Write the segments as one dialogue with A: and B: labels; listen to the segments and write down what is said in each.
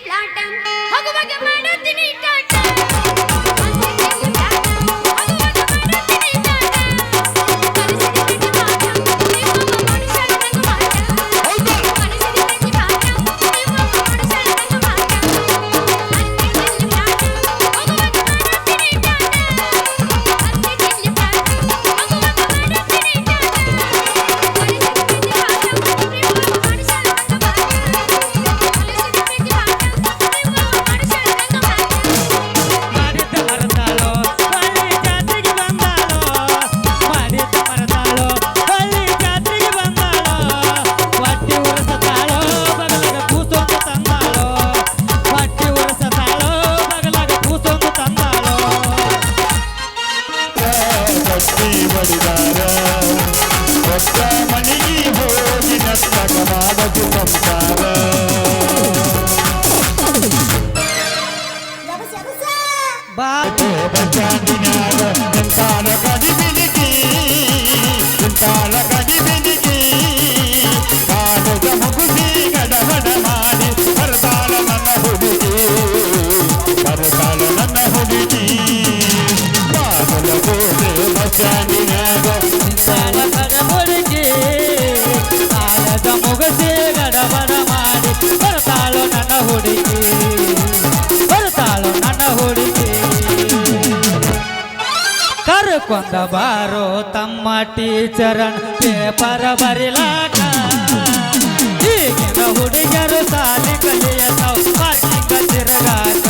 A: ಪ್ಲಾಟ ಹೋಗುವಾಗ ಮಾಡುತ್ತೀನಿ ಟಾಟ
B: ಕೊಂದ ಬಾರೋ ತಮ್ಮ ಟೀಚರನ್ ಪೇಪರ್ ಬರಿಲಾಕ ಈಗಿನ ಹುಡುಗರು ಸಾಲಿ ಕಲಿಯತಾವ್ ಪಾರ್ಕಿಂಗ ತಿರುಗಾಕ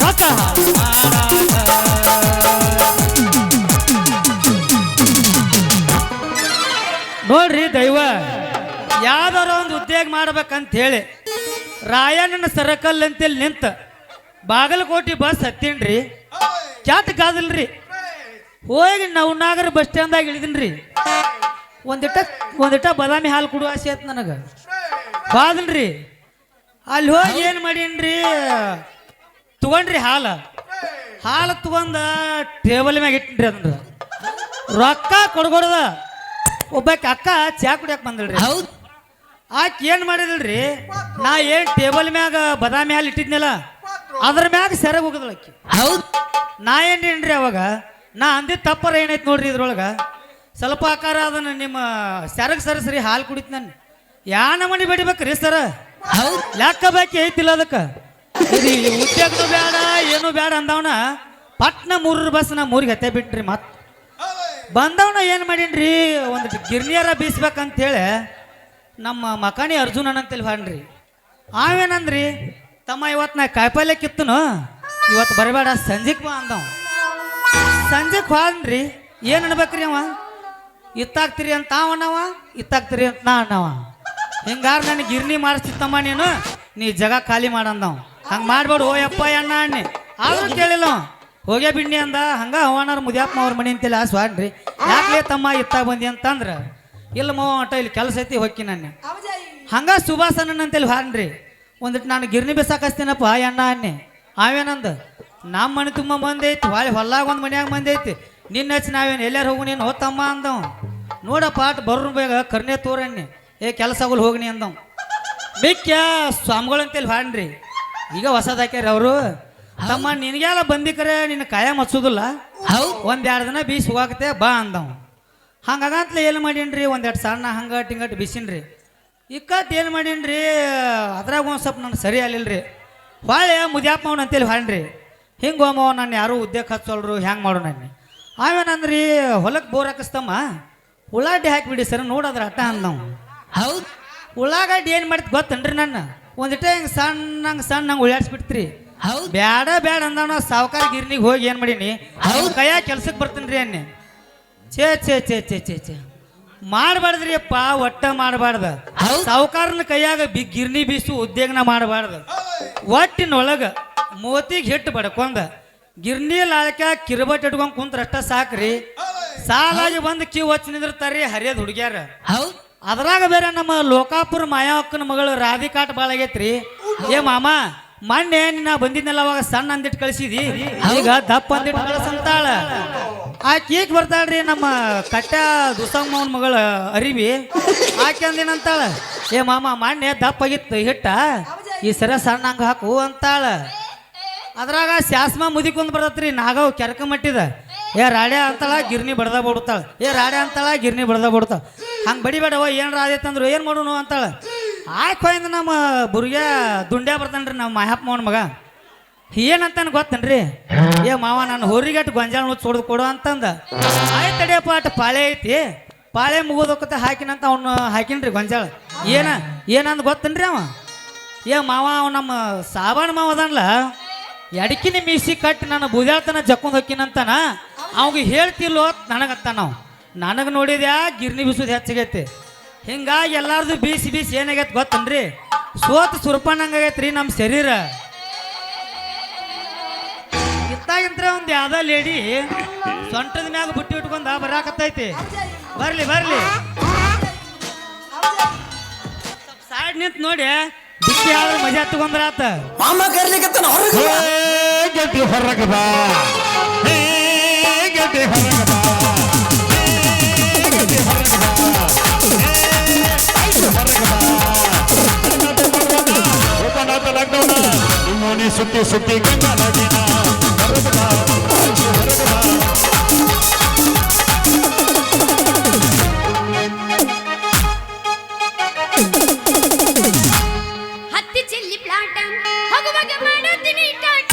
B: ರೊಕ್ಕ ಹಾಳು ಮಾಡಾಕ ನೋಡ್ರಿ ದೈವ ಯಾವ್ದಾರ ಒಂದು ಉದ್ಯೋಗ ಮಾಡ್ಬೇಕಂತ ಹೇಳಿ ರಾಯಣ್ಣನ ಸರ್ಕಲ್ ಅಂತೇಳಿ ನಿಂತ ಬಾಗಲಕೋಟೆ ಬಸ್ ಹತ್ತೀನ್ರಿ ಕ್ಯಾಟ್ ಗಾದಲ್ರಿ ಹೋಗಿ ನವನಾಗರ ಬಸ್ ಸ್ಟ್ಯಾಂಡ್ದಾಗ ಇಳಿದಿನ್ರಿ ಒಂದಿಟ ಬಾದಾಮಿ ಹಾಲು ಕೊಡುವ ಆಸೆ ಆಯ್ತು ನನಗೆ ಬಾದಲ್ರಿ ಅಲ್ಲಿ ಹೋಗಿ ಏನು ಮಾಡೀನ್ರಿ ತಗೊಂಡ್ರಿ ಹಾಲು ತಗೊಂಡ ಟೇಬಲ್ ಮ್ಯಾಗ ಇಟ್ಟಿನ್ರಿ ಅದನ್ನ ರೊಕ್ಕ ಕೊಡ್ಕೊಡ್ದ ಒಬ್ಬಾಕಿ ಅಕ್ಕ ಚಾ ಕುಡಿಯಕ್ಕೆ ಬಂದಳ್ರಿ
C: ಹೌದು
B: ಆಕೆ ಏನು ಮಾಡಿದಳ್ರಿ ನಾ ಏನು ಟೇಬಲ್ ಮ್ಯಾಗ ಬಾದಾಮಿ ಹಾಲು ಇಟ್ಟಿದ್ನಲ್ಲ ಅದ್ರ ಮ್ಯಾಗ ಸೆರಗ್ ಹೋಗದಳ ಆಕಿ
C: ಹೌದು
B: ನಾ ಏನ್ರಿ ಅವಾಗ ನಾ ಅಂದಿದ್ದ ತಪ್ಪರ ಏನೈತೆ ನೋಡ್ರಿ ಇದ್ರೊಳಗ ಸ್ವಲ್ಪ ಆಕಾರ ಅದನ್ನ ನಿಮ್ಮ ಸೆರಗ್ ಸರಿ ಹಾಲು ಕುಡಿತ ನಾನು ನಮನಿ ಬಡಿಬೇಕ್ರಿ ಸರ
C: ಹೌದು
B: ಲೆಕ್ಕ ಬಾಕಿ ಐತಿಲ್ಲ ಅದಕ್ಕೆ ಇದು ಉದ್ಯೋಗನು ಬೇಡ ಏನು ಬೇಡ ಅಂದವನ ಪಟ್ನ 3 ಬಸ್ ನಾ 3ಗೆ ಹತ್ತೆ ಬಿಟ್ರಿ ಮತ್ತೆ ಬಂದವನ ಏನು ಮಾಡೀನ್ರಿ ಒಂದು ಗಿರ್ನಿಯರ ಬೀಸ್ಬೇಕಂತೇಳಿ ನಮ್ಮ ಮಕಾನಿ ಅರ್ಜುನನ್ ಅಂತೇಳಿ ಹಾಡ್ರಿ ಆವೇನಂದ್ರಿ ತಮ್ಮ ಇವತ್ತು ನಾ ಕಾಯಿಪಲ್ಯ ಕಿತ್ತನು ಇವತ್ತು ಬರಬೇಡ ಸಂಜೆಗೆ ಬಾ ಅಂದವ ಸಂಜೆಗೆ ಹಾನ್ರಿ ಏನು ಅನ್ಬೇಕ್ರಿ ಅವ ಇತ್ತಾಗ್ತೀರಿ ಅಂತ ಅವನವ ಇತ್ತಾಗ್ತೀರಿ ಅಂತ ನಾ ಅಣ್ಣವ ಹಿಂಗಾರು ನನಗೆ ಗಿರ್ನಿ ಮಾಡಿಸ್ತಿತ್ತಮ್ಮ ನೀ ಜಾಗ ಖಾಲಿ ಮಾಡಂದವ ಹಂಗೆ ಮಾಡ್ಬೇಡು ಓ ಯಪ್ಪ ಅಣ್ಣ ಅಣ್ಣಿ ಆದ್ರೂ ಕೇಳಿಲ್ಲ ಹೋಗೇ ಬಿಡ್ನಿ ಅಂದ ಹಂಗೆ ಅವನಾರ ಮುದಿಯಪ್ಪ ಅವ್ರ ಮನೆ ಅಂತೆಲ್ಲ ಸ್ವಾಡ್ರಿ ಯಾಕಲೇ ತಮ್ಮ ಇತ್ತಾಗ ಬಂದಿ ಅಂತಂದ್ರೆ ಇಲ್ಲ ಮೋ ಅಟ ಇಲ್ಲಿ ಕೆಲಸ ಐತಿ ಹೊಕ್ಕಿ ನಾನು ಹಂಗ ಸುಭಾಸನ ಅಂತೇಳಿ ಹಾನ್ರಿ ಒಂದಿಟ್ಟು ನಾನು ಗಿರ್ನಿ ಬಿಸಾಕಸ್ತೀನಪ್ಪ ಅಣ್ಣ ಅನ್ನಿ ಅವೇನಂದ ನಮ್ಮ ಮನೆ ತುಂಬ ಮಂದಿ ಐತಿ ಹೊಲ್ಲಾಗ ಒಂದು ಮನ್ಯಾಗ ಮಂದಿ ಐತಿ ನಿನ್ನ ಹಚ್ಚಿ ನಾವೇನು ಎಲ್ಲಾರು ಹೋಗಿ ನೀನು ಹೋತಮ್ಮ ಅಂದವ್ ನೋಡಪ್ಪ ಆಟ ಬರ್ರು ಬೇಗ ಕರ್ನೆ ತೋರಣ್ಣಿ ಕೆಲಸ ಆಗಲ್ ಹೋಗ್ನಿ ಅಂದವ್ ಮಿಕ್ಕ ಸ್ವಾಮಿಗಳು ಅಂತೇಳಿ ಹಾಡ್ರಿ ಈಗ ಹೊಸದು ಹಾಕ್ಯಾರ ಅವರು ತಮ್ಮ ನಿನಗೆಲ್ಲ ಬಂದಿಕರೆ ನಿನ್ನ ಕಾಯ ಮಚ್ಚೋದಿಲ್ಲ
C: ಹೌದು
B: 1-2 ದಿನ ಬೀಸ್ ಹೋಗಾಕತ್ತೆ ಬಾ ಅಂದವ್ ಹಂಗಾಗಂತಲೇ ಏನು ಮಾಡೀನ್ರಿ 1-2 ಸಣ್ಣ ಹಂಗ ಟಿಂಗಟ್ ಬಿಸಿನ್ರಿ ಇಕ್ಕತ್ ಏನು ಮಾಡೀನ್ರಿ ಅದ್ರಾಗ ಒಂದು ಸ್ವಲ್ಪ ನನಗೆ ಸರಿ ಆಗಲಿಲ್ರಿ ಹೊಳೆ ಮುದ್ಯಾಪ್ಪ ಅವನು ಅಂತೇಳಿ ಹಾಡ್ರಿ ಹಿಂಗೆ ಹೋಮ ನಾನು ಯಾರೂ ಉದ್ಯೋಗ ಹಚ್ಚೋಲ್ರು ಹ್ಯಾಂಗೆ ಮಾಡೋ ನಾನು ಆಮೇನಂದ್ರಿ ಹೊಲಕ್ಕೆ ಬೋರ್ ಹಾಕಿಸ್ತಮ್ಮ ಉಳ್ಳಾಗಡ್ಡಿ ಹಾಕಿಬಿಡಿ ಸರ್ ನೋಡೋದ್ರ ಅಟ್ಟ ಅಂದವ್
C: ಹೌದು
B: ಉಳ್ಳಾಗಡ್ಡಿ ಏನು ಮಾಡ್ತಿ ಗೊತ್ತನ್ರಿ ನನ್ನ ಒಂದಿಟ ಹಿಂಗೆ ಸಣ್ಣಂಗೆ ಉಳ್ಳಾಡ್ಸ್ಬಿಡ್ತ್ರಿ
C: ಹೌದು
B: ಬ್ಯಾಡ ಅಂದವ ಸಾವುಕಾರ ಗಿರ್ನಿಗೆ ಹೋಗಿ ಏನು ಮಾಡೀನಿ ಅವ್ನ ಕೈಯಾಗ ಕೆಲ್ಸಕ್ಕೆ ಬರ್ತೀನಿ ರೀ ಅನ್ನಿ ಛೇ ಮಾಡಬಾರ್ದ್ರಿ ಅಪ್ಪ ಒಟ್ಟ ಮಾಡಬಾರ್ದ ಸಾವುಕಾರನ ಕೈಯಾಗ ಗಿರ್ನಿ ಬೀಸು ಉದ್ಯೋಗನ ಮಾಡಬಾರ್ದು ಒಟ್ಟಿನೊಳಗ ಮೋತಿಗೆ ಹಿಟ್ಟು ಬಡ್ಕೊಂಡ ಗಿರ್ನಿ ಲಾಳಕ ಕಿರುಬಟ್ ಇಟ್ಕೊಂಡ್ ಕುಂತ್ರ ಅಷ್ಟ ಸಾಕ್ರಿ ಸಾಲಾಗಿ ಬಂದು ಕ್ಯೂ ಹಚ್ಚಿ ನಿಂದಿರ್ತಾರ್ರಿ ಹರಿಯದ್ ಹುಡುಗ್ಯಾರ
C: ಹೌದು
B: ಅದ್ರಾಗ ಬೇರೆ ನಮ್ಮ ಲೋಕಾಪುರ ಮಾಯಾವಕ್ಕನ ಮಗಳು ರಾಧಿಕಾಟ್ ಬಾಳ ಆಗೈತ್ರಿ ಏ ಮಾಮ ಮೊನ್ನೆ ನಿನ್ನ ಬಂದಿದ್ನಲ್ಲ ಅವಾಗ ಸಣ್ಣ ಅಂದಿಟ್ಟು ಕಳಿಸಿದಿ ಈಗ ದಪ್ಪ ಅಂದಿಟ್ಟು ಕಳಿಸಂತಾಳ ಆಕೆ ಈಗ ಬರ್ತಾಳ್ರಿ ನಮ್ಮ ಕಟ್ಟ ದುಸಮ್ಮನ ಮಗಳ ಅರಿವಿ ಆಕೆ ಅಂದಿನಂತಾಳ ಏ ಮಾಮ ಮೊನ್ನೆ ದಪ್ಪ ಆಗಿತ್ತು ಹಿಟ್ಟ ಈ ಸರ ಸಣ್ಣ ಹಂಗ ಹಾಕು ಅಂತಾಳ. ಅದ್ರಾಗ ಶಾಸ್ಮ ಮುದಿಕೊಂಡ್ ಬರ್ತತ್ರಿ ನಾಗವ್ ಕೆರಕ ಮಟ್ಟಿದ. ಏ ರಾಡ್ಯ ಅಂತಾಳ ಗಿರ್ನಿ ಬಡ್ದ ಬಿಡ್ತಾಳ. ಏ ರಾಡ್ಯ ಅಂತಾಳ ಗಿರ್ನಿ ಬಡ್ದ ಬಿಡ್ತಾಳ. ಹಂಗೆ ಬಡಿಬೇಡವ ಏನ್ರ ಆದೈತಂದ್ರು ಏನು ಮಾಡೋನು ಅಂತಾಳ. ಆಯ್ಕೋಯಿಂದ ನಮ್ಮ ಬುರ್ಗ್ಯ ದುಂಡ್ಯಾ ಬರ್ತಾನ್ರಿ ನಮ್ಮ ಮಾಯಪ್ಪನ ಮಗ. ಏನಂತಾನೆ ಗೊತ್ತನ್ರಿ, ಏ ಮಾವ ನಾನು ಹೊರಿಗಟ್ಟು ಗೊಂಜಾಳ ಮುಚ್ಚಿ ಹೊಡೆದು ಕೊಡು ಅಂತಂದ. ಆಯ್ತು ತಡಿಯಪ್ಪ ಅಟ್ ಪಾಳೆ ಐತಿ, ಪಾಳೆ ಮುಗೋದಕ್ಕತ್ತ ಹಾಕಿನಂತ ಅವ್ನು ಹಾಕಿನ್ರಿ ಗೊಂಜಾಳ. ಏನಂದ್ ಗೊತ್ತನ್ರಿ ಅವ, ಏ ಮಾವ ಅವ ನಮ್ಮ ಸಾಬಾಣ ಮಾವ ಅದನ್ಲ ಎಡಕಿನ ಮೀಸಿ ಕಟ್ಟಿ ನಾನು ಬುದ್ಯಾಳ್ತನ ಜಕ್ಕೊಂಡ್ ಹೊಕ್ಕಿನಂತಾನ. ಅವಾಗ ಹೇಳ್ತಿಲ್ಲೋ ನನಗತ್ತ ನಾವು ನನಗೆ ನೋಡಿದ್ಯಾ ಗಿರ್ನಿ ಬಿಸೋದು ಹೆಚ್ಚಾಗೈತಿ. ಹಿಂಗಾಗಿ ಎಲ್ಲಾರ್ದು ಬೀಸಿ ಬೀಸಿ ಏನಾಗೈತೆ ಗೊತ್ತನ್ರಿ, ಸೋತ್ ಸುರ್ಪಣ್ಣಂಗಾಗೈತ್ರಿ ನಮ್ಮ ಶರೀರ. ಇತ್ತಾಗಿಂತ್ರ ಒಂದು ಯಾವ್ದೋ ಲೇಡಿ ಸೊಂಟದ ಮ್ಯಾಗ ಬುಟ್ಟಿ ಇಟ್ಕೊಂಡ ಬರಾಕತ್ತೈತಿ. ಬರ್ಲಿ ಬರ್ಲಿ ಸೈಡ್ ನಿಂತ್ ನೋಡಿ ಬಿಟ್ಟಿ ಯಾವ್ದು ಮಜಾ ತಗೊಂಡ್ರಾತ.
C: ಮಾಮ ಕರ್ಲಿಕ್ಕೆ
D: ಗಟ್ಟಿ ಹೊರಗೆ ಬಾ, ಗಟ್ಟಿ ಹೊರಗೆ ಬಾ, ಗಟ್ಟಿ ಹೊರಗೆ ಬಾ, ಹೊರಗೆ ಬಾ. ಓಪನಾದ ಲಾಕ್ಡೌನ್ ಇನ್ನೋನಿ ಸುತ್ತಿ ಸುತ್ತಿ ಗಂಗಾಲದಿನ ಹೊರಗೆ ಬಾ, ಹೊರಗೆ ಬಾ.
A: ಹತ್ತಿ ಚೆಲ್ಲಿ ಪ್ಲಾಟ ಹೋಗುವಾಗ ಮಾಡುತ್ತೀನಿ ಟಾಟ.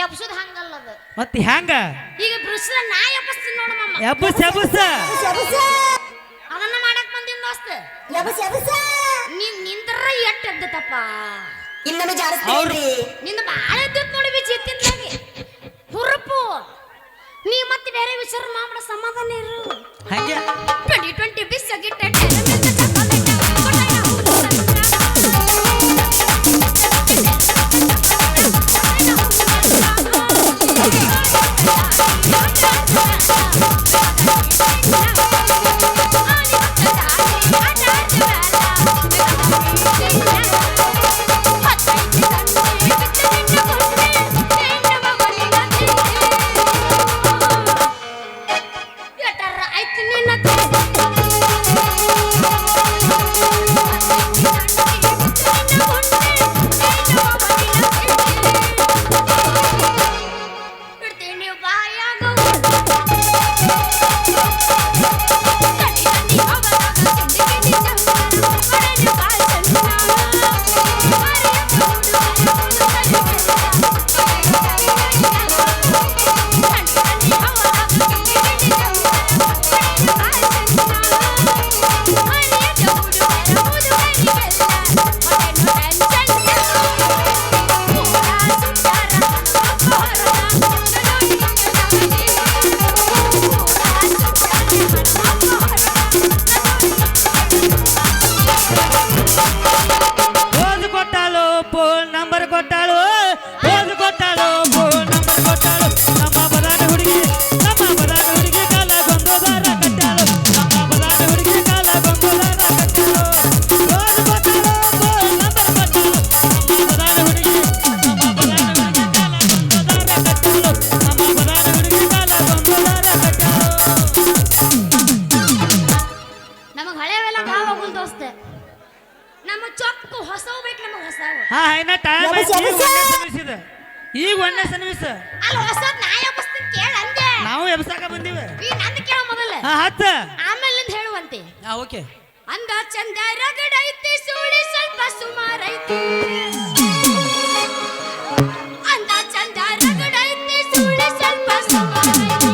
A: ಎಬ್ಸುದು ಹಂಗಲ್ಲದ
B: ಮತ್ತೆ ಹ್ಯಾಂಗ
A: ಈಗ ಬ್ರುಸ್ರ ನಾ ಎಬ್ಸ್ತೀನಿ ನೋಡು ಮಮ್ಮ.
B: ಎಬ್ಬಸ್ ಎಬ್ಬಸ್
A: ಅದನ್ನ ಮಾಡಕ್ ಬಂದಿನ ದೋಸ್ತ. ನೀನ್ ನಿಂದ್ರ ಎಟ್ಟ ಎದ್ದತಪ್ಪ.
C: ಇನ್ನೊಮ್ಮೆ ಜಾರಿಸ್ತೀರಿ
A: ನಿಂದ ಬಾಳ ಎದ್ದತ್ ನೋಡಿ ಬಿಚ್ಚಿ ಎತ್ತಿದ್ಲಾಗೆ ಹುರುಪು. ನೀ ಮತ್ತೆ ಬೇರೆ ವಿಚಾರ ಮಾಡ ಸಮಾಧಾನ ಇರು.
B: ಹಂಗೆ
A: 2020 ಬಿಸ್ಸಗಿಟ್ಟ
B: ಈಗ ಒಂದೇ ಸನ್ನಿವೇಶ
A: ಅಲ್ಲ ಹೊಸದ್ ನಾ ಎಬ್ಸ್ತೀನಿ ಕೇಳ ಅಂದೆ.
B: ನಾವು ಎಬ್ಸಾಕ ಬಂದೀವಿ.
A: ಈ ನಂದು ಕೇಳ ಮೊದಲ
B: ಹತ್ತ
A: ಆಮೇಲಿಂದ ಹೇಳುವಂತೆ.
B: ಓಕೆ.
A: ಅಂದ ಚಂದ ರಗಡೈತಿ ಸುಳಿ ಸ್ವಲ್ಪ ಸುಮಾರೈತಿ. ಅಂದ ಚಂದ ರಗಡೈತಿ ಸುಳಿ ಸ್ವಲ್ಪ ಸುಮಾರೈತಿ.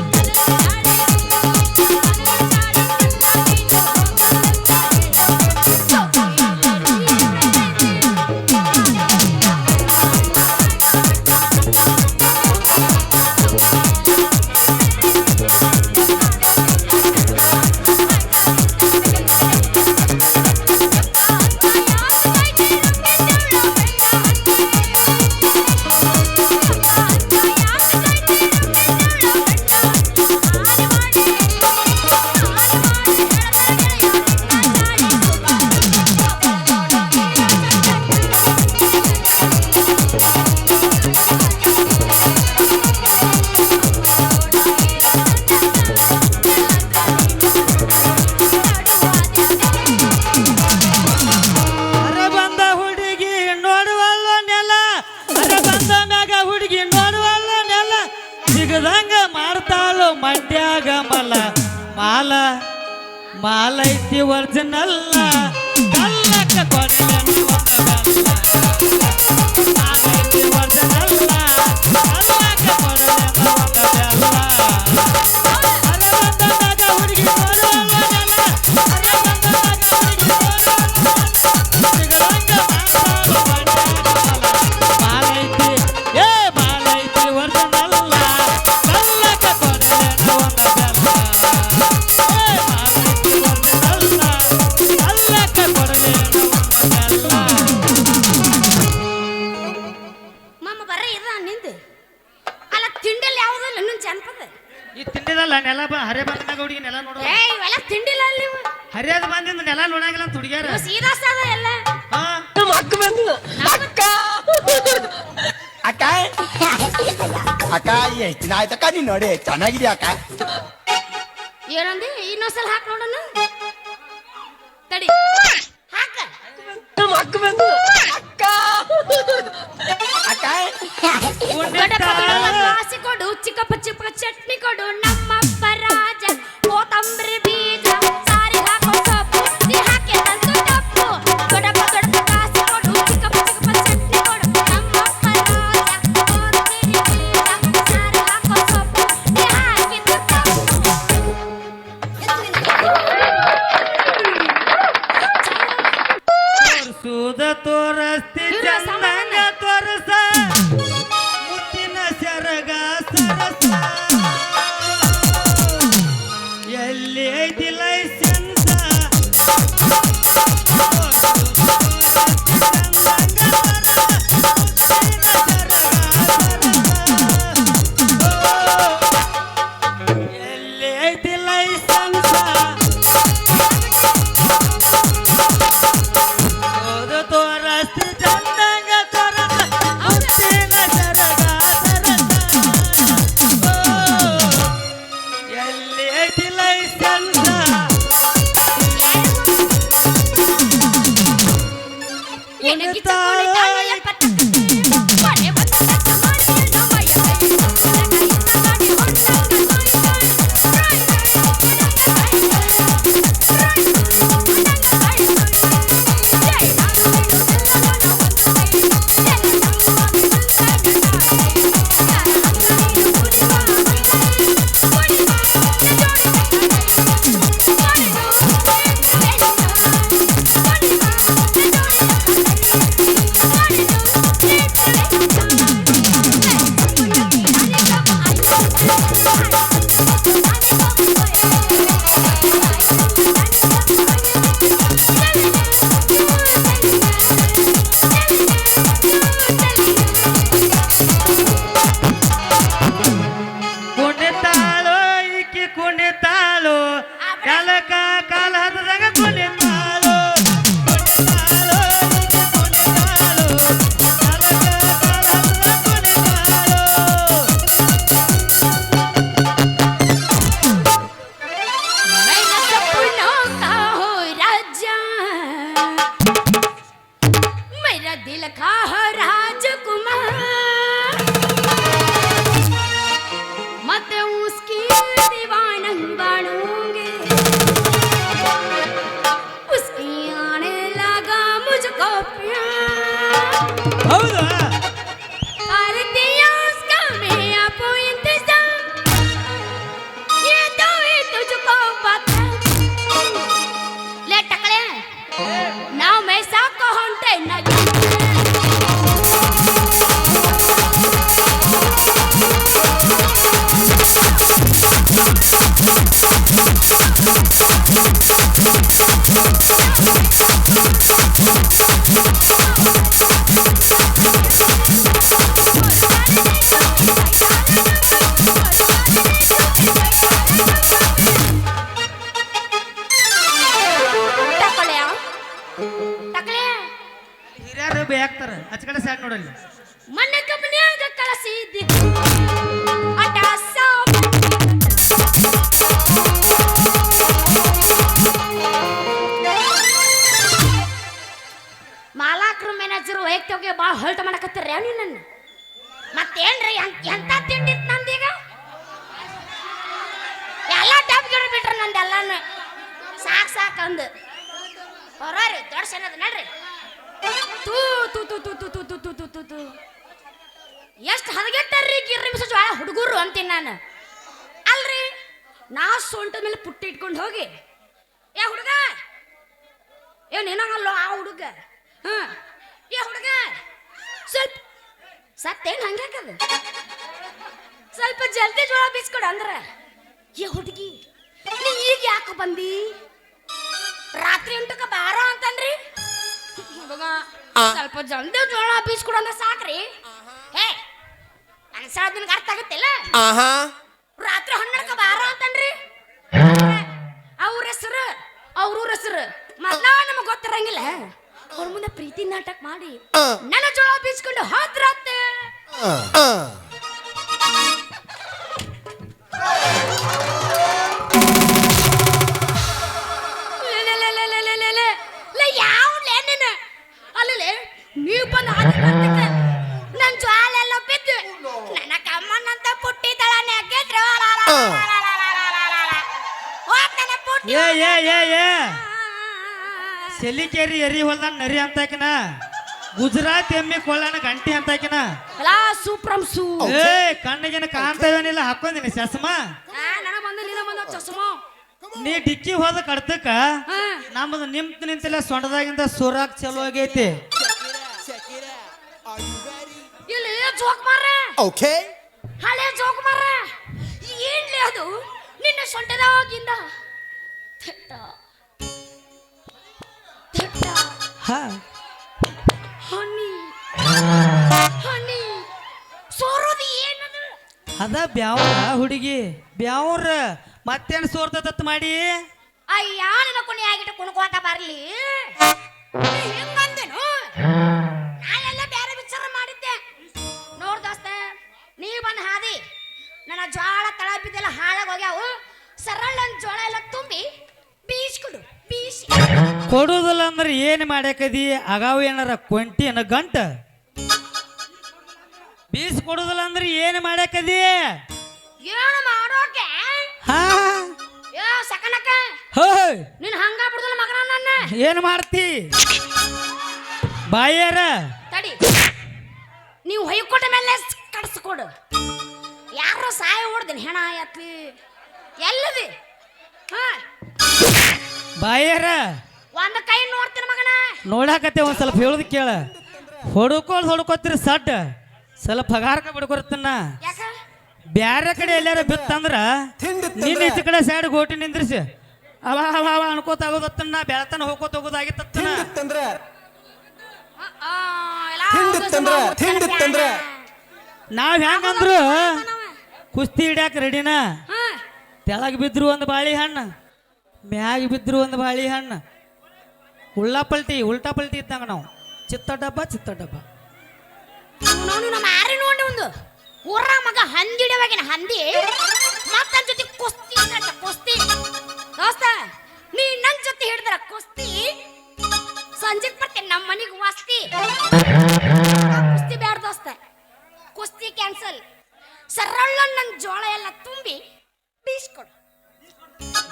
B: ಮಾಲೈತಿ ಒರ್ಜಿನಲ್ಲ ಕಲ್ಲಕ್ಕ ಕೊಡಲೇನು ಒಂದ ಬೆಲ್ಲ. ಮಾಲೈತಿ ಒರ್ಜಿನಲ್ಲ ಕಲ್ಲಕ್ಕ ಕೊಡಲೇನು ಒಂದ ಬೆಲ್ಲ. ಅರವಂದದಾಗ ಹುಡುಗಿ ನೋಡುವವನಲ್ಲ, ಅರವಂದದಾಗ ಹುಡುಗಿ ನೋಡುವವನಲ್ಲ, ಸಿಗರಂಗ ಮಾತಾಡು ಬಂಡಾಡವಲ್ಲ. ಮಾಲೈತಿ ಮಾಲೈತಿ ಒರ್ಜಿನಲ್ಲ ಕಲ್ಲಕ್ಕ ಕೊಡಲೇನು ಒಂದ ಬೆಲ್ಲ.
A: ಮಾಮ ಬರ್ರ ಇದ ನಿಂದು ಅಲ್ಲ ತಿಂಡಿಲ್ ಯಾವುದಿಲ್ಲ ಇನ್ನೊಂದು ಜನಪದ
B: ಈ ತಿಂಡಿದಲ್ಲ ನೆಲ ಹರೆ ಬಂದಾಗ ಹುಡುಗಿ ನೆಲ ನೋಡುವ
A: ಏ ಇವೆಲ್ಲ ತಿಂಡಿಲ್ಲ ಅಲ್ಲಿ ಇವು.
B: ಹರಿಯಾದ ಬಂದಿಂದ ನೆಲ ನೋಡಂಗಿಲ್ಲ ಅಂತ ಹುಡುಗಿಯರ.
A: ಇವು ಸೀದಾ ಸಾದ ಎಲ್ಲ
B: ಹಾ
C: ನಮ್ಮ ಅಕ್ಕ ಬಂದು ಅಕ್ಕ
E: ಅಕ್ಕ ಅಕ್ಕ ಎಷ್ಟು ದಿನ ಆಯ್ತಕ್ಕ ನೀನ್ ನೋಡಿ ಚೆನ್ನಾಗಿದ್ಯಾ ಅಕ್ಕ.
A: ಏನಂದಿ ಇನ್ನೊಂದ್ಸಲ ಹಾಕ್ ನೋಡೋಣ ತಡಿ ಹಾಕ
C: ನಮ್ಮ ಅಕ್ಕ ಬಂದು ಅಕ್ಕ
E: ಅಕ್ಕ
A: ಕಾಸಿ ಕೊಡು ಚಿಕ್ಕಪ್ಪ ಚಿಕ್ಕ ಚಟ್ನಿ ಕೊಡು ನಮ್ಮಪ್ಪ ರಾಜ ಕೋತಂಬರಿ ಬೀಜ ಸಾರಿ ಹಾಕೋ ಸೊಪ್ಪು ನೀ ಹಾಕಿದಂತೂ ತಪ್ಪು ದೊಡ್ಡಪ್ಪ ದೊಡ್ಡಪ್ಪ ಕಾಸಿ ಕೊಡು ಚಿಕ್ಕಪ್ಪ ಚಟ್ನಿ ಕೊಡು ನಮ್ಮಪ್ಪ ರಾಜ ಕೋತಂಬರಿ ಬೀಜ ಸಾರಿ ಹಾಕೋ ಸೊಪ್ಪು ನೀ ಹಾಕಿದ್ದು
B: ತೋರ್ಸುದ ತೋರಸ್ತಿ ಚಂದಂಗ ತೋರಸ ಮುತ್ತಿನ ಸೆರಗ ಸರಸ ಎಲ್ಲಿ ಐತಿ ಲೈಸೆನ್ಸ. ಎಲ್ಲಿ ಐತಿ ಲೈಸೆನ್ಸ ತೋರಸ್ತಿ ಚಂದಂಗ ತೋರಸ ಮುತ್ತಿನ ಸೆರಗ ಸರಸ ಎಲ್ಲಿ ಐತಿ ಲೈಸೆನ್ಸ. ಕುಣಿತಾಳು ಈಕಿ ಕುಣಿತಾಳು ಕಾಲಕ ಕಾಲ ಹತ್ತದಂಗ ಕುಣಿತಾಳು. ಕುಣಿತಾಳು ಈಕಿ ಕುಣಿತಾಳು ಕಾಲಕ ಕಾಲ ಹತ್ತದಂಗ ಕುಣಿತಾಳು.
A: मेरा दिल खा है राजकुमार मत उसकी दीवानगी बनूंगी उसकी आने लगा मुझको प्यार
B: ಹೌದಾ
A: कर दिया उसका मैं अब इंतजार ये तो ही तुझको पता ले टकले now मैं सा कहते नहीं
B: ಹಿರಿಯರು ಬೇಯಾಕ್ತಾರ ಆಚ ಕಡೆ ಸೈಡ್ ನೋಡಲ್ಲಿ.
A: मन कपन्याग कलसी दिख अटा सा ಮಾಲಾಕ್ರು ಮ್ಯಾನೇಜರು ಹೋಗ್ತೋಗೆ ಭಾಳ ಹೊಲ್ಟ ಮಾಡಕತ್ತೀರಿ ನೀವು ನನ್ನ ಮತ್ತೇನ್ರಿ ಎಂತ ತಿಂಡಿತ್ ನಂದೀಗ ಎಲ್ಲ ಡಬ್ ಗಿಡ ಬಿಟ್ರಿ ನಂದೆಲ್ಲಾನು ಸಾಕ್ ಸಾಕ್ ಅಂದ್ ಹೊರ್ರಿ ದೊಡ್ಡ ಸಣ್ಣದ ನಡ್ರಿ ತೂ ತೂ ತೂ ತೂ ತೂ ತೂ ತೂ ತೂ ತೂ ತೂ ಎಷ್ಟು ಹದಗೆಟ್ಟಾರ್ರಿ ಗಿರ್ರಿ ಮಿಸ ಜ್ವಾಳ ಹುಡುಗರು ಅಂತೀನಿ ನಾನು ಅಲ್ರಿ ನಾ ಸೊಂಟದ ಮೇಲೆ ಪುಟ್ಟಿ ಇಟ್ಕೊಂಡು ಹೋಗಿ ಏ ಹುಡುಗ ಏನೇನಲ್ಲ ಆ ಹುಡುಗ ಏ ಹುಡುಗ ಸ್ವಲ್ಪ ಸತ್ತೇನು ಹಂಗ್ಯಾಕದ ಸ್ವಲ್ಪ ಜಲ್ದಿ ಜೋಳ ಬೀಸ್ಕೊಡು ಅಂದ್ರ ಏ ಹುಡುಗಿ ನೀ ಈಗ ಯಾಕೆ ಬಂದಿ ರಾತ್ರಿ 8ಕ್ಕೆ ಬಾರ ಅಂತನ್ರಿ ಹುಡುಗ ಸ್ವಲ್ಪ ಜಲ್ದಿ ಜೋಳ ಬೀಸ್ಕೊಡು ಅಂದ್ರೆ ಸಾಕ್ರಿ ಹೇ ಅನ್ಸಾಳ ನಿನ್ಗೆ ಅರ್ಥ ಆಗುತ್ತಿಲ್ಲ ರಾತ್ರಿ 12ಕ್ಕೆ ಬಾರ ಅಂತನ್ರಿ ಅವ್ರ ಹೆಸರು ಅವ್ರ ಹೆಸರು ಮೊದ್ಲ ನಮಗ್ ಗೊತ್ತಿರಂಗಿಲ್ಲ ಅವ್ರ ಮುಂದೆ ಪ್ರೀತಿ ನಾಟಕ ಮಾಡಿ ನನ್ನ ಜೋಳ ಬೀಸ್ಕೊಂಡು ಹೋದ್ರತ್ತೆ ಯಾವ್ಲೇ ನೀನು ಅಲ್ಲೇ ನೀವು ಬಂದು ನನ್ ಜ್ವಾಲ ಎಲ್ಲ ಬಿದ್ದು ನನ್ನ ಕಮ್ಮನಂತ ಪುಟ್ಟಿದಳ ನೆಗೆದ್ರು
B: ಏ ಏ ಏ ಏ ಸೆಲಿಕೇರಿ ಎರಿ ಹೊಲ್ದಾನ ನರಿ ಅಂತಾಕಿನ ಗುಜರಾತ್ ಎಮ್ಮಿ ಕೊಳ್ಳನ ಗಂಟಿ ಅಂತಾಕಿನ
A: ಸೂಪ್ರಮ್ ಸೂ
B: ಏ ಕಣ್ಣಿಗಿನ ಕಾಣ್ತಾವೇನಿಲ್ಲ ಹಾಕೊಂದಿನಿ ಚಸ್ಮಾ
A: ನನಗ ಬಂದ ನಿನ್ನ ಬಂದ ಚಸ್ಮಾ
B: ನೀ ಡಿಕ್ಕಿ ಹೋದ ಕಡ್ತಕ್ಕ ನಮ್ಮದು ನಿಂತಿಲ್ಲ ಸೊಂಟದಾಗಿಂದ ಸುರಾಕ್ ಚಲೋ ಆಗೈತಿ
A: ಇಲ್ಲಿ ಜೋಕ್ ಮಾರ
E: ಓಕೆ
A: ಹಳೆ ಜೋಕ್ ಮಾರ ಏನ್ಲಿ ಅದು ನಿನ್ನ ಸೊಂಟದಾಗಿಂದ ಥೆಟ್ಟ ಥೆಟ್ಟ
B: ಹಾ
A: ಹನಿ ಹನಿ ಸೋರೋದು ಏನದು
B: ಅದ ಬ್ಯಾವ್ರ ಹುಡುಗಿ ಬ್ಯಾವ್ರ ಮತ್ತೇನು ಸೋರ್ತದತ್ ಮಾಡಿ
A: ಅಯ್ಯ ನನ್ನ ಕುಣಿ ಆಗಿಟ್ಟು ಕುಣ್ಕೋತ ಬರ್ಲಿ ಹೆಂಗಂದೇನು ನಾನೆಲ್ಲ ಬೇರೆ ವಿಚಾರ ಮಾಡಿದ್ದೆ ನೋಡ್ ದೋಸ್ತ ನೀ ಬಂದ್ ಹಾದಿ ನನ್ನ ಜ್ವಾಳ ತಳ ಬಿದ್ದೆಲ್ಲ ಹಾಳಾಗಿ ಹೋಗ್ಯಾವು ಸರಳ ನನ್ನ ಜೋಳ ಎಲ್ಲ ತುಂಬಿ ಬೀಸ್ಕೊಡು ಬೀಸಿ
B: ಕೊಡುದಿಲ್ಲ ಅಂದ್ರೆ ಏನ್ ಮಾಡ್ಯಾಕದಿ ಅಗಾವ ಏನಾರ ಕೊಂಟಿ ಅನ್ನ ಗಂಟ ಬೀಸ್ ಕೊಡುದಿಲ್ಲ ಅಂದ್ರೆ ಏನ್ ಮಾಡ್ಯಾಕದಿ
A: ಏನು ಮಾಡೋಕೆ
B: ಹಾ
A: ಯೋ ಸಕನಕ
B: ಹೋಯ್
A: ನೀನ್ ಹಂಗ ಬಿಡುದಿಲ್ಲ ಮಗನ ನನ್ನ
B: ಏನ್ ಮಾಡ್ತಿ ಬಾಯರ
A: ತಡಿ ನೀವು ಹೊಯ್ಕೊಟ್ಟ ಮೇಲೆ ಕಡ್ಸ್ಕೊಡು ಯಾರು ಸಾಯ ಹೊಡ್ದಿನ ಹೆಣ ಎತ್ಲಿ ಎಲ್ಲದಿ ಹಾ
B: ಬಾಯರ
A: ಒಂದ್ ಕೈ ನೋಡ್ತೀನಿ ಮಗನ
B: ನೋಡಾಕತ್ತೆ ಒಂದ್ ಸ್ವಲ್ಪ ಹೇಳುದು ಕೇಳ ಹೊಡ್ಕೋತೀರಿ ಸಡ್ ಸ್ವಲ್ಪ ಹಗಾರಕ ಬಿಡ್ಕೊರ್ತನ
A: ಯಾಕ
B: ಬ್ಯಾರೆ ಕಡೆ ಎಲ್ಲಾರ ಬಿತ್ತಂದ್ರ ನಿನ್ನ ಈಚೆ ಕಡೆ ಸೈಡ್ ಗೋಟಿ ನಿಂದ್ರಿಸಿ ಅವ ಅವ ಅವ ಅನ್ಕೋತ ಆಗೋದತ್ತನ್ನ ಬೆಳತನ ಹೋಗೋತ ಹೋಗೋದಾಗಿತ್ತನ್ನ ನಾವ್ ಹೆಂಗಂದ್ರು ಕುಸ್ತಿ ಹಿಡ್ಯಾಕ ರೆಡಿನ ತೆಳಗ್ ಬಿದ್ರು ಒಂದು ಬಾಳಿ ಹಣ್ಣು ಮ್ಯಾಗ ಬಿದ್ರು ಒಂದು ಬಾಳಿ ಹಣ್ಣು ಉಲ್ಟಾ ಪಲ್ಟಿ ಇದ್ದಂಗ ನಾವು ಚಿತ್ತ ಡಬ್ಬ
A: ನೋಡಿ ನಮ್ಮ ಆರಿ ನೋಡಿ ಒಂದು ಊರ ಮಗ ಹಂದಿಡವಾಗಿನ ಹಂದಿ ಮತ್ತ ನನ್ ಜೊತೆ ಕುಸ್ತಿ ಅಂತ ಕುಸ್ತಿ ದೋಸ್ತ ನೀ ನನ್ ಜೊತೆ ಹಿಡಿದ್ರ ಕುಸ್ತಿ ಸಂಜೆಗ್ ಬರ್ತೇನೆ ನಮ್ಮ ಮನಿಗೆ ವಾಸ್ತಿ ಕುಸ್ತಿ ಬೇಡ ದೋಸ್ತ ಕುಸ್ತಿ ಕ್ಯಾನ್ಸಲ್ ಸರಳ ನನ್ ಜೋಳ ಎಲ್ಲ ತುಂಬಿ ಬೀಸ್ಕೊಡು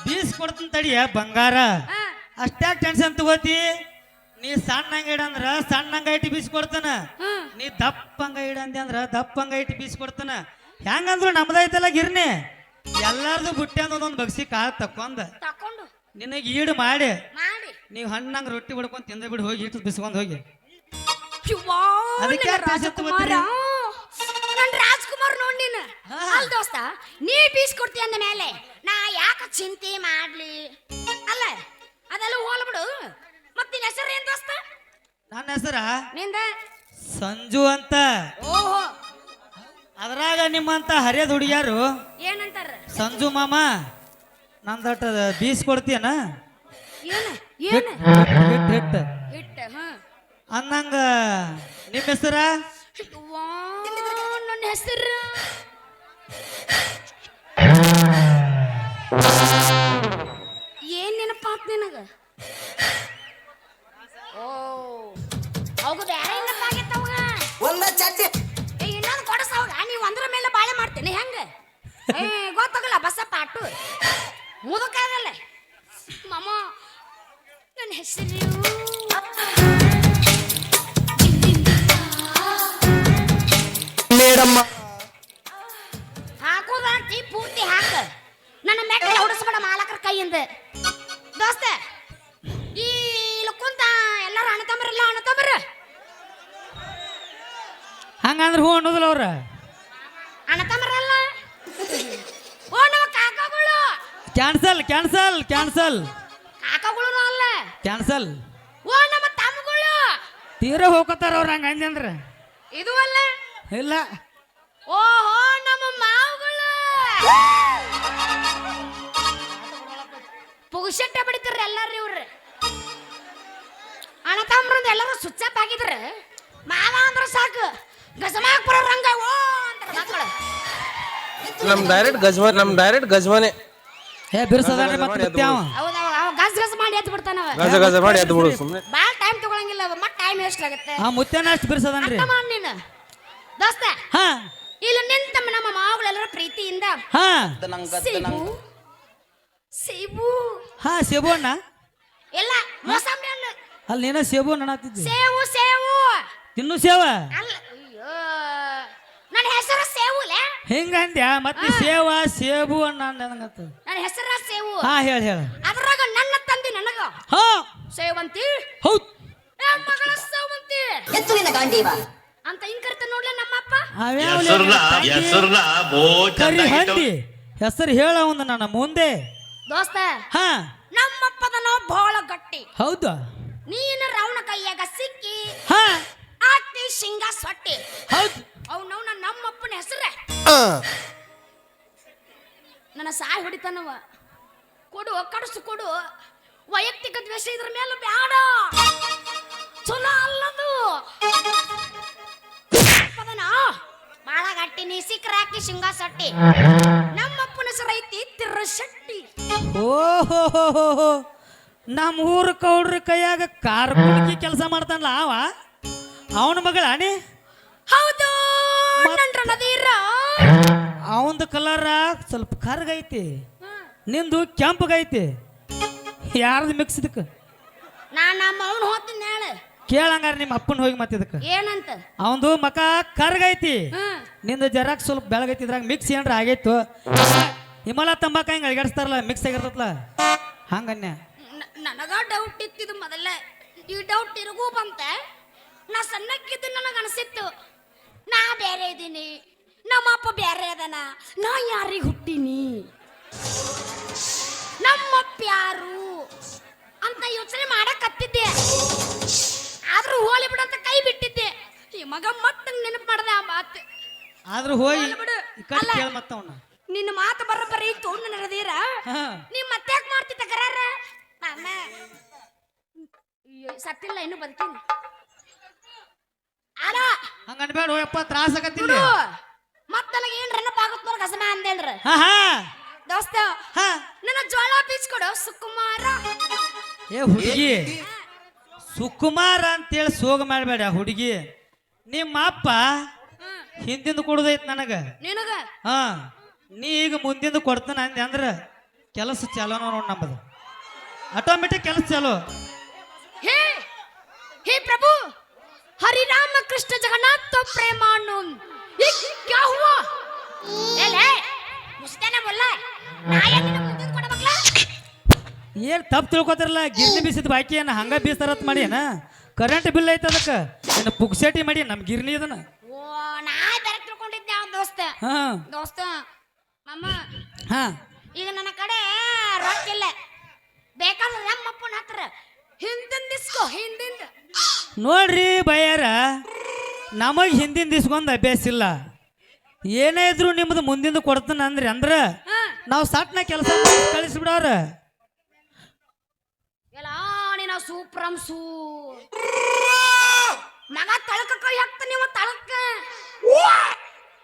B: ಬೀಸ್ ಕೊಡ್ತೀನಿ ತಡಿಯ ಬಂಗಾರ ಅಷ್ಟ್ಯಾಕ್ ಟೆನ್ಷನ್ ತಗೋತಿ ನೀ ಸಣ್ಣಂಗ ಇಡಂದ್ರ ಸಣ್ಣಂಗ ಇಟ್ಟು ಬೀಸ್ ಕೊಡ್ತಾನ ನೀ ದಪ್ಪಂಗ ಇಡಂದಿ ಅಂದ್ರ ದಪ್ಪಂಗ ಇಟ್ಟು ಬೀಸ್ ಕೊಡ್ತಾನ ಹೆಂಗಂದ್ರು ನಮ್ದೈತಲ್ಲ ಗಿರ್ನಿ ಎಲ್ಲಾರ್ದು ಬುಟ್ಟಿ ಅಂದ ಒಂದೊಂದು ಬಗ್ಸಿ ಕಾಳು ತಕ್ಕೊಂದ
A: ತಕೊಂಡು
B: ನಿನಗೆ ಈಡು ಮಾಡಿ
A: ಮಾಡಿ
B: ನೀವು ಹಣ್ಣಂಗ ರೊಟ್ಟಿ ಬಿಡ್ಕೊಂಡ್ ತಿಂದ ಬಿಡು ಹೋಗಿ ಇಟ್ಟು ಬಿಸ್ಕೊಂಡ್ ಹೋಗಿ
A: ಶಿವಾ,
B: ಅದಕ್ಕೆ
A: ನನ್ನ ರಾಜಕುಮಾರ. ನನ್ ರಾಜ್ಕುಮಾರ್ ನೋಡ್ ನೀನು ಅಲ್ ದೋಸ್ತ ನೀ ಬೀಸ್ ಕೊಡ್ತಿ ಅಂದ ಮೇಲೆ ನಾ ಯಾಕ ಚಿಂತೆ ಮಾಡ್ಲಿ ಅಲ್ಲ ಅದೆಲ್ಲ ಹೋಲ್ಬಿಡು ಮತ್ ನಿನ್ ಹೆಸರು ಏನ್ ದೋಸ್ತ
B: ನನ್ನ ಹೆಸರ
A: ನಿಂದ
B: ಸಂಜು ಅಂತ
A: ಓಹೋ
B: ಅದ್ರಾಗ ನಿಮ್ಮಂತ ಹರಿಯದ ಹುಡುಗಿಯಾರು
A: ಏನಂತಾರ
B: ಸಂಜು ಮಾಮ ನಂದಟ ಬೀಸ್ ಕೊಡ್ತೀಯನ
A: ಏನ
B: ಹಿಟ್
A: ಏನ
B: ಹಿಟ್
A: ಹಿಟ್ಟ ಹ
B: ಅಂದಂಗ ನಿಮ್ಮ ಹೆಸರ
A: ವಾ, ನನ್ನ ಹೆಸರು ಏನ್ ನೆನಪಾತ್ ನಿನಗ ಓ ಅವಾಗ ಬೇರೆ ನೆನಪಾಗೈತವಾಗ
E: ಒಂದ ಚಡ್ಡಿ
A: ಇನ್ನೊಂದು ಕೊಡಸವಾಗ ನೀವು ಒಂದ್ರ ಮೇಲೆ ಬಾಳೆ ಮಾಡ್ತೀನಿ ಹೆಂಗ ಗೊತ್ತಾಗಲ್ಲ ಬಸ್ಸಪ್ಪ ಆಟು ಮುದಕಾಗಲ್ಲ ಮಾಮ ಹೆಸರು
E: ಮೇಡಮ್ಮ
A: ಹಾಕೋದಾಕಿ ಪೂರ್ತಿ ಹಾಕ ನನ್ನ ಮೆಟ್ಟಲು ಹೊಡಿಸ್ಬೇಡ ಮಾಲಕರ ಕೈಯಿಂದ ದೋಸ್ತ ಈ ಕುಂತ ಎಲ್ಲಾರು ಅಣ್ಣತಮ್ಮರಲ್ಲ ಅಣ್ಣತಮ್ಮರ
B: ಹಂಗಂದ್ರೆ ಹೂ ಅನ್ನೋದಿಲ್ಲ ಅವ್ರ
A: ಅಣ್ಣತಮ್ಮರಲ್ಲ ಓ ನಮ್ಮ ಕಾಕಗಳು
B: ಕ್ಯಾನ್ಸಲ್ ಕ್ಯಾನ್ಸಲ್ ಕ್ಯಾನ್ಸಲ್
A: ಕಾಕಗಳು ಅಲ್ಲ
B: ಕ್ಯಾನ್ಸಲ್
A: ಓ ನಮ್ಮ ತಮ್ಮಗಳು
B: ತೀರಾ ಹೋಗ್ತಾರ ಅವ್ರ ಹಂಗ ಅಂದ್ರ
A: ಇದು ಅಲ್ಲ
B: ಇಲ್ಲ
A: ಓಹೋ ನಮ್ಮ ಮಾವುಗಳು ಪುಗುಶೆಟ್ಟ ಬಿಡ್ತಾರ ಎಲ್ಲಾರು ಇವ್ರು ಅಣ್ಣ ತಮ್ಮರಂದ ಎಲ್ಲರೂ ಸ್ವಿಚ್ ಅಪ್ ಆಗಿದ್ರ ಮಾವ ಅಂದ್ರ ಸಾಕು ಗಸಮಾಕ್ ಬರೋ ರಂಗ ಓ ಅಂತಾರ ಮಕ್ಕಳು
C: ನಮ್ ಡೈರೆಕ್ಟ್ ಗಜ್ಮನೆ
B: ಏ ಬಿರ್ಸದಾಡ್ರಿ ಮತ್ತೆ ಬಿತ್ತ್ಯಾವ.
A: ಹೌದು ಅವ ಗಸ್ ಗಸ್ ಮಾಡಿ ಎದ್ದು ಬಿಡ್ತಾನವ
C: ಗಜ ಮಾಡಿ ಎದ್ದು ಬಿಡು ಸುಮ್ಮನೆ.
A: ಭಾಳ ಟೈಮ್ ತಗೊಳಂಗಿಲ್ಲ ಅವ ಮತ್ತೆ ಟೈಮ್ ವೇಸ್ಟ್ ಆಗುತ್ತೆ
B: ಆ ಮುತ್ಯಾನ ಅಷ್ಟು ಬಿರ್ಸದನ್ರಿ
A: ಅರ್ಥ ಮಾಡ್ ನೀನು ದೋಸ್ತ
B: ಹಾ
A: ಇಲ್ಲಿ ನಿಂತ ನಮ್ಮ ಮಾವುಗಳೆಲ್ಲರೂ ಪ್ರೀತಿಯಿಂದ
B: ಹಾ
A: ಸೇಬು ಸೇಬು
B: ಹಾ ಸೇಬು ಅಣ್ಣ
A: ಎಲ್ಲ ಮೋಸಂಬಿ ಹಣ್ಣು
B: ಅಲ್ಲಿ ನೀನ ಸೇಬು ಅನ್ನತ್ತಿದ್ದಿ
A: ಸೇವು ಸೇವು
B: ತಿನ್ನು ಸೇವ
A: ಅಲ್ಲ ಅಯ್ಯೋ ನನ್ನ ಹೆಸರು ಸೇವುಲೆ
B: ಹಿಂಗ ಅಂದ್ಯಾ ಮತ್ತೆ ಸೇವ ಸೇಬು ಅಣ್ಣ ಅಂದಂಗತ್ತ
A: ನನ್ನ ಹೆಸರ ಸೇವು
B: ಹಾ ಹೇಳ
A: ಅದ್ರಾಗ ನನ್ನ ತಂದಿ ನನಗ
B: ಹಾ
A: ಸೇವಂತಿ
B: ಹೌದ್
A: ನನ್ನ ಮಗಳ ಸೇವಂತಿ
F: ಎತ್ತುವಿನ ಗಾಂಡೀವ
A: ಅಂತ ಹಿಂಗ್ ಕರಿತ ನೋಡ್ಲ ನಮ್ಮಪ್ಪ
D: ಹೆಸರ್ನ
B: ಕರಿ ಹಂದಿ ಹೆಸರು ಹೇಳ ಒಂದು ನನ್ನ ಮುಂದೆ
A: ದೋಸ್ತ
B: ಹಾ
A: ನಮ್ಮಪ್ಪದ ನಾವು ಬಹಳ ಗಟ್ಟಿ
B: ಹೌದಾ
A: ನೀನು ರಾವಣ ಕೈಯಾಗ ಸಿಕ್ಕಿ
B: ಹಾ
A: ಆಗ್ತಿ ಶಿಂಗ ಸೊಟ್ಟಿ
B: ಹೌದು
A: ಅವನು ನಮ್ಮಪ್ಪನ ಹೆಸರೇ ನನ್ನ ಸಾಯ್ ಹೊಡಿತಾನವ ಕೊಡು ಕಡಸು ಕೊಡು ವೈಯಕ್ತಿಕ ದ್ವೇಷ ಇದ್ರ ಮೇಲೆ ಬ್ಯಾಡ ಚಲೋ ಅಲ್ಲದು ಬಾಳ ಗಟ್ಟಿ ನೀ ಸಿಕ್ರಾಕಿ ಶಿಂಗ ಸಟ್ಟಿ ನಮ್ಮಪ್ಪನ ಹೆಸರು ಐತಿ ತಿರ್ರ ಶೆಟ್ಟಿ
B: ಓಹೋ ನಮ್ಮ ಊರ ಕೌಡ್ರ ಕೈಯಾಗ ಕಾರ್ ಕುಣಿಕೆ ಕೆಲಸ ಮಾಡ್ತಾನಲ್ಲ ಅವನ ಮಗಳ ಅಣಿ
A: ಹೌದು ನನ್ರ ನದೀರ
B: ಅವಂದು ಕಲರ ಸ್ವಲ್ಪ ಕರ್ಗೈತಿ ನಿಂದು ಕೆಂಪಗೈತಿ ಯಾರ್ದು ಮಿಕ್ಸ್ ಇದಕ್ಕೆ
A: ನಾನ್ ನಮ್ಮ ಅವನು ಹೋಗ್ತೀನಿ ಹೇಳು
B: ಕೇಳಂಗಾರ ನಿಮ್ಮ ಅಪ್ಪನ ಹೋಗಿ ಮತ್ತೆ ಇದಕ್ಕೆ
A: ಏನಂತ
B: ಅವಂದು ಮಕ ಕರ್ಗೈತಿ
A: ಹ್ಮ್
B: ನಿಂದು ಜರಾಕ್ ಸ್ವಲ್ಪ ಬೆಳಗೈತಿ ಇದ್ರಾಗ ಮಿಕ್ಸ್ ಏನ್ರ ಆಗೈತು ಹಿಮಾಲ ತಂಬಾಕ ಹಿಂಗೆ ಅಳಗಾಡಿಸ್ತಾರಲ್ಲ ಮಿಕ್ಸ್ ಆಗಿರ್ತತ್ಲ ಹಂಗನ್ಯ
A: ನನಗ ಡೌಟ್ ಇತ್ತಿದು ಮೊದಲೇ ಈ ಡೌಟ್ ಇರಗೂ ಬಂತ ನಾ ಸಣ್ಣಕ್ಕಿದ್ದು ನನಗೆ ಅನಿಸಿತ್ತು ನಾ ಬೇರೆ ಇದ್ದೀನಿ ನಮ್ಮಪ್ಪ ಬೇರೆ ಅದನ ನಾ ಯಾರಿಗೆ ಹುಟ್ಟಿನಿ ನಮ್ಮಪ್ಪ ಯಾರು ಅಂತ ಯೋಚನೆ ಮಾಡಕತ್ತಿದ್ದೆ ಆದ್ರೂ ಹೋಲಿ ಬಿಡಂತ ಕೈ ಬಿಟ್ಟಿದ್ದೆ ಈ ಮಗ ಮತ್ತೆ ನೆನಪು ಮಾಡ್ದೆ ಆ ಮಾತು
B: ಆದ್ರೂ ಹೋಗಿ
A: ಹೋಗ್ಲಿ ಬಿಡು.
B: ಈ ಕಡೆ
A: ಅಲ್ಲ.
B: ಕೇಳ ಮತ್ತವನ್ನ
A: ನಿನ್ನ ಮಾತು ಬರೋಬ್ಬರಿ ಇತ್ತು ನಡೆದೀರ
B: ಹಾ
A: ನೀ ಮತ್ತೆ ಯಾಕೆ ಮಾಡ್ತಿದ್ದ ಕರಾರ ಅಮ್ಮ ಸತ್ತಿಲ್ಲ ಇನ್ನು ಬದುಕೀನಿ ಅಲ್ಲ
B: ಹಂಗ ಅನ್ಬೇಡ ಹೋಯಪ್ಪ ತ್ರಾಸ ಆಗತ್ತಿಲ್ಲ
A: ಬಿಡು ಮತ್ತ ನನಗೆ ಏನ್ ನೆನಪಾಗುತ್ತೆ ನೋಡ ಕಸಮ ಅಂದೇನ್ರ
B: ಹಾ ಹಾ
A: ದೋಸ್ತ
B: ಹಾ
A: ನನ್ನ ಜೋಳ ಬೀಚ್ ಕೊಡು ಸುಕುಮಾರ
B: ಏ ಹುಡುಗಿ ಸುಕುಮಾರ ಅಂತೇಳಿ ಸೋಗ ಮಾಡಬೇಡ ಹುಡುಗಿ ನಿಮ್ಮ ಅಪ್ಪ ಹಿಂದಿಂದ ಕೊಡುದೈತ್ ನನಗ
A: ನಿನಗ
B: ಹಾ ನೀ ಈಗ ಮುಂದಿಂದ ಕೊಡ್ತಾನ ಅಂದೆ ಅಂದ್ರ ಕೆಲಸ ಚಾಲೋ ನೋಡ್ ನಮ್ಮದು ಆಟೋಮೆಟಿಕ್ ಕೆಲಸ ಚಾಲೋ
A: ಹೇ ಹೇ ಪ್ರಭು हरि राम कृष्ण जगन्नाथ तो प्रेमानंद ये क्या हुआ ए ले मुझसे ना बोला ನಾಯ ನಿನ್ನ ಮುಂದೆ ಕೊಡಬೇಕಲ್ಲ
B: ಏನ್ ತಪ್ಪು ತಿಳ್ಕೊತಿರಲ್ಲ ಗಿರ್ನಿ ಬೀಸಿದ ಬಾಕಿ ಏನ ಹಂಗ ಬೀಸ್ತಾರತ್ ಮಾಡಿ ಏನ ಕರೆಂಟ್ ಬಿಲ್ ಐತೆ ಅದಕ್ಕೆ ಏನ ಪುಕ್ಸೇಟಿ ಮಾಡಿ ನಮ್ಮ ಗಿರ್ನಿ ಇದನ್ನ
A: ಓ ನಾ ಬೇರೆ ತಿಳ್ಕೊಂಡಿದ್ದೆ ಅವ್ನ ದೋಸ್ತ
B: ಹಾ
A: ದೋಸ್ತ ಮಮ್ಮ
B: ಹಾ
A: ಈಗ ನನ್ನ ಕಡೆ ರೊಕ್ಕ ಇಲ್ಲ ಬೇಕಾದ್ರೆ ನಮ್ಮಪ್ಪನ ಹತ್ರ ಹಿಂದಿಂದ ಇಸ್ಕೋ ಹಿಂದಿಂದ
B: ನೋಡ್ರಿ ಬಯ್ಯಾರ ನಮಗೆ ಹಿಂದಿನ ದಿಸ್ಕೊಂಡ್ ಅಭ್ಯಾಸ ಇಲ್ಲ ಏನೇ ಇದ್ರು ನಿಮ್ದು ಮುಂದಿಂದ ಕೊಡ್ತಾನ ಅಂದ್ರಿ ಅಂದ್ರ ನಾವು ಸಟ್ನ ಕೆಲಸ ಕಳಿಸ್ಬಿಡವ್ರ
A: ಎಲ್ಲ ನೀನ ಸೂಪ್ರಮ್ ಸೂ ಮಗ ತಳಕ ಕೈ ಹಾಕ್ತ ನೀವು ತಳಕ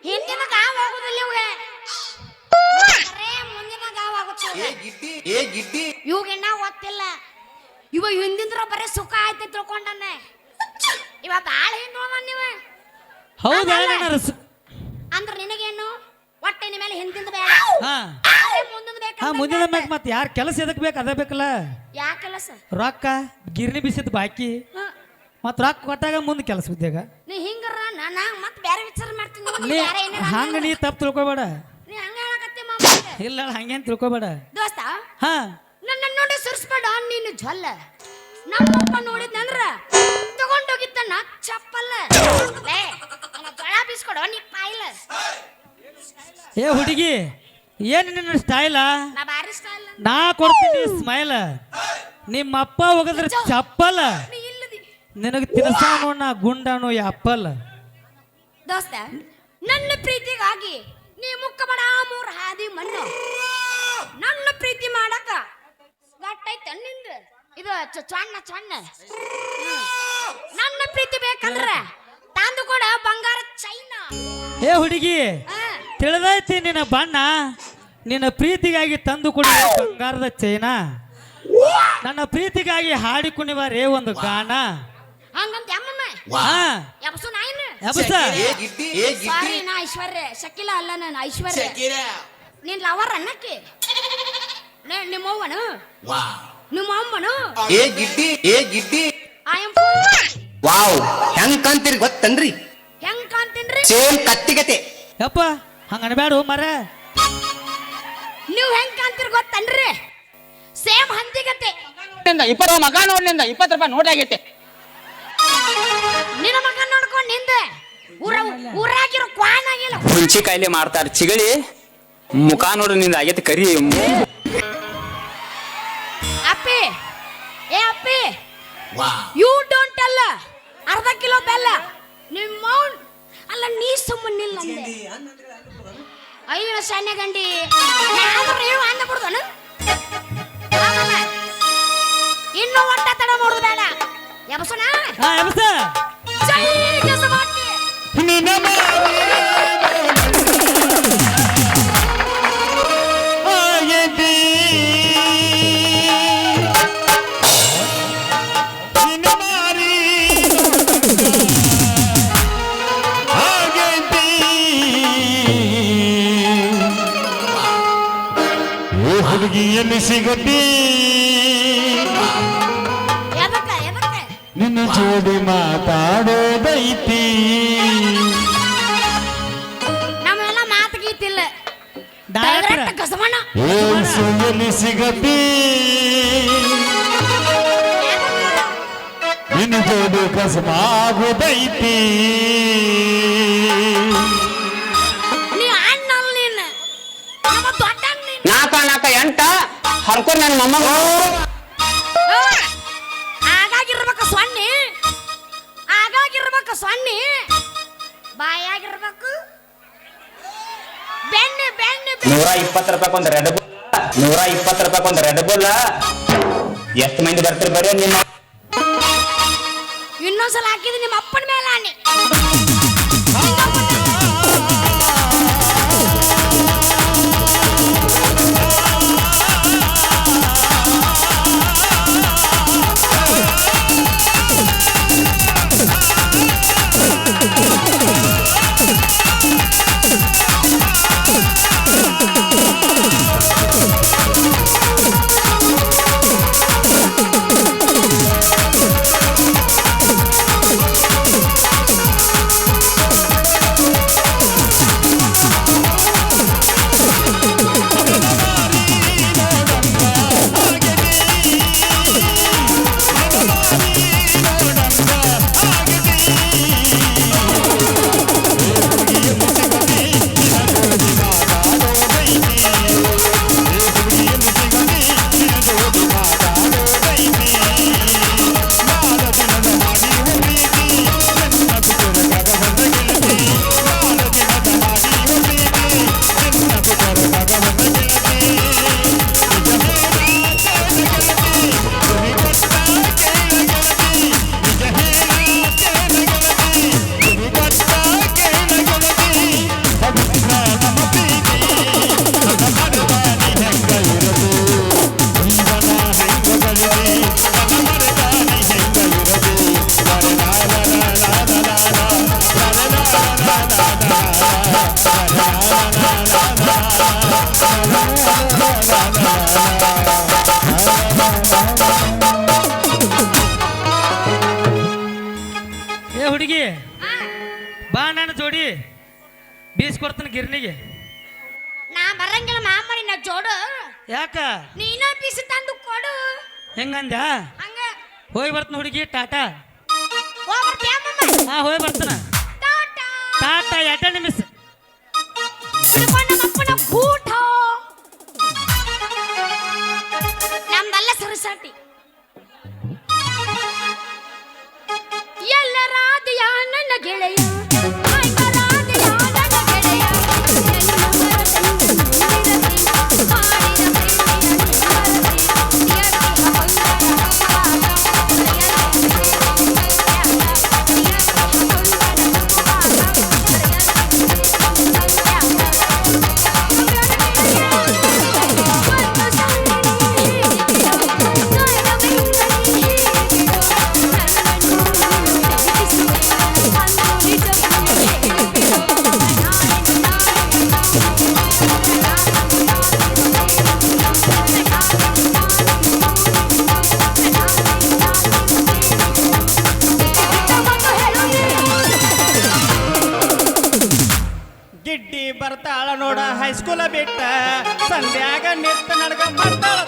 A: ಹಿಂದಿನ ಗಾವ್ ಆಗೋದಿಲ್ಲ ಇವ್ಗೆ ಮುಂದಿನ ಗಾವ್ ಆಗುತ್ತೆ ಇವ್ಗೆನ್ನ ಗೊತ್ತಿಲ್ಲ ಇವ ಹಿಂದಿಂದ್ರ ಬರೀ ಸುಖ ಆಯ್ತು ತಿಳ್ಕೊಂಡನೆ ಇವ ಬಾಳ ಹಿಂದ್ ನೀವ
B: ಹೌದಾ
A: ಅದಲ್ಲ.
B: ನನ್ನ ರಸ
A: ಅಂದ್ರ ನಿನಗೇನು ಹೊಟ್ಟೆನ ಮೇಲೆ ಹಿಂದಿಂದ ಬೇಡ
B: ಹಾ
A: ಮುಂದಿಂದ
B: ಹಾ
A: ಬೇಕು
B: ಮುಂದಿನ ಮ್ಯಾಗ ಮತ್ತೆ ಯಾರು ಕೆಲಸ ಎದಕ್ ಬೇಕು ಅದ ಬೇಕಲ್ಲ
A: ಯಾಕಲ್ಲ ಸರ್
B: ರೊಕ್ಕ ಗಿರ್ನಿ ಬಿಸಿದ್ ಬಾಕಿ ಮತ್ ರೊಕ್ಕ ಕೊಟ್ಟಾಗ ಮುಂದೆ ಕೆಲಸ ಉದ್ಯೋಗ
A: ನೀ ಹಿಂಗರ ನಾ ಮತ್ ಬೇರೆ ವಿಚಾರ ಮಾಡ್ತೀನಿ ನೋಡಿ,
B: ನೀ
A: ಬೇರೆ ಏನಾರ
B: ಹಂಗ ನೀ ತಪ್ಪು ತಿಳ್ಕೊಬೇಡ
A: ನೀ ಹಂಗ ಹೇಳಕತ್ತಿ ಮಾಮ
B: ಇಲ್ಲ ಹಂಗೇನ್ ತಿಳ್ಕೊಬೇಡ
A: ದೋಸ್ತ
B: ಹಾ
A: ನನ್ನ ನೋಡಿ ಸುರ್ಸ್ಬೇಡ ನೀನು ಜ್ವಲ್ಲ ನಮ್ಮಪ್ಪ ನೋಡಿದ್ನಂದ್ರ ತಗೊಂಡೋಗಿದ್ದ ನಾ ಚಪ್ಪಲ್ಲ ಲೇ ನನ್ನ ಜಳ ಬೀಸ್ಕೊಡೋ ನೀ ಪಾಯಿಲ
B: ಏ ಹುಡುಗಿ ಏನ್ ನಿನ್ನ ಸ್ಟೈಲ
A: ನಾ ಬಾರಿ ಸ್ಟೈಲ್
B: ನಾ ಕೊಡ್ತೀನಿ ಸ್ಮೈಲ್ ನಿಮ್ಮ ಅಪ್ಪ ಹೋಗದ್ರ ಚಪ್ಪಲ
A: ನೀ ಇಲ್ಲದಿ
B: ನಿನಗೆ ತಿನ್ಸಾನು ನಾ ಗುಂಡಾನು ಅಪ್ಪಲ್
A: ದೋಸ್ತ ನನ್ನ ಪ್ರೀತಿಗಾಗಿ ನೀ ಮುಕ್ಕ ಬಡ ಮೂರ್ ಹಾದಿ ಮಣ್ಣು ನನ್ನ ಪ್ರೀತಿ ಮಾಡಕ ಗಟ್ಟೈತ ನಿಂದ ಇದು ಚಣ್ಣ ಚಣ್ಣ ನನ್ನ ಪ್ರೀತಿ ಬೇಕಂದ್ರ ತಂದು ಕೊಡ ಬಂಗಾರ ಚೈನಾ
B: ಏ ಹುಡುಗಿ ತಿಳಿದೈತಿ ನಿನ್ನ ಬಣ್ಣ ನಿನ್ನ ಪ್ರೀತಿಗಾಗಿ ತಂದು ಕೊಡಿ ಬಂಗಾರದ ಚೈನಾ ನನ್ನ ಪ್ರೀತಿಗಾಗಿ ಹಾಡಿ ಕುಣಿವಾರೇ ಒಂದು ಗಾನ
A: ಹಂಗಂತ ಅಮ್ಮಮ್ಮ
B: ಹಾ
A: ಎಬ್ಸು ನಾಯಿನ
B: ಎಬಸ
A: ಸಾರಿ ನಾ ಐಶ್ವರ್ಯ ಶಕಿಲ ಅಲ್ಲ ನಾನು ಐಶ್ವರ್ಯ ನೀನ್ ಲವರ್ ಅನ್ನಕ್ಕೆ ನಿಮ್ಮ ಅವ್ವನು ನಿಮ್ಮ ಅಮ್ಮನು ಐ ಆಮ್
E: ವಾವ್ ಹೆಂಗ್ ಕಾಣ್ತೀರಿ ಗೊತ್ತನ್ರಿ
A: ಹೆಂಗ್ ಕಾಣ್ತೀನ್ರಿ
E: ಸೇಮ್ ಕತ್ತಿಗತೆ
B: ಯಪ್ಪ ಹಂಗ ಅನ್ಬ್ಯಾಡು ಮರ
A: ನೀವ್ ಹೆಂಗ್ ಕಾಣ್ತೀರಿ ಗೊತ್ತನ್ರಿ ಸೇಮ್ ಹಂದಿಗತೆ
F: 20 ಮಗ ನೋಡ್ಲಿಂದ 20 ರೂಪಾಯಿ ನೋಟ್ ಆಗೈತೆ
A: ನಿನ್ನ ಮಗ ನೋಡ್ಕೊಂಡ್ ನಿಂದೆ ಊರಾಗಿರೋ ಕ್ವಾನ್ ಆಗಿಲ್ಲ
F: ಹುಂಚಿ ಕಾಯಿಲೆ ಮಾಡ್ತಾರ ಚಿಗಳಿ ಮುಖ ನೋಡ್ರಿ ನಿಂದ ಆಗೈತೆ ಕರಿ
A: ಅಪ್ಪಿ ಏ ಅಪ್ಪಿ ಯು ಡೋಂಟ್ ಅಲ್ಲ ಅರ್ಧ ಕಿಲೋ ಬೆಲ್ಲ ನಿಮ್ಮ ಅಲ್ಲ ನೀ ಸುಮ್ಮನಿಲ್ಲ ಅಂದೆ ಅಯ್ಯೋ ಶಾನ್ಯ ಗಂಡಿ ಯಾವ್ದಾರು ಹೇಳು ಅನ್ನ ಬಿಡುದನು ಇನ್ನು ಒಟ್ಟ ತಡ ಮಾಡೋದು ಬೇಡ ಯಬಸನ
B: ಹಾ ಎಬಸ
A: ಜೈ ಗಸವಾಟಿ
D: ನಿನ್ನ ಆಗೈತಿ ನಿನ್ನ ಮಾರಿ ಆಗೈತಿ ಓ ಹುಡುಗಿಯಲ್ಲಿ ಸಿಗತಿ
A: ಎದಕ್ಕೆ ಎದಕ್ಕೆ
D: ನಿನ್ನ ಜೋಡಿ ಮಾತಾಡೋದೈತಿ
A: ನಮ್ಮೆಲ್ಲ ಮಾತು ಗೀತಿಲ್ಲ
B: ಡೈರೆಕ್ಟರ್
A: ಡೈರೆಕ್ಟ್ ಗಸವಣ್ಣ
D: ಏಸೆಯಲ್ಲಿ ಸಿಗತಿ ನಿನ್ನ ಜೋಡಿ ಕಸಮಾಗೋದೈತಿ
A: ನೀ ಅಣ್ಣಲ್ಲ ನೀನು ನಮ್ಮ ದೊಡ್ಡ ನೀನು
F: ನಾಕ ಎಂಟ ಹರ್ಕೊಂಡ್ ನನ್ನ ಮೊಮ್ಮಗ
A: ಆಗಾಗಿರ್ಬೇಕು ಸೊನ್ನೆ ಆಗಾಗಿರ್ಬೇಕು ಸೊನ್ನೆ ಬಾಯಾಗಿರ್ಬೇಕು ಬೆಣ್ಣೆ ಬೆಣ್ಣೆ
F: 120 ರೂಪಾಯಿ ಒಂದು ರೆಡ್ ಬುಲ್ 120 ರೂಪಾಯಿ ಒಂದು ರೆಡ್ ಬುಲ್ ಎಷ್ಟು ಮಂದಿ ಬರ್ತೀರಿ ಬರ್ರಿ ನಿಮ್ಮ
A: ಇನ್ನೊಂದ್ಸಲ ಹಾಕಿದ್ರೆ ನಿಮ್ಮ ಅಪ್ಪನ ಮೇಲೆ ಆನೆ
B: ಏ ಹುಡುಗಿ ಬಾ ನನ್ನ ಜೋಡಿ ಬೀಸ್ಕೊಡ್ತಾನೆ ಗಿರ್ನಿಗೆ.
A: ನಾ ಬರಂಗಿಲ್ಲ ಮಾಮಡಿ ನಾ ಜೋಡು.
B: ಯಾಕ
A: ನೀನ ಬೀಸಿ ತಂದು ಕೊಡು.
B: ಹೆಂಗಂದ
A: ಹಂಗ
B: ಹೋಗಿ ಬರ್ತಾನ ಹುಡುಗಿ ಟಾಟಾ.
A: ಹೋಗ್ಬರ್ತೀಯ ಮಾಮ?
B: ಹಾ ಹೋಗಿ ಬರ್ತಾನ
A: ಟಾಟಾ.
B: ಟಾಟಾ 2 ನಿಮಿಷ.
A: ಹಿಡ್ಕೊಂಡ್ ನಮ್ಮ ಅಪ್ಪನ ಗೂಟ. ನಮ್ದಲ್ಲ ಸರಸಾಟಿ. ಎಲ್ಲರಾದಿಯ ನನ್ನ ಗೆಳೆಯ, ಆಯ್ಕರಾದಿಯ ನನ್ನ ಗೆಳೆಯ. ನನ್ನ ಮರದಲ್ಲಿ ನೀರದಿ ಮಾಡಿದ ಪ್ರೀತಿಯ
G: ಗಿಡ್ಡಿ ಬರ್ತಾಳ ನೋಡ ಹೈಸ್ಕೂಲ ಬಿಟ್ಟ ಸಂಧ್ಯಾಗ ನಿತ್ತ ನಡ್ಕ ಮಾಡ್ತಾಳ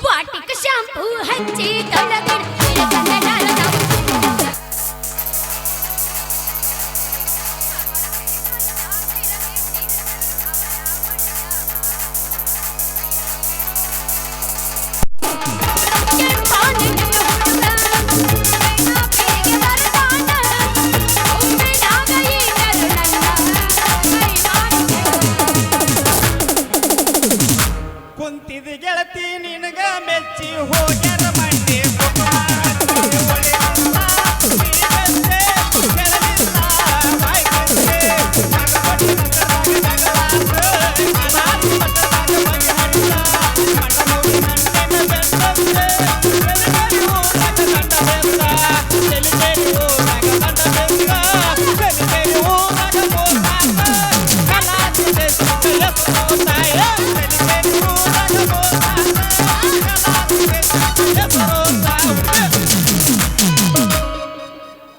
A: ವಾಟಿಕ ಶಾಂಪೂ ಹಚ್ಚಿ ತೊಳೆದೆನು ಕನ್ನಡದ
G: ಕುಂತಿದ ಗೆಳತಿ ನಿನಗ ಮೆಚ್ಚಿ ಹೋಗ್ಯಾರ ಮಂಡಿ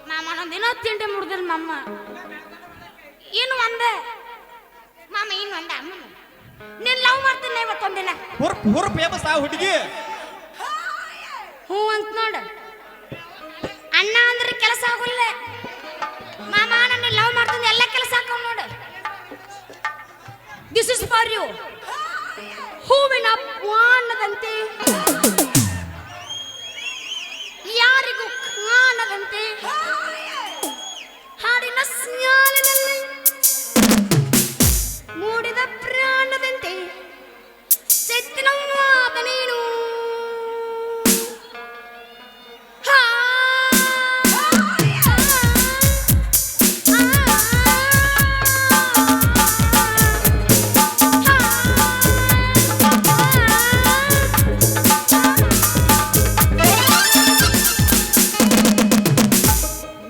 A: ಮಾಮ ಒಂದಿನ ತಿಂಡಿ ಮುಡ್ದಿಲ್ಲ ಮಮ್ಮ. ಏನು ಒಂದೆ ಮಾಮ, ಏನು ಒಂದ ಅಮ್ಮ ನೀನ್ ಲವ್ ಮಾಡ್ತೀನಿ ಇವತ್ತೊಂದಿನ.
G: ಹುರ್ಪ್ ಫೇಮಸ್ ಆ ಹುಡುಗಿ.
A: ಹ್ಞೂ ಅಂತ ನೋಡು. ಅಣ್ಣ ಅಂದ್ರೆ ಕೆಲಸ ಆಗುಲ್ಲ ಮಾಮ. ನನ್ನ ಲವ್ ಮಾಡ್ತೀನಿ ಎಲ್ಲ ಕೆಲಸ ಹಾಕೊಂಡ್ ನೋಡು. This is for you. ಹೂವಿನ ಪಾನದಂತೆ ಯಾರಿಗೂ ಕಾಣದಂತೆ ಹಾಡಿನ ಸ್ನಾನದಲ್ಲಿ ಮೂಡಿದ ಪ್ರಾಣದಂತೆ ಚೈತನ್ಯವಾದ ನೀನು. ಹಾ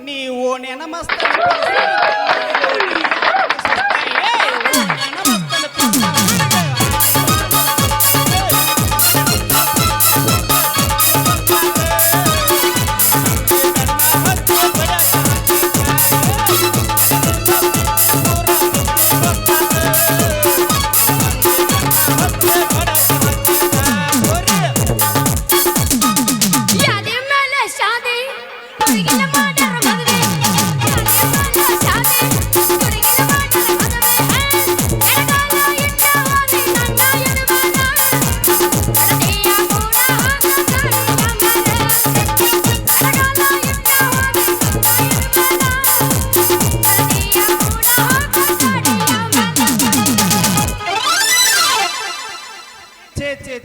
G: ನೀವು ನೆನಮಸ್ತ
A: ಯಾದೆ ಮೇಲೆ ಶಾದೆ ಹುಡುಗಿನ ಮಾಡರ ಮದುವೆ. ಯಾದೆ ಮೇಲೆ ಶಾದೆ ಹುಡುಗಿನ ಮಾಡರ ಮದುವೆ. ಎಡಗಾಲ ಇಟ್ಟ ಹಾದಿ ನನ್ನ ಎಡಬಲ. ಹಳದಿಯ ಮೋಡ ಹಾಕತಾಳೆ ಅಮರ. ಎಡಗಾಲ ಇಟ್ಟ ಹಾದಿ ನನ್ನ ಎಡಬಲ. ಹಳದಿಯ ಮೋಡ ಹಾಕತಾಳೆ ಅಮರ.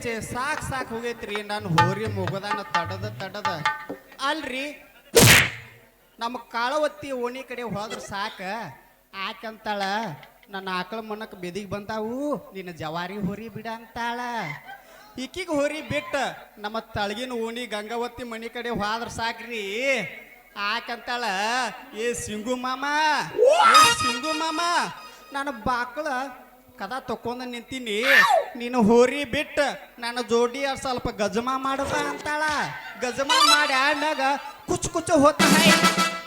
G: ಚೇ ಸಾಕ್ ಹೋಗೈತ್ರಿ. ನಾನು ಹೋರಿ ಮುಗದಾನ ತಡದ ಅಲ್ರಿ ನಮ್ಮ ಕಾಳವತ್ತಿ ಓಣಿ ಕಡೆ ಹೋದ್ರ ಸಾಕ ಆಕಂತಾಳ ನನ್ನ ಆಕಳ ಮನಕ್ಕೆ ಬೆದಿಗೆ ಬಂದಾವು ನಿನ್ನ ಜವಾರಿ ಹೊರಿ ಬಿಡ ಅಂತಾಳ. ಈಕಿಗೆ ಹೊರಿ ಬಿಟ್ಟ ನಮ್ಮ ತಳಗಿನ ಓಣಿ ಗಂಗಾವತಿ ಮನಿ ಕಡೆ ಹೋದ್ರ ಸಾಕ್ರಿ ಆಕಂತಾಳ ಏ ಸಿಂಗು ಮಾಮ, ಸಿಂಗು ಮಾಮ, ನಾನು ಬಾಕಳ ಕದ ತಕೊಂಡ ನಿಂತೀನಿ, ನೀನು ಹೋರಿ ಬಿಟ್ಟ ನನ್ನ ಜೋಡಿ ಸ್ವಲ್ಪ ಗಜಮಾ ಮಾಡಬ ಅಂತಾಳ. ಗಜಮಾ ಮಾಡಿ ಆಮ್ಯಾಗ ಕುಚ್ಚು ಕುಚ್ಚು ಹೋತ ಹೈ,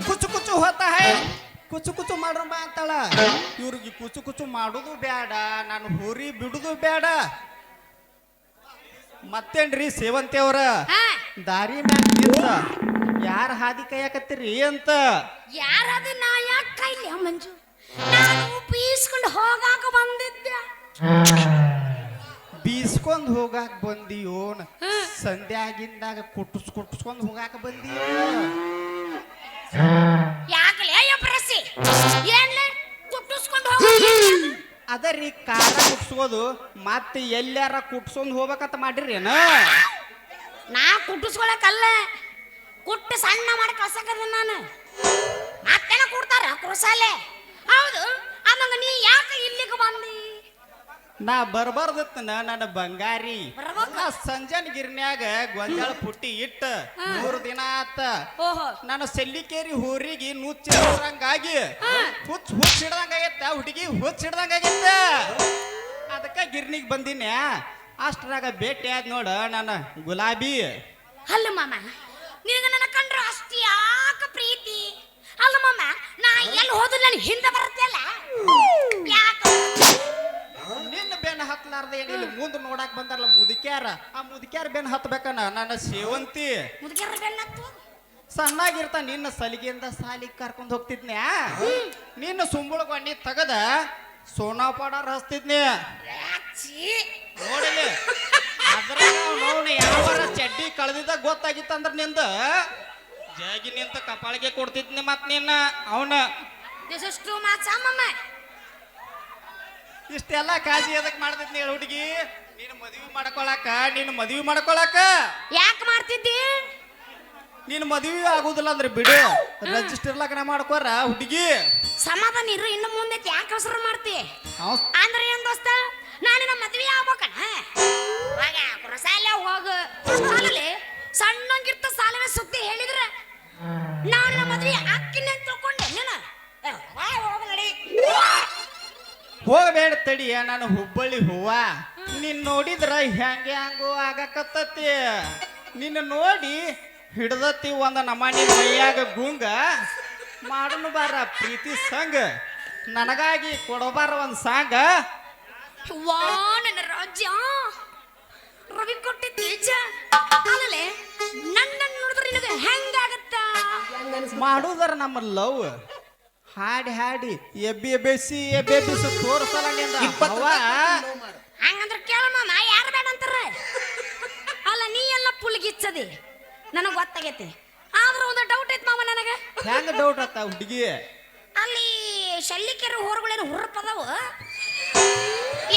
G: ಕುಚ್ಚು ಕುಚ್ಚು ಹೋತ ಹೈ, ಕುಚ್ಚು ಕುಚ್ಚು ಮಾಡ್ರಮ್ಮ ಅಂತಾಳ. ಇವ್ರಿಗೆ ಕುಚ್ಚು ಕುಚ್ಚು ಮಾಡುದು ಬೇಡ, ನಾನು ಹೋರಿ ಬಿಡುದು ಬೇಡ. ಮತ್ತೇನ್ರಿ ಸೇವಂತಿ ಅವ್ರ
A: ಹಾ
G: ದಾರಿ ಮ್ಯಾಗ ನಿಂತ ಯಾರ ಹಾದಿ ಕೈಯಾಕತ್ತೀರಿ ಅಂತ.
A: ಯಾರದು ನಾ ಯಾಕೆ ಕೈಲಿ ಮಂಜು, ನಾನು ಬೀಸ್ಕೊಂಡು ಹೋಗಾಕ ಬಂದಿದ್ದೆ.
G: ಬೀಸ್ಕೊಂಡ್ ಹೋಗಾಕ ಬಂದಿಯೋನ್ ಸಂಧ್ಯಾಗಿಂದಾಗ ಕುಟ್ಟಿಸ್ಕೊಂಡ್ ಹೋಗಾಕ ಬಂದಿಯೋ.
A: ಯಾಕಲೇ ಪ್ರಸಿ ಏನ್ಲೆ ಕುಟ್ಟಿಸ್ಕೊಂಡು ಹೋಗ.
G: ಅದರಿ ಕಾರ ಕುಟ್ಸೋದು ಮತ್ತೆ ಎಲ್ಲಾರ ಕುಟ್ಸ್ಕೊಂಡ್ ಹೋಗ್ಬೇಕಂತ ಮಾಡಿರೇನ?
A: ನಾ ಕುಟ್ಟಿಸ್ಕೊಳಕಲ್ಲ, ಕುಟ್ಟು ಸಣ್ಣ ಮಾಡಿ ಕಳ್ಸಕದ ನಾನು. ಮತ್ತೇನ ಕೊಡ್ತಾರ ಕುರ್ಸಾಲೆ? ಹೌದು, ಆಮಂಗ ನೀ ಯಾಕೆ ಇಲ್ಲಿಗೆ ಬಂದಿ?
G: ನಾ ಬರ್ಬಾರ್ದತ್ತನ ನನ್ನ ಬಂಗಾರಿ.
A: ಬರ್ಬೇಕು.
G: ನಾ ಸಂಜನ್ ಗಿರ್ನ್ಯಾಗ ಗೊಂಜಾಳ ಪುಟ್ಟಿ ಇಟ್ಟ 3 ದಿನ ಆತ.
A: ಓಹೋ,
G: ನಾನು ಸೆಲ್ಲಿಕೇರಿ ಹೋರಿಗೆ ನುಚ್ಚಿಡ್ದಂಗಾಗಿ ಹುಚ್ಚಿಡ್ದಂಗಾಗೈತ ಹುಡುಗಿ, ಹುಚ್ಚಿಡ್ದಂಗಾಗೈತ. ಅದಕ್ಕ ಗಿರ್ನಿಗೆ ಬಂದಿನ. ಅಷ್ಟ್ರಾಗ ಭೇಟಿ ಆದ್ ನೋಡ ನನ್ನ ಗುಲಾಬಿ.
A: ಅಲ್ಲ ಮಾಮ, ನಿನಗೆ ನನ್ನ ಕಂಡ್ರೆ ಅಷ್ಟು ಯಾಕ ಪ್ರೀತಿ? ಅಲ್ಲ ಮಾಮ, ನಾ ಎಲ್ಲಿ ಹೋದ್ರು ನನಗೆ ಹಿಂದೆ ಬರುತ್ತಲ್ಲ ಯಾಕ?
G: ನಿನ್ನ ಬೆನ್ನ ಹತ್ತಲಾರ್ದ ಏನಿಲ್ಲ, ಮುಂದೆ ನೋಡಾಕ್ ಬಂದಾರಲ್ಲ ಮುದುಕ್ಯಾರ, ಆ ಮುದುಕ್ಯಾರ ಬೆನ್ನ ಹತ್ಬೇಕನ ನನ್ನ ಸೇವಂತಿ.
A: ಮುದುಕರ ಬೆನ್ನತ್ತು
G: ಸಣ್ಣಾಗಿರ್ತ ನಿನ್ನ ಸಲಿಗೆಯಿಂದ ಸಾಲಿಗೆ ಕರ್ಕೊಂಡು ಹೋಗ್ತಿದ್ನ್ಯಾ. ನಿನ್ನ ಸುಂಬಳಗೊಂಡಿ ತಗದ ಸೋನಾ ಪೌಡರ್ ಹಚ್ತಿದ್ನಿ ನೋಡಿಲಿ. ಅದ್ರ ನೋವು ಯಾವಾರ ಚಡ್ಡಿ ಕಳೆದಿದ್ದ ಗೊತ್ತಾಗಿತ್ತಂದ್ರ ನಿಂದ ಜಾಗಿ ನಿಂತ ಕಪಾಳಿಗೆ ಕೊಡ್ತಿದ್ನಿ ಮತ್ ನಿನ್ನ ಅವನ.
A: ದಿಸ್ ಇಸ್ ಟು ಮಚ್ ಮಮ್ಮ.
G: ಇಷ್ಟೆಲ್ಲ ಕಾಳಜಿ ಎದಕ್ ಮಾಡ್ತಿದ್ನಿ ಹುಡುಗಿ? ನೀನು ಮದುವೆ ಮಾಡ್ಕೊಳಕ
A: ಯಾಕೆ ಮಾಡ್ತಿದ್ದಿ?
G: ನೀನು ಮದುವೆ ಆಗುದಿಲ್ಲ ಅಂದ್ರೆ ಬಿಡು, ರಿಜಿಸ್ಟರ್ ಲಗ್ನ ಮಾಡ್ಕೋರ ಹುಡುಗಿ.
A: ಸಮಾಧಾನ ಇರು, ಇನ್ನು ಮುಂದೆ ಯಾಕೆ ಅವಸರ ಮಾಡ್ತಿ?
G: ಅವ್-
A: ಅಂದ್ರೆ ಏನ್ ದೋಸ್ತ, ನಾನು ನಮ್ಮ ಮದ್ವೆ ಆಗ್ಬೇಕಣ? ಕುರಸಾಲೆ ಹೋಗು. ಅಲ್ಲಿ ಸಣ್ಣಂಗಿರ್ತ ಸಾಲವೇ ಸುದ್ದಿ ಹೇಳಿದ್ರ ನಾನು ನಮ್ಮ ಮದ್ವೆ ಅಕ್ಕಿನ ತಿಳ್ಕೊಂಡೆ ನೀನು. ಹೋಗಲಡಿ,
G: ಹೋಗಬೇಡ ತಡಿಯ, ನಾನು ಹುಬ್ಬಳ್ಳಿ ಹೂವ. ನೀನ್ ನೋಡಿದ್ರ ಹೆಂಗೋ ಆಗಕತ್ತತಿ. ನಿನ್ನ ನೋಡಿ ಹಿಡ್ದತಿ ಒಂದ ನಮನಿ ಮೈಯಾಗ ಗುಂಗ. ಮಾಡನು ಬಾರ ಪ್ರೀತಿ ಸಂಗ, ನನಗಾಗಿ ಕೊಡಬಾರ ಒಂದ್ ಸಾಂಗ.
A: ವಾ ನನ್ನ ರಾಜ್ಯ ರವಿ ಕೊಟ್ಟಿ ತೇಜ. ಆಮೇಲೆ ನನ್ನ ನೋಡಿದ್ರೆ ನಿನಗೆ ಹೆಂಗಾಗತ್ತ?
G: ಮಾಡುದರ ನಮ್ಮ ಲವ್ ಹಾಡಿ ಹಾಡಿ ಎಬ್ಬಿಸಿ ತೋರ್ಸಲ್ಲ
A: ಹಂಗಂದ್ರೆ ಕೇಳಮ್ಮ, ನಾ ಯಾರು ಬೇಡ ಅಂತಾರ? ಅಲ್ಲ ನೀ ಎಲ್ಲ ಪುಲ್ಗಿಚ್ಚದಿ ನನಗೆ ಗೊತ್ತಾಗೈತಿ. ಆದ್ರೆ ಒಂದು ಡೌಟ್ ಐತಿ ಮಾಮ ನನಗೆ.
G: ಹೆಂಗ ಡೌಟ್ ಆತ ಹುಡುಗಿ?
A: ಅಲ್ಲಿ ಶಲ್ಲಿಕೆರು ಹೊರಗಳೇನು ಹುರ್ಪದವು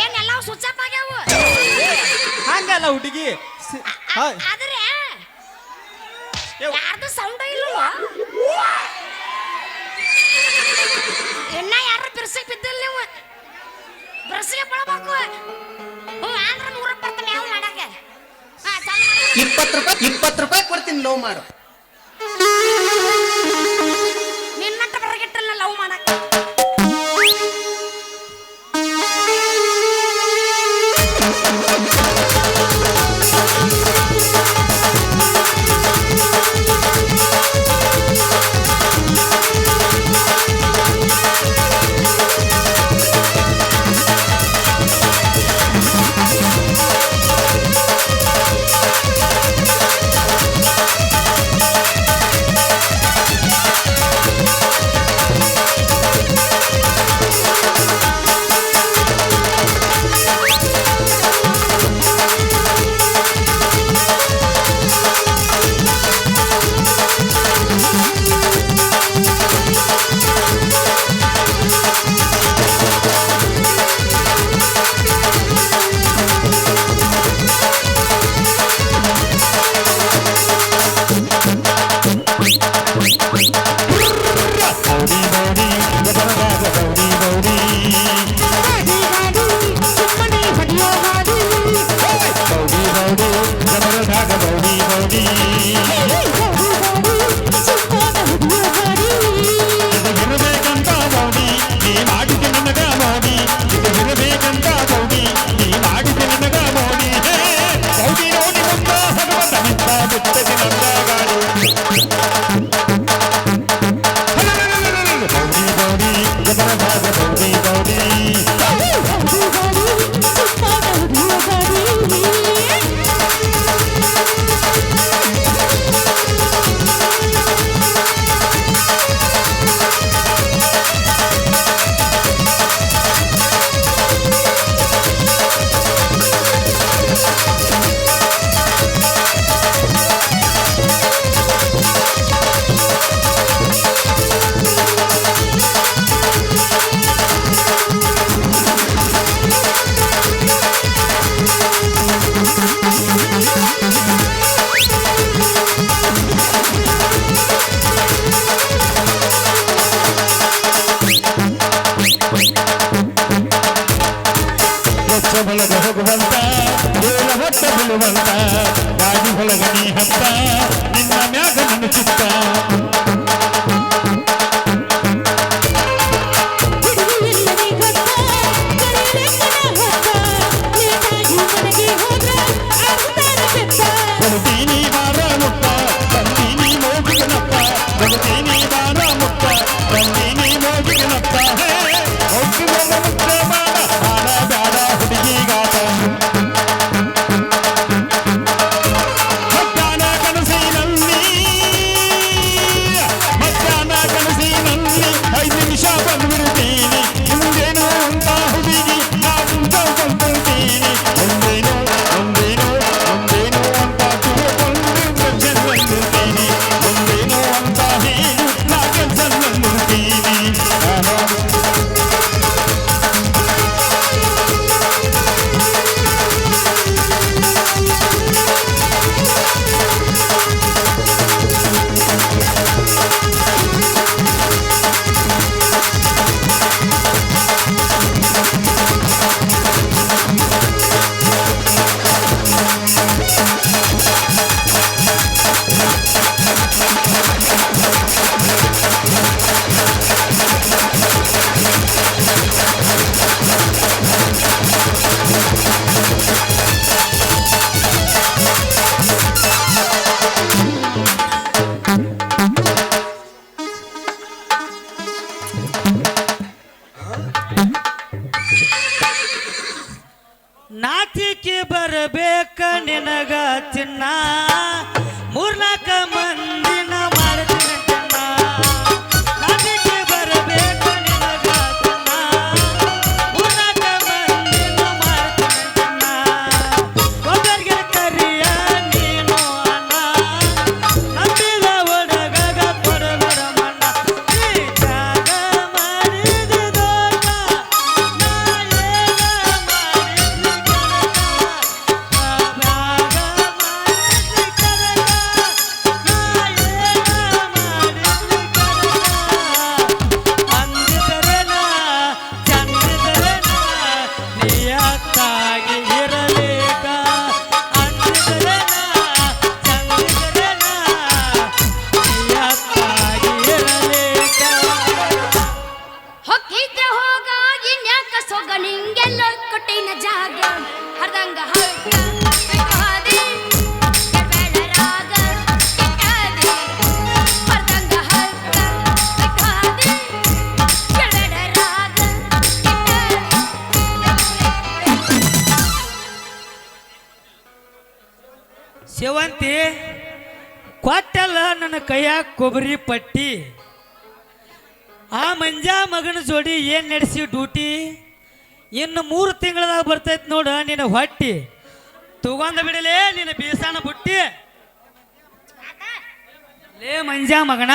A: ಏನೆಲ್ಲ ಸ್ವಿಚ್ ಆಫ್ ಆಗ್ಯಾವು.
G: ಹಂಗಲ್ಲ ಹುಡುಗಿ.
A: ಆದ್ರೆ ಯಾರ್ದು ಸೌಂಡ್ ಇಲ್ಲ. ಇನ್ನ ಯಾರು ಬಿರ್ಸಕ್ ಬಿದ್ದಿಲ್ಲ ನೀವು. ಬಿರ್ಸಿಗೆ ಬಳಬೇಕು. ಆದ್ರೆ 100 ಬರ್ತಾನೆ ಯಾವ ಮಾಡಕ್ಕೆ.
E: 20 ರೂಪಾಯಿ ಕೊಡ್ತೀನಿ ಲವ್ ಮಾಡು.
A: ನಿನ್ನಟ್ಟ ಬರಗಿಟ್ಟಲ್ಲ ಲವ್ ಮಾಡಕ್ಕೆ.
D: ಹತ್ತ ನಿನ್ನ ಮ್ಯಾಗ ನನ್ನ ಚಿತ್ತ ಬರುತ್ತೀನಿ ಬಾರ ಮುತ್ತ ಬಂದೀನಿ ಮೋಗಿನಪ್ಪ ಬರುತ್ತೀನಿ ಬಾರ ಮುತ್ತ ಬಂದೀನಿ ಮೋಗಿನಪ್ಪ ಒಟ್ಟಿಗೆ ಮುತ್ತ ಮಾಡ ಬಾಡ ಬ್ಯಾಡ ಹುಡುಗಿಗಾಟ ಮಧ್ಯಾಹ್ನ ಕನಸಿನಲ್ಲಿ 5 ನಿಮಿಷ ಬಂದ್ಬಿಡ್ತೀನಿ ಮುಂದೇನು ಅಂತ ಹುಡುಗಿ ನಾ ಮುಂಚ ಬಂದ್ಬಿಡ್ತೀನಿ ಒಂದೇನು ಒಂದೇನು ಒಂದೇನು ಅಂತ ತಿಳ್ಕೊಂಡು ಬಂದ್ಬಿಡ್ತೀನಿ ಒಂದೇನು ಅಂತ ಹೇಳಿ ನಾ ಕೆಲಸ ಬಂದ್ಬಿಡ್ತೀನಿ
B: ನಾಚಿಕೆ ಬರಬೇಕ ನಿನಗ ಚಿನ್ನ 3-4 ಮಂದಿನ ಮಾಡ್ತೀನಿ ಚಿನ್ನ ನಾಚಿಕೆ ಬರಬೇಕ ನಿನಗ ಚಿನ್ನ 3-4 ಮಂದಿನ ಮಾಡ್ತೀನಿ ಚಿನ್ನ ಒಬ್ಬರಿಗೆ ಕರಿಯ ನೀನು ಅಣ್ಣ ನಂಬಿದ ಹುಡುಗಗ ಕೊಡಬೇಡ ಮಣ್ಣ ಈ ಜಾಗ ಮಾಡಿದ ದೋಷ ನಾ
A: ಹೊಕ್ಕಿದ್ರೆ ಹೋಗ ಇನ್ಯಾಕ ಸೊಗ ನಿಂಗೆಲ್ಲ ಕೊಟ್ಟಿನ ಜಾಗ ಹರ್ದಂಗ ಹರ್ಕ ಬೇಕಾದೆ ಕೆಬೇಡ ರಾಗ ಕೆಟ್ಟಾದೆ ಹರ್ದಂಗ ಹರ್ಕ ಬೇಕಾದೆ ಕೆಬೇಡ ರಾಗ
B: ಸೇವಂತಿ ಕೊಟ್ಟಲ್ಲ ನನ್ನ ಕೈಯಾಗ ಕೊಬ್ಬರಿ ಪಟ್ಟಿ ಆ ಮಂಜಾ ಮಗನ ಜೋಡಿ ಏನ್ ನಡೆಸಿ ಡ್ಯೂಟಿ ಇನ್ನು 3 ತಿಂಗಳದಾಗ ಬರ್ತೈತಿ ನೋಡ ನಿನ್ನ ಹೊಟ್ಟಿ ತಗೊಂಡ ಬಿಡಲೇ ನಿನ್ನ ಬೀಸಾನ ಬುಟ್ಟಿ ಲೇ ಮಂಜಾ ಮಗನ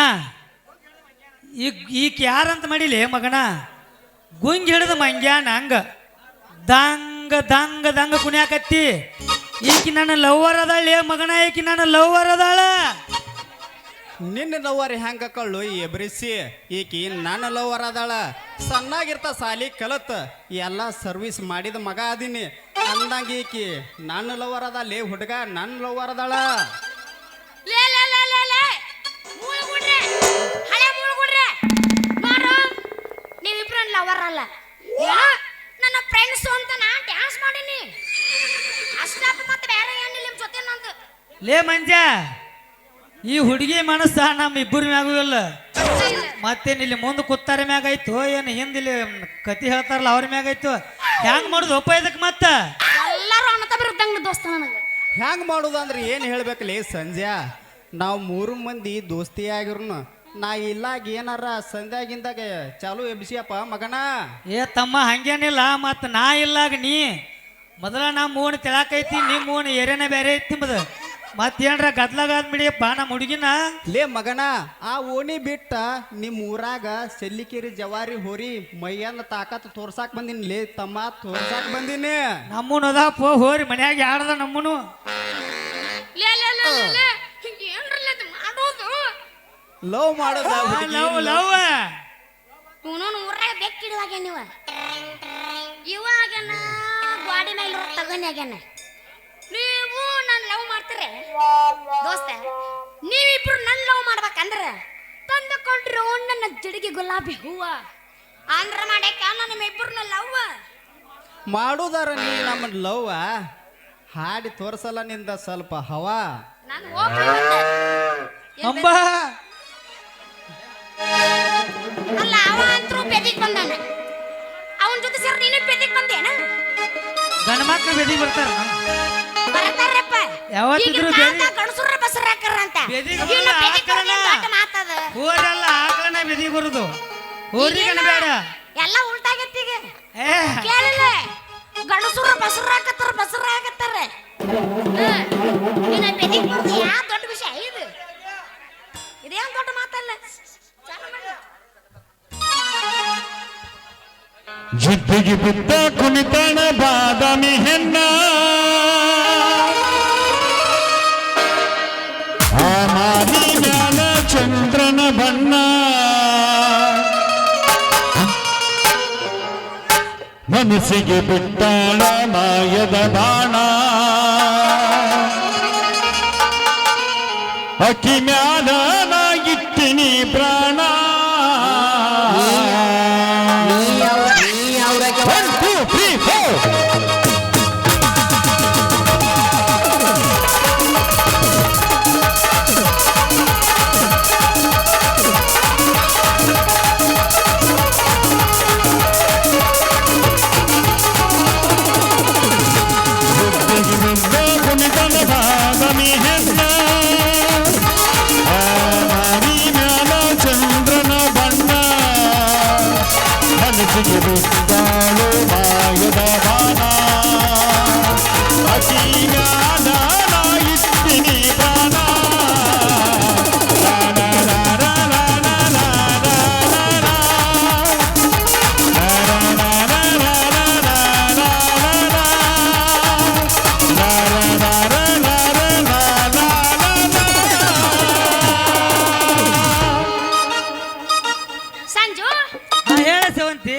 B: ಈಗ ಯಾರಂತ ಮಾಡಿಲೇ ಮಗನ ಗುಂಗ್ ಹಿಡಿದ ಮಂಗ್ಯಾನ ಹಂಗ ದಂಗ ದಂಗ ದಂಗ ಕುಣ್ಯಾಕತ್ತಿ ಈಕಿ ನನ್ನ ಲವ್ವರ್ ಅದಾಳ ಮಗನ ಈಕಿ ನನ್ನ ಲವ್ವರ್ ಅದಾಳ
G: ನಿನ್ನ ಲವರ್ ಹೆಂಗ ಕಳ್ಳು ಎಬ್ರಿಸಿ ಈಕಿ ನನ್ನ ಲವರ್ ಅದಾಳ ಸಣ್ಣಾಗಿರ್ತ ಸಾಲಿ ಕಲತ್ ಎಲ್ಲ ಸರ್ವಿಸ್ ಮಾಡಿದ ಮಗ ಅದೀನಿ ಅಂದಂಗ ಈಕಿ ನನ್ನ ಲವರ್ ಅದಾಳೆ ಹುಡುಗ ನನ್ನ ಲವರ್ ಅದಾಳ
A: ಲೇ ಲೇ ಲೇ ಲೇ ಲೇ ಮೂಳ್ಗುಡ್ರೆ ಹಳೆ ಮೂಳ್ಗುಡ್ರೆ ನೋಡು ನೀವಿಬ್ರು ಲವರ್ ಅಲ್ಲ ಏನೋ ನನ್ನ ಫ್ರೆಂಡ್ಸ್ ಅಂತ ನಾ ಡ್ಯಾನ್ಸ್ ಮಾಡೀನಿ ಅಷ್ಟಾಪ ಮತ್ತೆ ಬೇರೆ ಏನಿಲ್ಲ ನಿಮ್ ಜೊತೆ ನಂದು
B: ಲೇ ಮಂಜಾ ಈ ಹುಡುಗಿ ಮನಸ್ಸ ನಮ್ಮ ಇಬ್ಬರ ಮ್ಯಾಗೂ ಇಲ್ಲ ಮತ್ತೇನು ಇಲ್ಲಿ ಮುಂದೆ ಕೂತಾರ ಮ್ಯಾಗ ಆಯ್ತು ಏನು ಹಿಂದಿಲ್ಲಿ ಕತಿ ಹೇಳ್ತಾರಲ್ಲ ಅವ್ರ ಮ್ಯಾಗ ಆಯ್ತು ಹ್ಯಾಂಗ ಮಾಡುದು ಒಪ್ಪ ಇದಕ್ಕೆ ಮತ್ತ
A: ಎಲ್ಲರೂ ಅಣ್ಣ ತಮ್ಮ ದೋಸ್ತ ನನಗೆ
G: ಹೆಂಗ್ ಮಾಡುದು ಅಂದ್ರೆ ಏನು ಹೇಳ್ಬೇಕಲೇ ಸಂಜೆ ನಾವು 3 ಮಂದಿ ದೋಸ್ತಿ ಆಗಿರ್ನು ನಾ ಇಲ್ಲಾಗ ಏನಾರ ಸಂಧ್ಯಾಗಿಂದಾಗ ಚಾಲು ಎಬ್ಸಿಯಪ್ಪ ಮಗನ
B: ಏ ತಮ್ಮ ಹಂಗೇನಿಲ್ಲ ಮತ್ತು ನಾ ಇಲ್ಲಾಗ ನೀ ಮೊದಲ ನಮ್ಮ ಓಣಿ ತೆಳಕೈತಿ ನಿಮ್ಮ ಓಣಿ ಏರಿಯಾನ ಬೇರೆ ಐತಿ ಮದ ಮತ್ತೇನ್ರ ಗದ್ಲಾಗಾದ್ಬಿಡಿಯಪ್ಪ ನಮ್ಮ ಹುಡುಗಿನ
G: ಲೇ ಮಗನ ಆ ಓಣಿ ಬಿಟ್ಟ ನಿಮ್ಮ ಊರಾಗ ಸೆಲ್ಲಿಕೇರಿ ಜವಾರಿ ಹೋರಿ ಮೈಯನ್ನ ತಾಕತ್ ತೋರ್ಸಾಕ್ ಬಂದಿನಿ ಲೇ ತಮ್ಮ ತೋರ್ಸಾಕ್ ಬಂದಿನಿ
B: ನಮ್ಮನು ಅದಪ್ಪ ಹೋರಿ ಮನ್ಯಾಗ ಯಾರ್ದ ನಮ್ಮನು
A: ಲೇ ಲೇ ಲೇ ಲೇ ಲೇ ಹಿಂಗೆ ಏನ್ರಲ್ಲ ಇದು ಮಾಡೋದು
G: ಲವ್ ಮಾಡೋದ
B: ಲವ್ ಲವ್
A: ಇವನು ಊರಾಗ ಬೆಕ್ಕಿಡುವಾಗ ನೀವು ಇವಾಗನ ಗಾಡಿ ಮೇಲೆ ತಗೊಂಡಾಗ್ಯಾನ ನೀವು ನನ್ನ ಲವ್ ಮಾಡ್ತಾರೆ ದೋಸ್ತ, ನೀವಿಬ್ರು ನನ್ನ ಲವ್ ಮಾಡ್ಬೇಕಂದ್ರ ತಂದುಕೊಂಡ್ರು ನನ್ನ ಜಡಿಗೆ ಗುಲಾಬಿ ಹೂವ ಆಂಧ್ರ ಮಾಡೇಕ ನಿಮ್ಮಿಬ್ಬರನ್ನ ಲವ್
G: ಮಾಡುದಾರ ನೀ ನಮ್ಮ ಲವ್ ಹಾಡಿ ತೋರ್ಸಲ್ಲ ನಿಂದ ಸ್ವಲ್ಪ ಹವಾ.
A: ನಾನು ಹೋಗ್ಬೇಕು
B: ಅಂಬ
A: ಅಲ್ಲ, ಅವ ಅಂತರೂ ಬೆದಿಗೆ ಬಂದಾನ. ಅವನ ಜೊತೆ ಸೇರಿ ನೀನು ಬೆದಿಗೆ ಬಂದೇನ?
B: ಗಂಡ ಮಕ್ಳು ಬೆದಿಗೆ ಬರ್ತಾರ
A: ಬರ್ತಾರಪ್ಪ.
B: ಯಾವತ್ತಿದ್ರು
A: ಗಣಸುರ ಬಸರಾಕರ ಅಂತ
B: ಬೆದಿಗೆ
A: ಇನ್ನು
B: ಬರೋದು
A: ಬೆದಿಗೆ
B: ಆಕಳನ.
A: ಬರೋದು ದೊಡ್ಡ ಮಾತದ.
B: ಊರೆಲ್ಲ ಆಕಳನ ಬೆದಿಗೆ ಬರುದು, ಊರಿಗನ ಬೇಡ.
A: ಎಲ್ಲ ಉಲ್ಟಾಗೈತಿ ಈಗ.
B: ಏ
A: ಕೇಳಿಲ್ಲ, ಗಣಸುರ ಬಸರಾಕತ್ತಾರ ಬಸರಾಕತ್ತಾರ. ಇನ್ನು ಬೆದಿಗೆ ಬರೋದು ಯಾವ ದೊಡ್ಡ ವಿಷಯ ಇದು? ಇದೇನು ದೊಡ್ಡ ಮಾತಲ್ಲ. ಚಾಲು ಮಾಡು.
D: ಜಿದ್ದಿಗೆ ಬಿದ್ದ ಕುಣಿತನ ಬಾದಾಮಿ ಹೆಣ್ಣ ಆ ಮಾರಿ ಮ್ಯಾಲ ಚಂದ್ರನ ಬಣ್ಣ ಮನಸ್ಸಿಗೆ ಬಿಟ್ಟಾಳ ಮಾಯದ ಬಾಣ ಅಕ್ಕಿ ಮ್ಯಾಲ ನಾ ಇಟ್ಟಿನಿ ಪ್ರಾಣ. One, two, three, four. ಚಂದ್ರನ ಬಣ್ಣ ಮನಸ್ಸಿಗೆ ಬಿದ್ದಾಳು ಮಾಯದ ಬಾಣ ಅತಿಯಾದ ನಾ ಇರ್ತೀನಿ ಬಾಣ.
A: ಸಂಜು,
B: ಹೇಳ ಸೇವಂತಿ.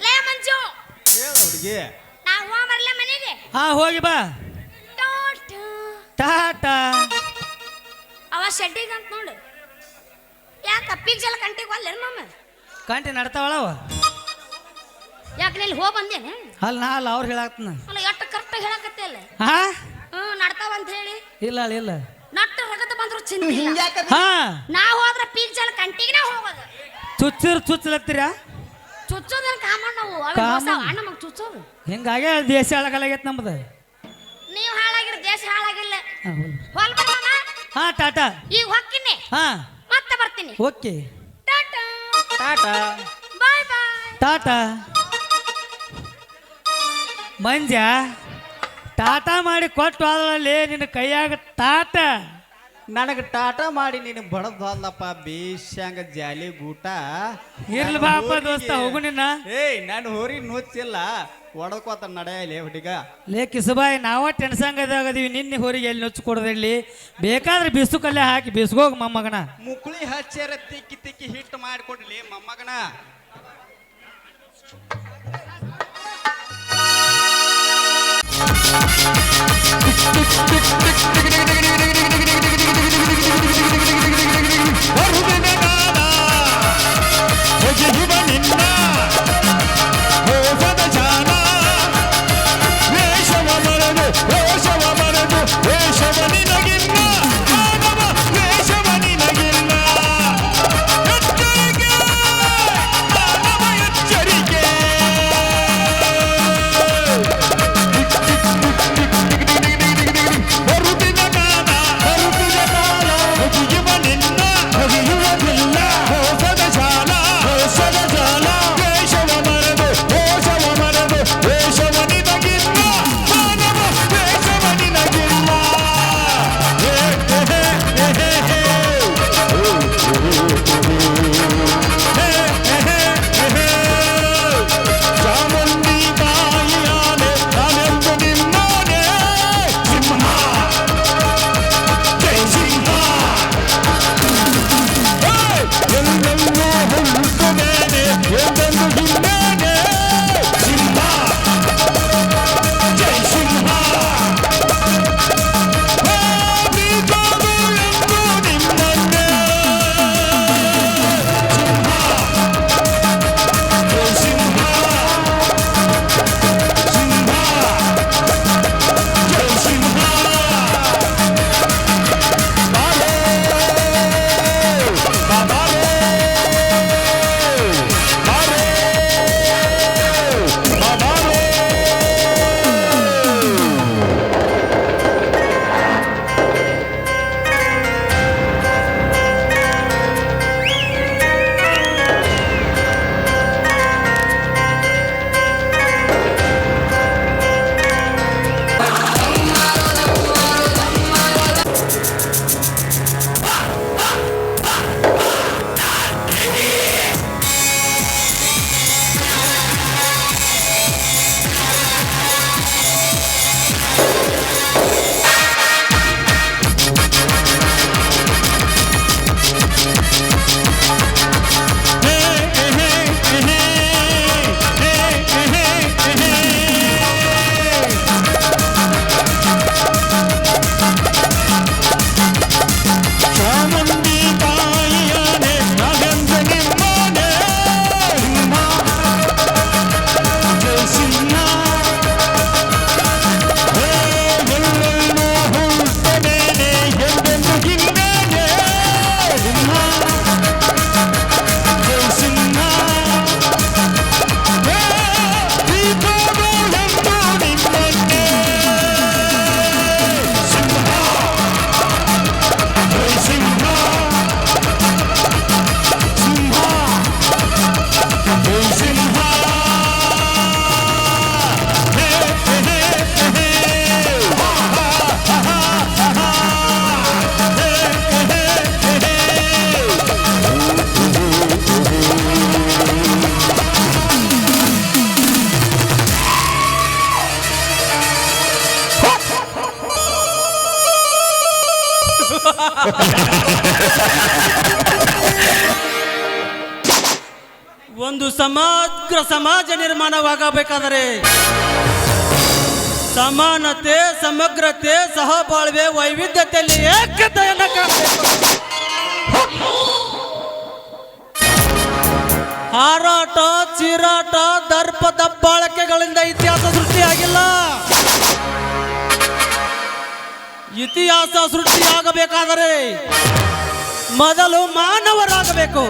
A: ಲೇ ಮಂಜು,
G: ಹೇಳ ಹುಡುಗಿ.
A: ನಾವು ಹೋಗ್ಬರ್ಲ ಮನೆಗೆ.
B: ಹಾ ಹೋಗಿ ಬಾ.
A: ಟಾಟಾ.
B: ಟಾಟಾ.
A: ಅವ ಶೆಡ್ಡಿಗೆ ಅಂತ ನೋಡು. ಯಾಕ ಪಿಜ್ಜಲ ಕಂಟಿಗೆ ಒಲ್ಲೇನು ಮಮ್ಮ?
B: ಕಂಟಿ ನಡ್ತಾವಳವ.
A: ಯಾಕೆ ನೀನು ಹೋಗಿ ಬಂದೇನು?
B: ಅಲ್ಲ ನಾ ಅಲ್ಲ ಅವ್ರು ಹೇಳಾಕ್ತನ.
A: ಅಲ್ಲ ಎಷ್ಟು ಕರೆಕ್ಟಾಗಿ ಹೇಳಕತ್ತೆ ಅಲ್ಲ.
B: ಹಾ
A: ನಡ್ತಾವ ಅಂತ ಹೇಳಿ
B: ಇಲ್ಲ ಅಲ್ಲ ಇಲ್ಲ
A: ನಟ್ಟು ರಗತ ಬಂದ್ರು ಚಿಂತಿಲ್ಲ.
G: ಹಿಂಗ್ಯಾಕ
B: ಹಾ
A: ನಾವು ಹೋದ್ರ ಪಿಜ್ಜಲ ಕಂಟಿಗೆ ಹೋಗೋದು.
B: ಚುಚ್ಚಲತ್ತೀರ
A: ಚುಚ್ಚೋದೇನು ಕಾಮನ್ ನಾವು
B: ಕಾಮನ್.
A: ಅಣ್ಣ ಮಗ ಚುಚ್ಚೋದು.
B: ಹಿಂಗಾಗಿ ದೇಶ ಹಾಳಾಗಲಾಗೈತೆ ನಮ್ದು.
A: ನೀವು ಹಾಳಾಗಿರ ದೇಶ ಹಾಳಾಗಿಲ್ಲ.
B: ಹಾ, ಹೋಗ್ಲಿ.
A: ಹೋಲ್ ಬರೋಣ.
B: ಹಾ ಟಾಟಾ.
A: ಈಗ ಹೊಕ್ಕಿನಿ,
B: ಹಾ
A: ಮತ್ತೆ ಬರ್ತೀನಿ.
B: ಓಕೆ
A: ಟಾಟಾ
G: ಟಾಟಾ.
A: ಬಾಯ್ ಬಾಯ್.
B: ಟಾಟಾ. ಮಂಜ ಟಾಟಾ ಮಾಡಿ ಕೊಟ್ಟು ಆದ್ರಲ್ಲಿ ನಿನ್ನ ಕೈಯಾಗ ಟಾಟ.
G: ನನಗೆ ಟಾಟಾ ಮಾಡಿ ನೀನು ಬಡದಲ್ಲಪ್ಪ ಬೇಷಂಗ ಜಾಲಿ ಗೂಟ.
B: ಇರ್ಲಿ ಬಾಪ ದೋಸ್ತ, ಹೋಗು ನಿನ್ನ.
G: ಏಯ್ ನಾನು ಹೋರಿ ನುಚ್ಚಿಲ್ಲ ಒಡಕೋತ ನಡೆಯಲಿ ಹುಡುಗ.
B: ಲೇ ಕಿಸುಬಾಯಿ, ನಾವ ಟೆನ್ಸಂಗದಾಗದೀವಿ. ನಿನ್ನೆ ಹೊರಿಗೆ ಎಲ್ಲಿ ನುಚ್ಚು ಕೊಡೋದಿಲ್ಲಿ, ಬೇಕಾದ್ರೆ ಬಿಸು ಕಲ್ಲೆ ಹಾಕಿ ಬಿಸ್ಗೋಗ ಮೊಮ್ಮಗನ.
G: ಮುಕುಳಿ ಹಚ್ಚಾರ ತಿಕ್ಕಿ ತಿಕ್ಕಿ ಹಿಟ್ಟು ಮಾಡಿಕೊಡ್ಲಿ ಮೊಮ್ಮಗನ.
D: ಬರುತ್ತಿನ ಜೈ ಸಿಂಹ ಹೇ, ಹೇ, ಹೇ, ಹೇ.
H: ಒಂದು ಸಮಗ್ರ ಸಮಾಜ ನಿರ್ಮಾಣವಾಗಬೇಕಾದರೆ ಸಮಾನತೆ, ಸಮಗ್ರತೆ, ಸಹಬಾಳ್ವೆ, ವೈವಿಧ್ಯತೆಯಲ್ಲಿ ಏಕತೆಯನ್ನು ಕಾಣಬೇಕು. ಹಾರಾಟ, ಚೀರಾಟ, ದರ್ಪ ದಬ್ಬಾಳಿಕೆಗಳಿಂದ ಇತಿಹಾಸ ಸೃಷ್ಟಿಯಾಗಿಲ್ಲ. ಇತಿಹಾಸ ಸೃಷ್ಟಿಯಾಗಬೇಕಾದರೆ ಮೊದಲು ಮಾನವರಾಗಬೇಕು.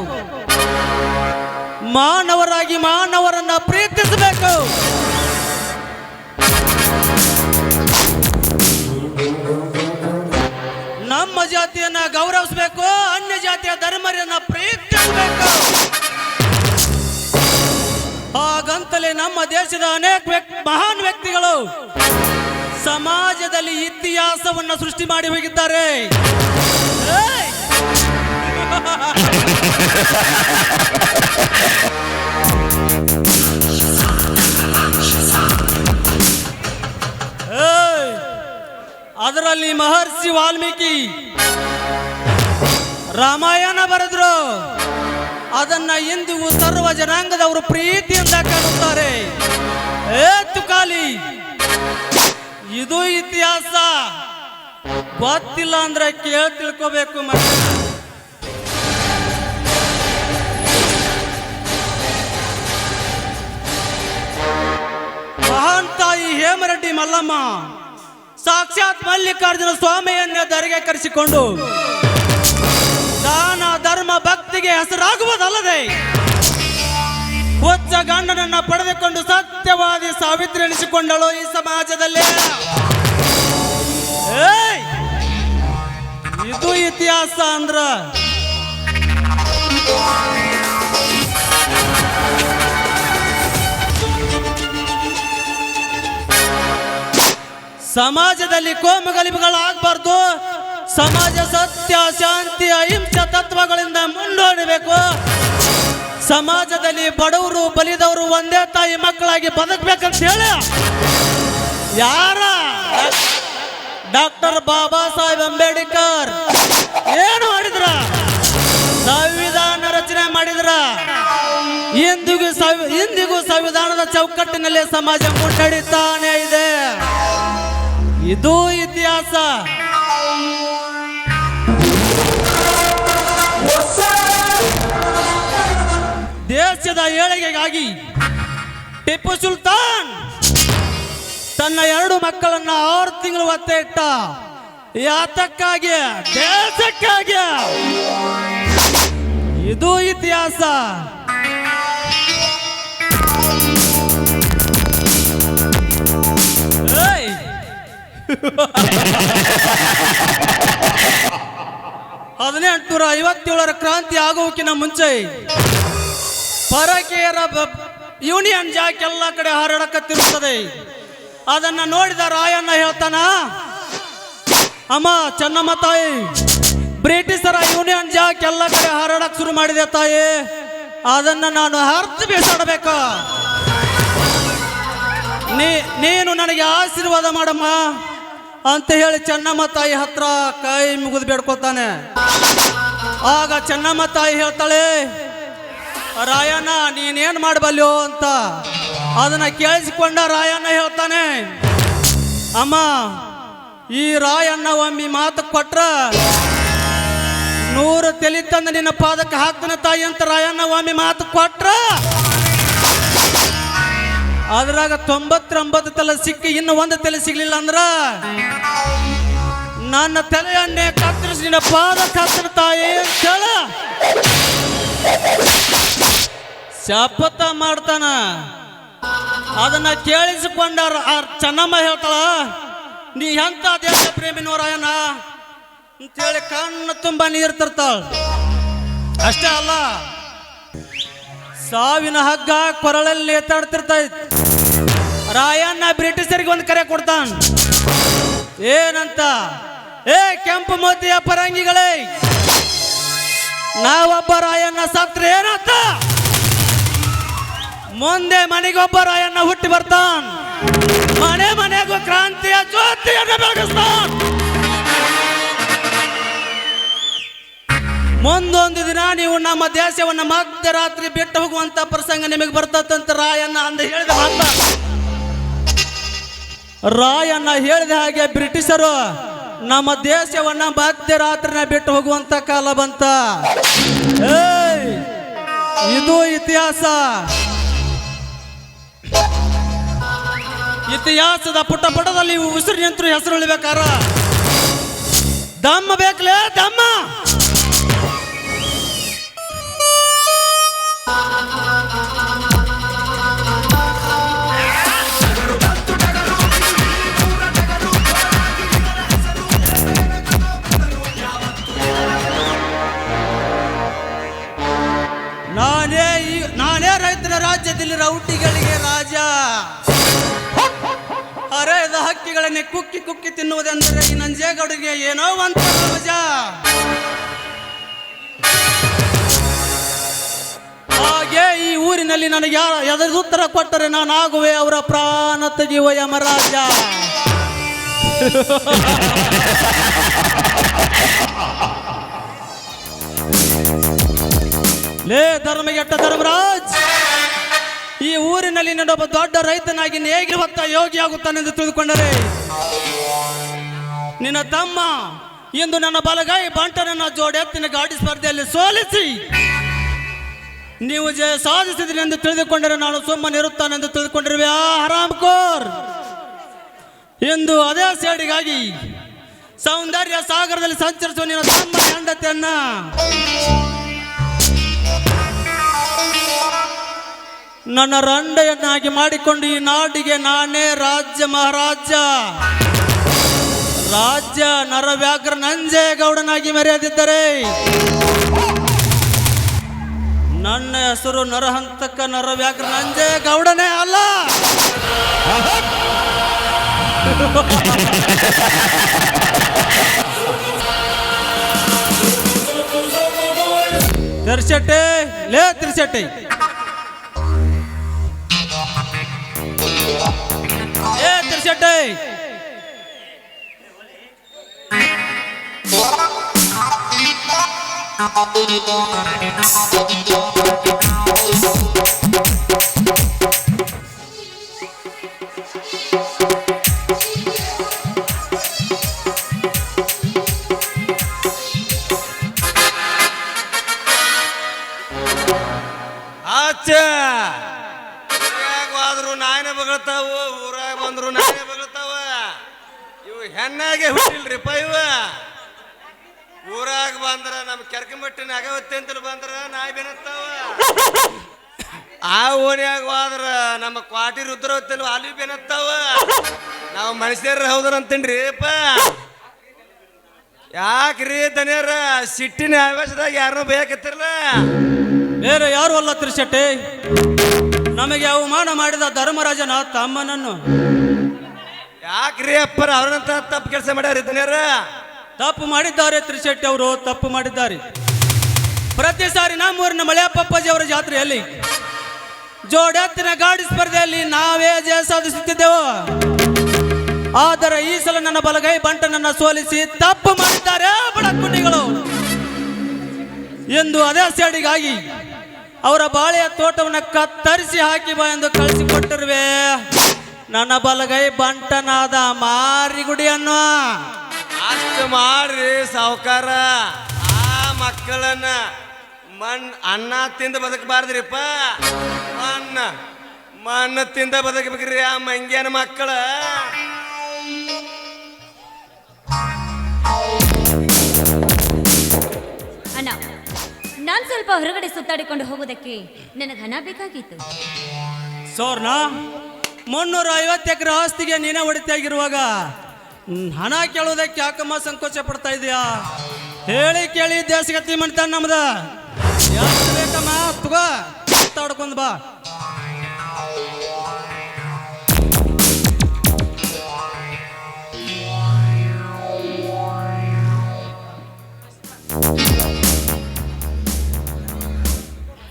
H: ಮಾನವರಾಗಿ ಮಾನವರನ್ನ ಪ್ರೀತಿಸಬೇಕು. ನಮ್ಮ ಜಾತಿಯನ್ನ ಗೌರವಿಸಬೇಕು, ಅನ್ಯ ಜಾತಿಯ ಧರ್ಮರನ್ನ ಪ್ರೀತಿಸಬೇಕು. ಹಾಗಂತಲೇ ನಮ್ಮ ದೇಶದ ಅನೇಕ ಮಹಾನ್ ವ್ಯಕ್ತಿಗಳು ಸಮಾಜದಲ್ಲಿ ಇತಿಹಾಸವನ್ನು ಸೃಷ್ಟಿ ಮಾಡಿ ಹೋಗಿದ್ದಾರೆ. ಅದರಲ್ಲಿ ಮಹರ್ಷಿ ವಾಲ್ಮೀಕಿ ರಾಮಾಯಣ ಬರೆದ್ರು. ಅದನ್ನ ಇಂದಿಗೂ ಸರ್ವ ಜನಾಂಗದವರು ಪ್ರೀತಿಯಿಂದ ಕಾಣುತ್ತಾರೆ. ತುಕಾಲಿ, ಇದು ಇತಿಹಾಸ. ಗೊತ್ತಿಲ್ಲ ಅಂದ್ರೆ ತಿಳ್ಕೋಬೇಕು. ಮಹಾನ್ ತಾಯಿ ಹೇಮರೆಡ್ಡಿ ಮಲ್ಲಮ್ಮ ಸಾಕ್ಷಾತ್ ಮಲ್ಲಿಕಾರ್ಜುನ ಸ್ವಾಮಿಯನ್ನೇ ಧರೆಗೆ ಕರೆಸಿಕೊಂಡು ದಾನ, ಧರ್ಮ, ಭಕ್ತಿಗೆ ಹೆಸರಾಗುವುದಲ್ಲದೆ ಹೊಚ್ಚ ಗಂಡನನ್ನ ಪಡೆದುಕೊಂಡು ಸತ್ಯವಾದಿ ಸಾವಿತ್ರಿ ಎನಿಸಿಕೊಂಡಳು ಈ ಸಮಾಜದಲ್ಲಿ. ಇದು ಇತಿಹಾಸ ಅಂದ್ರ. ಸಮಾಜದಲ್ಲಿ ಕೋಮುಗಲಭೆಗಳಾಗಬಾರ್ದು. ಸಮಾಜ ಸತ್ಯ, ಶಾಂತಿ, ಅಹಿಂಸೆ ತತ್ವಗಳಿಂದ ಮುನ್ನಡೆಯಬೇಕು. ಸಮಾಜದಲ್ಲಿ ಬಡವರು, ಬಲಿದವರು ಒಂದೇ ತಾಯಿ ಮಕ್ಕಳಾಗಿ ಬದುಕಬೇಕಂತ ಹೇಳಿ ಯಾರ ಡಾಕ್ಟರ್ ಬಾಬಾ ಸಾಹೇಬ್ ಅಂಬೇಡ್ಕರ್ ಏನು ಮಾಡಿದ್ರ? ಸಂವಿಧಾನ ರಚನೆ ಮಾಡಿದ್ರ. ಇಂದಿಗೂ ಸಂವಿಧಾನದ ಚೌಕಟ್ಟಿನಲ್ಲಿ ಸಮಾಜ ಮುನ್ನಡೀತಾನೆ ಇದೆ. ಇದು ಇತಿಹಾಸ. ದೇಶದ ಏಳಿಗೆಗಾಗಿ ಟಿಪ್ಪು ಸುಲ್ತಾನ್ ತನ್ನ 2 ಮಕ್ಕಳನ್ನ 6 ತಿಂಗಳು ಒತ್ತೆ ಇಟ್ಟ. ಯಾತಕ್ಕಾಗಿ? ದೇಶಕ್ಕಾಗಿ. ಇದು ಇತಿಹಾಸ. ಹದಿನೆಂಟುನೂರ 57ರ ಕ್ರಾಂತಿ ಆಗುವಕ್ಕಿಂತ ಮುಂಚೆ ಪರಕೀಯರ ಯೂನಿಯನ್ ಜಾಕ್ ಎಲ್ಲ ಕಡೆ ಹರಡಕತ್ತಿರುತ್ತದೆ. ಅದನ್ನ ನೋಡಿದ ರಾಯಣ್ಣ ಹೇಳ್ತಾನ, ಅಮ್ಮ ಚೆನ್ನಮ್ಮ ತಾಯಿ, ಬ್ರಿಟಿಷರ ಯೂನಿಯನ್ ಜಾಕ್ ಎಲ್ಲ ಕಡೆ ಹರಡಕ್ ಶುರು ಮಾಡಿದೆ ತಾಯಿ. ಅದನ್ನ ನಾನು ಹರ್ತು ಬೀಸಾಡಬೇಕು. ನೀನು ನನಗೆ ಆಶೀರ್ವಾದ ಮಾಡಮ್ಮ ಅಂತ ಹೇಳಿ ಚೆನ್ನಮ್ಮ ತಾಯಿ ಹತ್ರ ಕೈ ಮುಗಿದು ಬೇಡ್ಕೊತಾನೆ. ಆಗ ಚೆನ್ನಮ್ಮ ತಾಯಿ ಹೇಳ್ತಾಳೆ, ರಾಯಣ್ಣ ನೀನೇನ್ ಮಾಡಬಲ್ಯೋ ಅಂತ. ಅದನ್ನ ಕೇಳಿಸಿಕೊಂಡ ರಾಯಣ್ಣ ಹೇಳ್ತಾನೆ, ಅಮ್ಮ ಈ ರಾಯಣ್ಣ ಒಮ್ಮೆ ಮಾತು ಕೊಟ್ರ 100 ತಲೆ ತಂದು ನಿನ್ನ ಪಾದಕ್ಕೆ ಹಾಕ್ತಾನೆ ತಾಯಿ ಅಂತ ರಾಯಣ್ಣ ಒಮ್ಮೆ ಮಾತು ಕೊಟ್ರ ಅದ್ರಾಗ 99 ತಲೆ ಸಿಕ್ಕಿ ಇನ್ನು 1 ತಲೆ ಸಿಗ್ಲಿಲ್ಲ ಅಂದ್ರ ನನ್ನ ತಲೆಯನ್ನೇ ಕತ್ತರಿಸಿ ನಿನ್ನ ಪಾದಕ್ಕೆ ಹಾಕ್ತಾನೆ ತಾಯಿ ಅಂತ ಹೇಳ ಶಪಥ ಮಾಡ್ತಾನ. ಅದನ್ನ ಕೇಳಿಸಿಕೊಂಡ ಚೆನ್ನಮ್ಮ ಹೇಳ್ತಾಳ, ನೀ ಎಂತ ದೇಶ ಪ್ರೇಮಿ ರಾಯಣ್ಣ ಅಂತೇಳಿ ಕಣ್ಣು ತುಂಬ ನೀರು ತರ್ತಾಳ. ಅಷ್ಟೇ ಅಲ್ಲ, ಸಾವಿನ ಹಗ್ಗ ಕೊರಳಲ್ಲಿ ನೇತಾಡ್ತಿರ್ತೈತ್. ರಾಯಣ್ಣ ಬ್ರಿಟಿಷರಿಗೆ ಒಂದು ಕರೆ ಕೊಡ್ತಾನ. ಏನಂತ? ಏ ಕೆಂಪು ಮೋತಿಯ ಪರಂಗಿಗಳೇ, ನಾವೊಬ್ಬ ರಾಯಣ್ಣ ಸತ್ರ ಏನಂತ? ಮುಂದೆ ಮನೆಗೊಬ್ಬ ರಾಯಣ್ಣ ಹುಟ್ಟಿ ಬರ್ತಾನ. ಮನೆ ಮನೆಗೂ ಕ್ರಾಂತಿಯ ಜ್ಯೋತಿಯನ್ನು ಬೆಳಗಿಸ್ತಾನ. ಮುಂದೊಂದು ದಿನ ನೀವು ನಮ್ಮ ದೇಶವನ್ನು ಮಧ್ಯರಾತ್ರಿ ಬಿಟ್ಟು ಹೋಗುವಂತ ಪ್ರಸಂಗ ನಿಮಗೆ ಬರ್ತದಂತ ರಾಯಣ್ಣ ಅಂದ ಹೇಳಿದ ಮಾತ. ರಾಯಣ್ಣ ಹೇಳಿದ ಹಾಗೆ ಬ್ರಿಟಿಷರು ನಮ್ಮ ದೇಶವನ್ನ ಮಧ್ಯರಾತ್ರಿನ ಬಿಟ್ಟು ಹೋಗುವಂತ ಕಾಲ ಬಂತ. ಏಯ್, ಇದು ಇತಿಹಾಸ. ಇತಿಹಾಸದ ಪುಟ ಪುಟದಲ್ಲಿ ಉಸಿರು ನಿಂತರು ಹೆಸರು ಉಳಿಬೇಕಾರ ದಮ್ಮ ಬೇಕಲೇ ದಮ್ಮ. ನಾನೇ ರೈತರ ರಾಜ್ಯದಲ್ಲಿ ರೌಟಿಗಳಿಗೆ ರಾಜ. ಹರೆಯದ ಹಕ್ಕಿಗಳನ್ನೇ ಕುಕ್ಕಿ ಕುಕ್ಕಿ ತಿನ್ನುವುದೆಂದರೆ ಈ ನಂಜೇಗೌಡರಿಗೆ ಏನೋ ಒಂದು ಮಜಾ. ಹಾಗೆ ಈ ಊರಿನಲ್ಲಿ ನನಗೆ ಯಾರು ಉತ್ತರ ಕೊಟ್ಟರೆ ನಾನಾಗುವೆ ಅವರ ಪ್ರಾಣ ತೆಗೆಯುವ ಯಮರಾಜ. ಲೇ ಧರ್ಮಗೆಟ್ಟ ಧರ್ಮರಾಜ್, ಈ ಊರಿನಲ್ಲಿ ನಾನೊಬ್ಬ ದೊಡ್ಡ ರೈತನಾಗಿ ಹೇಗೆ ಹೊತ್ತ ಯೋಗಿಯಾಗುತ್ತಾನೆಂದು ತಿಳಿದುಕೊಂಡರೆ ನಿನ್ನ ತಮ್ಮ ಇಂದು ನನ್ನ ಬಲಗೈ ಬಂಟನನ್ನ ಜೋಡೆತ್ತಿನ ಗಾಡಿ ಸ್ಪರ್ಧೆಯಲ್ಲಿ ಸೋಲಿಸಿ ನೀವು ಜಯ ಸಾಧಿಸಿದ್ರಿ ಎಂದು ತಿಳಿದುಕೊಂಡರೆ ನಾನು ಸುಮ್ಮನೆ ಇರುತ್ತಾನೆಂದು ತಿಳಿದುಕೊಂಡಿರುವೆ. ಹರಾಮ್ಕೋರ್, ಎಂದು ಅದೇ ಸೇಡಿಗಾಗಿ ಸೌಂದರ್ಯ ಸಾಗರದಲ್ಲಿ ಸಂಚರಿಸುವ ನಿನ್ನ ತಮ್ಮ ಹೆಂಡತಿಯನ್ನ ನನ್ನ ರಂಡೆಯನ್ನಾಗಿ ಮಾಡಿಕೊಂಡು ಈ ನಾಡಿಗೆ ನಾನೇ ರಾಜ್ಯ ಮಹಾರಾಜ ರಾಜ್ಯ ನರವ್ಯಾಘ್ರ ನಂಜೇಗೌಡನಾಗಿ ಮೆರೆಯದಿದ್ದರೆ ನನ್ನ ಹೆಸರು ನರಹಂತಕ ನರವ್ಯಾಘ್ರ ನಂಜೇಗೌಡನೇ ಅಲ್ಲ. ತಿರ್ಸಟ್ಟೆ ಲೇ ತಿರ್ಸಟ್ಟೆ, ಏ ತಿರ್ಸಟ್ಟೆ,
I: ಹೋದ್ರು ನಾಯಿನ ಬಗಳ್ತಾವ, ಊರಾಗ ಬಂದ್ರು ನಾಯಿನ ಬಗಳ್ತಾವ. ಇವು ಹೆಣ್ಣಾಗೆ ಹುಟ್ಟಿಲ್ರಿಪ್ಪ. ಇವ ಊರಾಗ ಬಂದ್ರ ನಮ್ ಕೆರ್ಕಮಟ್ಟಿನ ಅಗವತ್ತೆ ಅಂತೇಳಿ ಬಂದ್ರ ನಾಯಿ ಬೆನತ್ತಾವ. ಆ ಓಣಿಯಾಗ ಹೋದ್ರ ನಮ್ಮ ಕ್ವಾಟಿ ರುದ್ರವತ್ತಲ್ಲಿ ಅಲ್ಲಿ ಬೆನತ್ತಾವ. ನಾವು ಮನುಷ್ಯರ ಹೌದ್ರ ಅಂತೇನ್ರಿ ಅಪ್ಪ. ಯಾಕ್ರಿ ದನಿಯರ ಸಿಟ್ಟಿನ ಆವೇಶದಾಗ ಯಾರನ್ನೂ ಬೇಕತ್ತಿರಲ್ಲ?
H: ಬೇರೆ ಯಾರು ಅಲ್ಲ ತಿರ್ಸಟ್ಟೆ, ನಮಗೆ ಅವಮಾನ ಮಾಡಿದ ಧರ್ಮರಾಜನ ತಮ್ಮನನ್ನು.
I: ಯಾಕ್ರಿ ಅಪ್ಪರ ಅವ್ರನ್ನಂತ ತಪ್ಪು ಕೆಲಸ ಮಾಡ್ಯಾರ ದನಿಯರ?
H: ತಪ್ಪು ಮಾಡಿದ್ದಾರೆ ತಿರ್ಸಟ್ಟಿ ಅವರು, ತಪ್ಪು ಮಾಡಿದ್ದಾರೆ. ಪ್ರತಿ ಸಾರಿ ನಮ್ಮೂರಿನ ಮಳೆಯಪ್ಪಜ್ಜಿ ಅವರ ಜಾತ್ರೆಯಲ್ಲಿ ಜೋಡೆತ್ತಿನ ಗಾಡಿ ಸ್ಪರ್ಧೆಯಲ್ಲಿ ನಾವೇ ಜಯ ಸಾಧಿಸುತ್ತಿದ್ದೆವು. ಆದರೆ ಈ ಸಲ ನನ್ನ ಬಲಗೈ ಬಂಟನನ್ನ ಸೋಲಿಸಿ ತಪ್ಪು ಮಾಡಿದ್ದಾರೆ ಬಡಕುಂಡಿಗಳು ಎಂದು ಅದೇ ಸೇಡಿಗಾಗಿ ಅವರ ಬಾಳೆಯ ತೋಟವನ್ನು ಕತ್ತರಿಸಿ ಹಾಕಿ ಬಾ ಎಂದು ಕಳಿಸಿಕೊಟ್ಟಿರುವೆ ನನ್ನ ಬಲಗೈ ಬಂಟನಾದ ಮಾರಿಗುಡಿಯನ್ನು.
I: ಅಷ್ಟು ಮಾಡ್ರಿ ಸಾವುಕಾರ. ಆ ಮಕ್ಕಳನ್ನ ಅನ್ನ ತಿಂದ ಬದುಕಬಾರ್ದ್ರಿಪ್ಪ. ಮಣ್ಣ ತಿಂದ ಬದುಕಬೇಕ್ರಿ ಆ ಮಂಗ್ಯಾನ ಮಕ್ಕಳ.
A: ಅಣ್ಣ, ನಾನು ಸ್ವಲ್ಪ ಹೊರಗಡೆ ಸುತ್ತಾಡಿಕೊಂಡು ಹೋಗೋದಕ್ಕೆ ನನಗೆ ಹಣ ಬೇಕಾಗಿತ್ತು.
H: ಸೋರ್ನ 350 ಎಕರೆ ಆಸ್ತಿಗೆ ನೀನೇ ಹೊಡಿತಾಗಿರುವಾಗ ಹಣ ಕೇಳೋದಕ್ಕೆ ಯಾಕಮ್ಮ ಸಂಕೋಚ ಪಡ್ತಾ ಇದೆಯಾ? ಹೇಳಿ ಕೇಳಿ ದೇಶಗತಿ ಮಾಡ್ತಾನೆ ನಮ್ದ. ಯಾಕೆ ಬೇಕಮ್ಮ? ತಗೋ ಮಾತಾಡ್ಕೊಂಡ್ ಬಾ.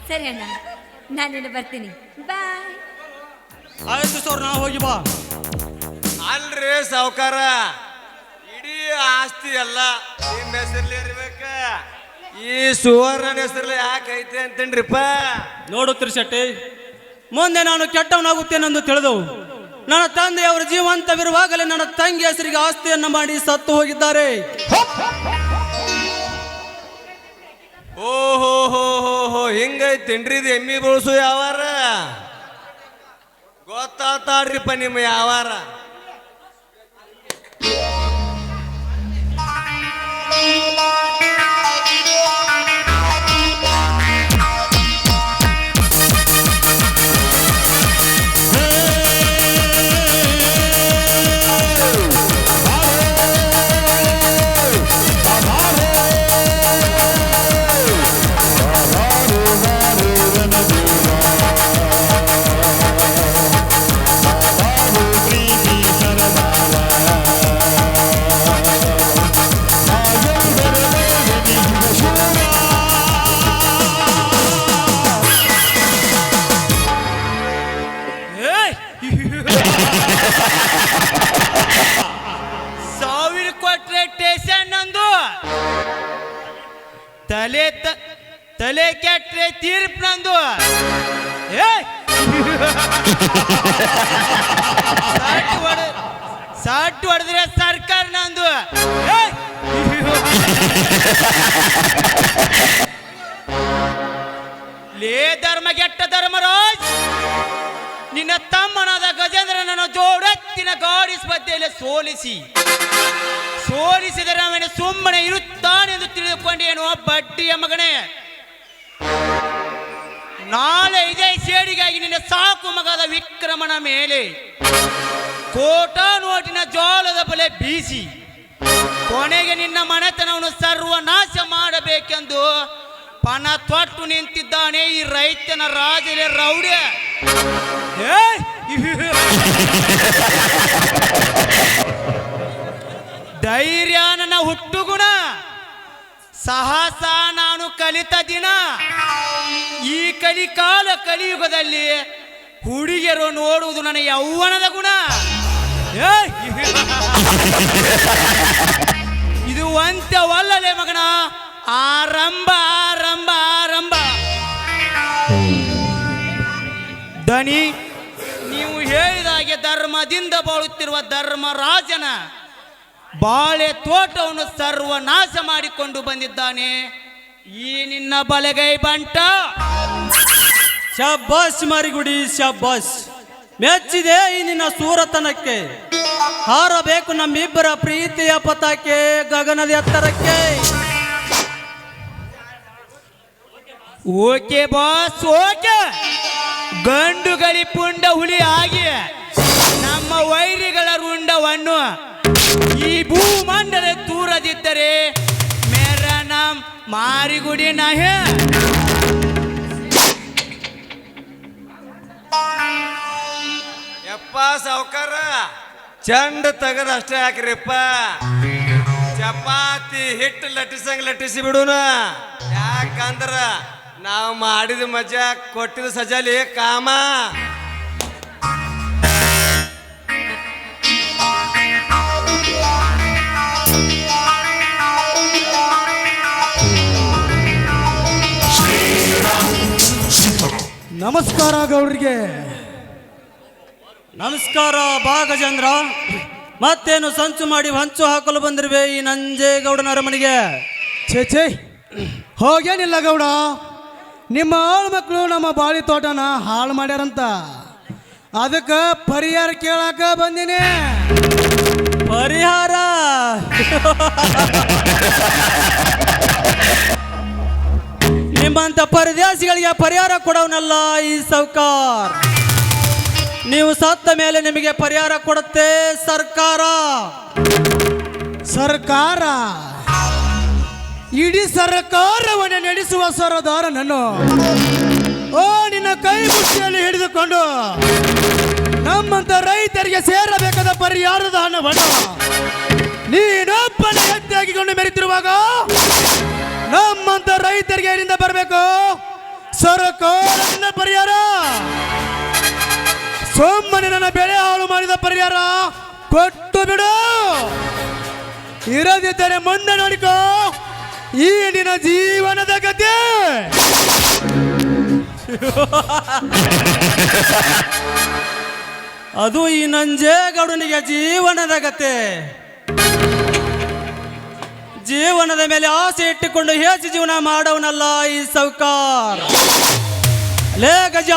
A: ಸರಿ ಅಣ್ಣ, ನಾನಿನ್ನು ಬರ್ತೀನಿ. ಬಾಯ್.
H: ಆಯ್ತು ಸರ್, ನಾ ಹೋಗಿ ಬಾ.
I: ಅಲ್ರಿ ಸಾವ್ಕಾರ, ಇಡೀ ಆಸ್ತಿ ಎಲ್ಲ ನಿಮ್ಮ ಹೆಸರ್ಲಿ ಇರ್ಬೇಕ. ಈ ಸುವರ್ಣನ ಹೆಸರ್ಲಿ ಯಾಕೆ ಐತೆ ಅಂತೇನ್ರಿಪ್ಪ?
H: ನೋಡು ತ್ರಿಶೆಟ್ಟಿ, ಮುಂದೆ ನಾನು ಕೆಟ್ಟವನಾಗುತ್ತೇನೆಂದು ತಿಳಿದವು. ನನ್ನ ತಂದೆಯವರು ಜೀವಂತವಿರುವಾಗಲೇ ನನ್ನ ತಂಗಿ ಹೆಸರಿಗೆ ಆಸ್ತಿಯನ್ನು ಮಾಡಿ ಸತ್ತು ಹೋಗಿದ್ದಾರೆ.
I: ಓಹೋ ಹೋ ಹೋ ಹೋ, ಹಿಂಗೈತೇನ್ರಿ ಇದು ಎಮ್ಮಿ ಬಳಸು ಯಾವಾರ? ಗೊತ್ತಾತಾಡ್ರಿಪ್ಪ ನಿಮ್ಮ ಯಾವಾರ. ತಲೆ ಕೆಟ್ರೆ ತೀರ್ಪು ನಂದು. ಸಾಟ್ ಹೊಡೆದ್ರೆ ಸರ್ಕಾರ ನಂದು. ಲೇ ಧರ್ಮಗೆಟ್ಟ ಧರ್ಮರಾಜ್, ನಿನ್ನ ತಮ್ಮನಾದ ಗಜೇಂದ್ರನನ್ನು ಜೋಡೆತ್ತಿನ ಗಾಡಿ ಸ್ಪರ್ಧೆಯಲ್ಲಿ ಸೋಲಿಸಿದರೆ ಅವನು ಸುಮ್ಮನೆ ಇರುತ್ತಾನೆಂದು ತಿಳಿದುಕೊಂಡೇನು ಬಡ್ಡಿಯ ಮಗನೇ? ನಾಳೆ ಇದೇ ಸೇಡಿಗಾಗಿ ನಿನ್ನ ಸಾಕು ಮಗದ ವಿಕ್ರಮನ ಮೇಲೆ ಕೋಟಾ ನೋಟಿನ ಜ್ವಾಲದ ಬಲೆ ಬೀಸಿ ಕೊನೆಗೆ ನಿನ್ನ ಮನೆತನವನ್ನು ಸರ್ವನಾಶ ಮಾಡಬೇಕೆಂದು ಪಣ ತೊಟ್ಟು ನಿಂತಿದ್ದಾನೆ ಈ ರೈತನ ರಾಜರೇ ರೌಡಿ. ಧೈರ್ಯ ನನ್ನ ಹುಟ್ಟುಗುಣ, ಸಾಹಸ ನಾನು ಕಲಿತ ದಿನ. ಈ ಕಲಿಯುಗದಲ್ಲಿ ಹುಡುಗಿಯರು ನೋಡುವುದು ನನ್ನ ಯೌವನದ ಗುಣ. ಇದು ಅಂತ್ಯವಲ್ಲಲೇ ಮಗನ, ಆರಂಭ ಆರಂಭ ಆರಂಭ. ದನಿ, ನೀವು ಹೇಳಿದಾಗೆ ಧರ್ಮದಿಂದ ಬಾಳುತ್ತಿರುವ ಧರ್ಮರಾಜನ ಬಾಳೆ ತೋಟವನ್ನು ಸರ್ವನಾಶ ಮಾಡಿಕೊಂಡು ಬಂದಿದ್ದಾನೆ ಈ ನಿನ್ನ ಬಲಗೈ ಬಂಟ.
H: ಶಬ್ಬಾಸ್ ಮಾರಿಗುಡಿ, ಶಬ್ಬಾಸ್. ಮೆಚ್ಚಿದೆ ಈ ನಿನ್ನ ಸೂರತನಕ್ಕೆ. ಹಾರಬೇಕು ನಮ್ಮಿಬ್ಬರ ಪ್ರೀತಿಯ ಪತಾಕೆ ಗಗನದ ಎತ್ತರಕ್ಕೆ.
I: Okay boss, okay. ಗಂಡುಗಳಿ ಪುಂಡ ಹುಲಿ ಆಗಿ ನಮ್ಮ ವೈರಿಗಳ ರುಂಡವನ್ನು ಈ ಭೂಮಂಡಲ ತೂರದಿದ್ದರೆ ಮೇರ ನಾಮ್ ಮಾರಿಗುಡಿ ನಹೆ. ಯಪ್ಪ ಸಾವ್ಕಾರ, ಚಂಡ ತೆಗದ ಅಷ್ಟೇ ಹಾಕ್ರಿಪ್ಪ. ಚಪಾತಿ ಹಿಟ್ಟು ಲಟ್ಟಿಸಿ ಬಿಡುನ. ಯಾಕಂದ್ರ ನಾವು ಮಾಡಿದ ಮಜಾ ಕೊಟ್ಟಿದ ಸಜಾಲಿ ಕಾಮ.
B: ನಮಸ್ಕಾರ ಗೌಡ್ರಿಗೆ.
H: ನಮಸ್ಕಾರ ಬಾ ಗಜೇಂದ್ರ. ಮತ್ತೇನು ಸಂಚು ಮಾಡಿ ಹಂಚು ಹಾಕಲು ಬಂದಿರುವೆ ಈ ನಂಜೇಗೌಡನ ಅರಮನೆಗೆ?
B: ಛೇ, ಹೋಗೇನಿಲ್ಲ ಗೌಡ. ನಿಮ್ಮ ಆಳು ಮಕ್ಕಳು ನಮ್ಮ ಬಾಳಿ ತೋಟನ ಹಾಳು ಮಾಡ್ಯಾರಂತ, ಅದಕ್ಕೆ ಪರಿಹಾರ ಕೇಳಾಕ ಬಂದಿನಿ.
H: ಪರಿಹಾರ? ನಿಮ್ಮಂತ ಪರದೇಶಿಗಳಿಗೆ ಪರಿಹಾರ ಕೊಡವನಲ್ಲ ಈ ಸಾವ್ಕಾರ್. ನೀವು ಸತ್ತ ಮೇಲೆ ನಿಮಗೆ ಪರಿಹಾರ ಕೊಡುತ್ತೆ ಸರ್ಕಾರ.
B: ಸರ್ಕಾರ? ಇಡೀ ಸರ್ಕಾರವನ್ನು ನಡೆಸುವ ಸರದಾರ ನಾನು. ಓ ನಿನ್ನ ಕೈ ಮುಷ್ಟಿಯಲ್ಲಿ ಹಿಡಿದುಕೊಂಡು ನಮ್ಮಂತ ರೈತರಿಗೆ ಸೇರಬೇಕಾದ ಪರಿಹಾರದ ಹಣವನ್ನು ನೀನೊಬ್ಬನ ಎತ್ತಾಗಿಕೊಂಡು ಮೆರೆತಿರುವಾಗ ನಮ್ಮಂತ ರೈತರಿಗೆ ಏನಿಂದ ಬರಬೇಕು? ಸರ್ಕಾರದಿಂದ ಪರಿಹಾರ. ಸುಮ್ಮನೆ ನನ್ನ ಬೆಳೆ ಹಾಳು ಮಾಡಿದ ಪರಿಹಾರ ಕೊಟ್ಟು ಬಿಡು. ಇರದಿದ್ದರೆ ಮುಂದೆ ನೋಡಿಕೋ ಈ ನಿನ್ನ ಜೀವನದ ಗತಿ.
H: ಅದು ಈ ನಂಜೇಗೌಡನಿಗೆ ಜೀವನದ ಗತೆ. ಜೀವನದ ಮೇಲೆ ಆಸೆ ಇಟ್ಟುಕೊಂಡು ಹೆಚ್ಚು ಜೀವನ ಮಾಡವನಲ್ಲ ಈ ಸೌಕಾರ್. ಲೇ ಗಜ,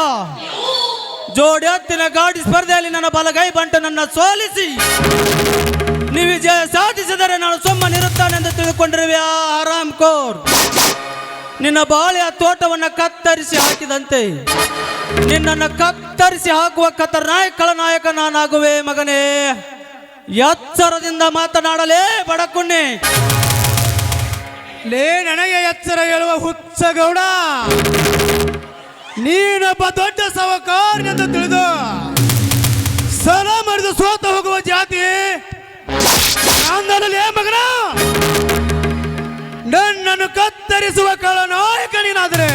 H: ಜೋಡಿ ಹತ್ತಿನ ಗಾಡಿ ಸ್ಪರ್ಧೆಯಲ್ಲಿ ನನ್ನ ಬಲಗೈ ಬಂಟು ನನ್ನ ಸೋಲಿಸಿ ನೀವು ವಿಜಯ ಸಾಧಿಸಿದರೆ ನಾನು ಸುಮ್ಮನಿರುತ್ತಾನೆಂದು ತಿಳಿದುಕೊಂಡಿರುವೆ. ಆರಾಮ್ ಕೋರ್, ನಿನ್ನ ಬಾಳೆಯ ತೋಟವನ್ನು ಕತ್ತರಿಸಿ ಹಾಕಿದಂತೆ ನಿನ್ನನ್ನು ಕತ್ತರಿಸಿ ಹಾಕುವ ಖತರ್ನಾಯಕ ನಾಯಕ ನಾನಾಗುವೆ ಮಗನೇ. ಎಚ್ಚರದಿಂದ ಮಾತನಾಡಲೇ ಬಡಕುಣ್ಣೆ.
B: ಲೇ ನನಗೆ ಎಚ್ಚರ ಹೇಳುವ ಹುಚ್ಚಗೌಡ, ನೀನೊಬ್ಬ ದೊಡ್ಡ ಸಾಹುಕಾರನೆಂದು ತಿಳಿದು ಸಲ ಮಾಡಿದು ಸೋತ ಹೋಗುವ ಜಾತಿ ನಾನಲ್ಲೇ ಮಗನ. ನನ್ನನ್ನು ಕತ್ತರಿಸುವ ನಾಯಕ ನೀನಾದ್ರೆ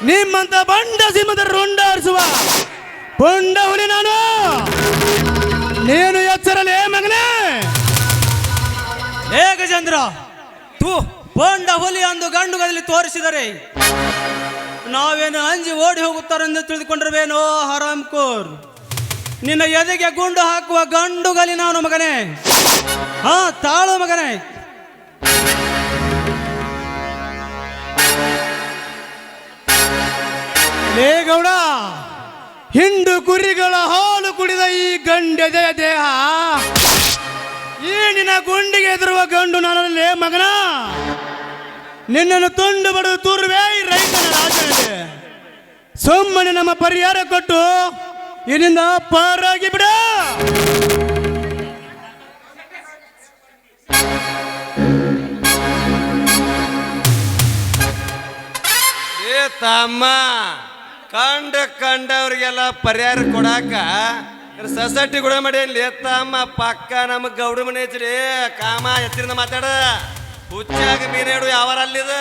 B: ನಿಮ್ಮಂತ ಬಂಡ ಸಿಂಹದ ರುಂಡಾರಿಸುವ ಪುಂಡ ಹುಲಿ ನಾನು. ನೀನು ಎಚ್ಚರಲೇ ಮಗನೇ.
H: ಹೇ ಗಜೇಂದ್ರ, ಪೊಂಡ ಹುಲಿ ಅಂದು ಗಂಡುಗಳಲ್ಲಿ ತೋರಿಸಿದರೆ ನಾವೇನು ಅಂಜಿ ಓಡಿ ಹೋಗುತ್ತಾರೆಂದು ತಿಳಿದುಕೊಂಡಿರುವೇನೋ ಹರಾಮ್ಕೋರ್. ನಿನ್ನ ಎದೆಗೆ ಗುಂಡು ಹಾಕುವ ಗಂಡುಗಲಿ ನಾನು ಮಗನೇ. ಹಾ ತಾಳು ಮಗನೇ.
B: ಲೇ ಗೌಡ, ಹಿಂಡು ಕುರಿಗಳ ಹಾಲು ಕುಡಿದ ಈ ಗಂಡೆದೆಯ ದೇಹ ಈ ನಿನ್ನ ಗುಂಡಿಗೆ ಎದುರುವ ಗಂಡು ನಾನಲ್ಲೇ ಮಗನ. ನಿನ್ನನ್ನು ತುಂಡು ಬಡದು ತೂರುವೆ ಈ ರೈತನ ರಾಜನಿಗೆ. ಸುಮ್ಮನೆ ನಮ್ಮ ಪರಿಹಾರ ಕೊಟ್ಟು ಇಲ್ಲಿಂದ ಪಾರಾಗಿ ಬಿಡ.
I: ಏ ತಮ್ಮ, ಕಂಡವ್ರಿಗೆಲ್ಲ ಪರಿಹಾರ ಕೊಡಾಕ ಸೊಸೈಟಿ ಕೂಡ ಮಾಡೇನ್ಲಿ ತಮ್ಮ. ಪಕ್ಕ ನಮಗ್ ಗೌಡ ಮನೆ ಐತ್ರಿ. ಕಾಮ ಎತ್ತರಿಂದ ಮಾತಾಡ. ಹುಚ್ಚಾಗ ಮೀನೇಡು ಯಾವಾರ ಅಲ್ಲಿದ.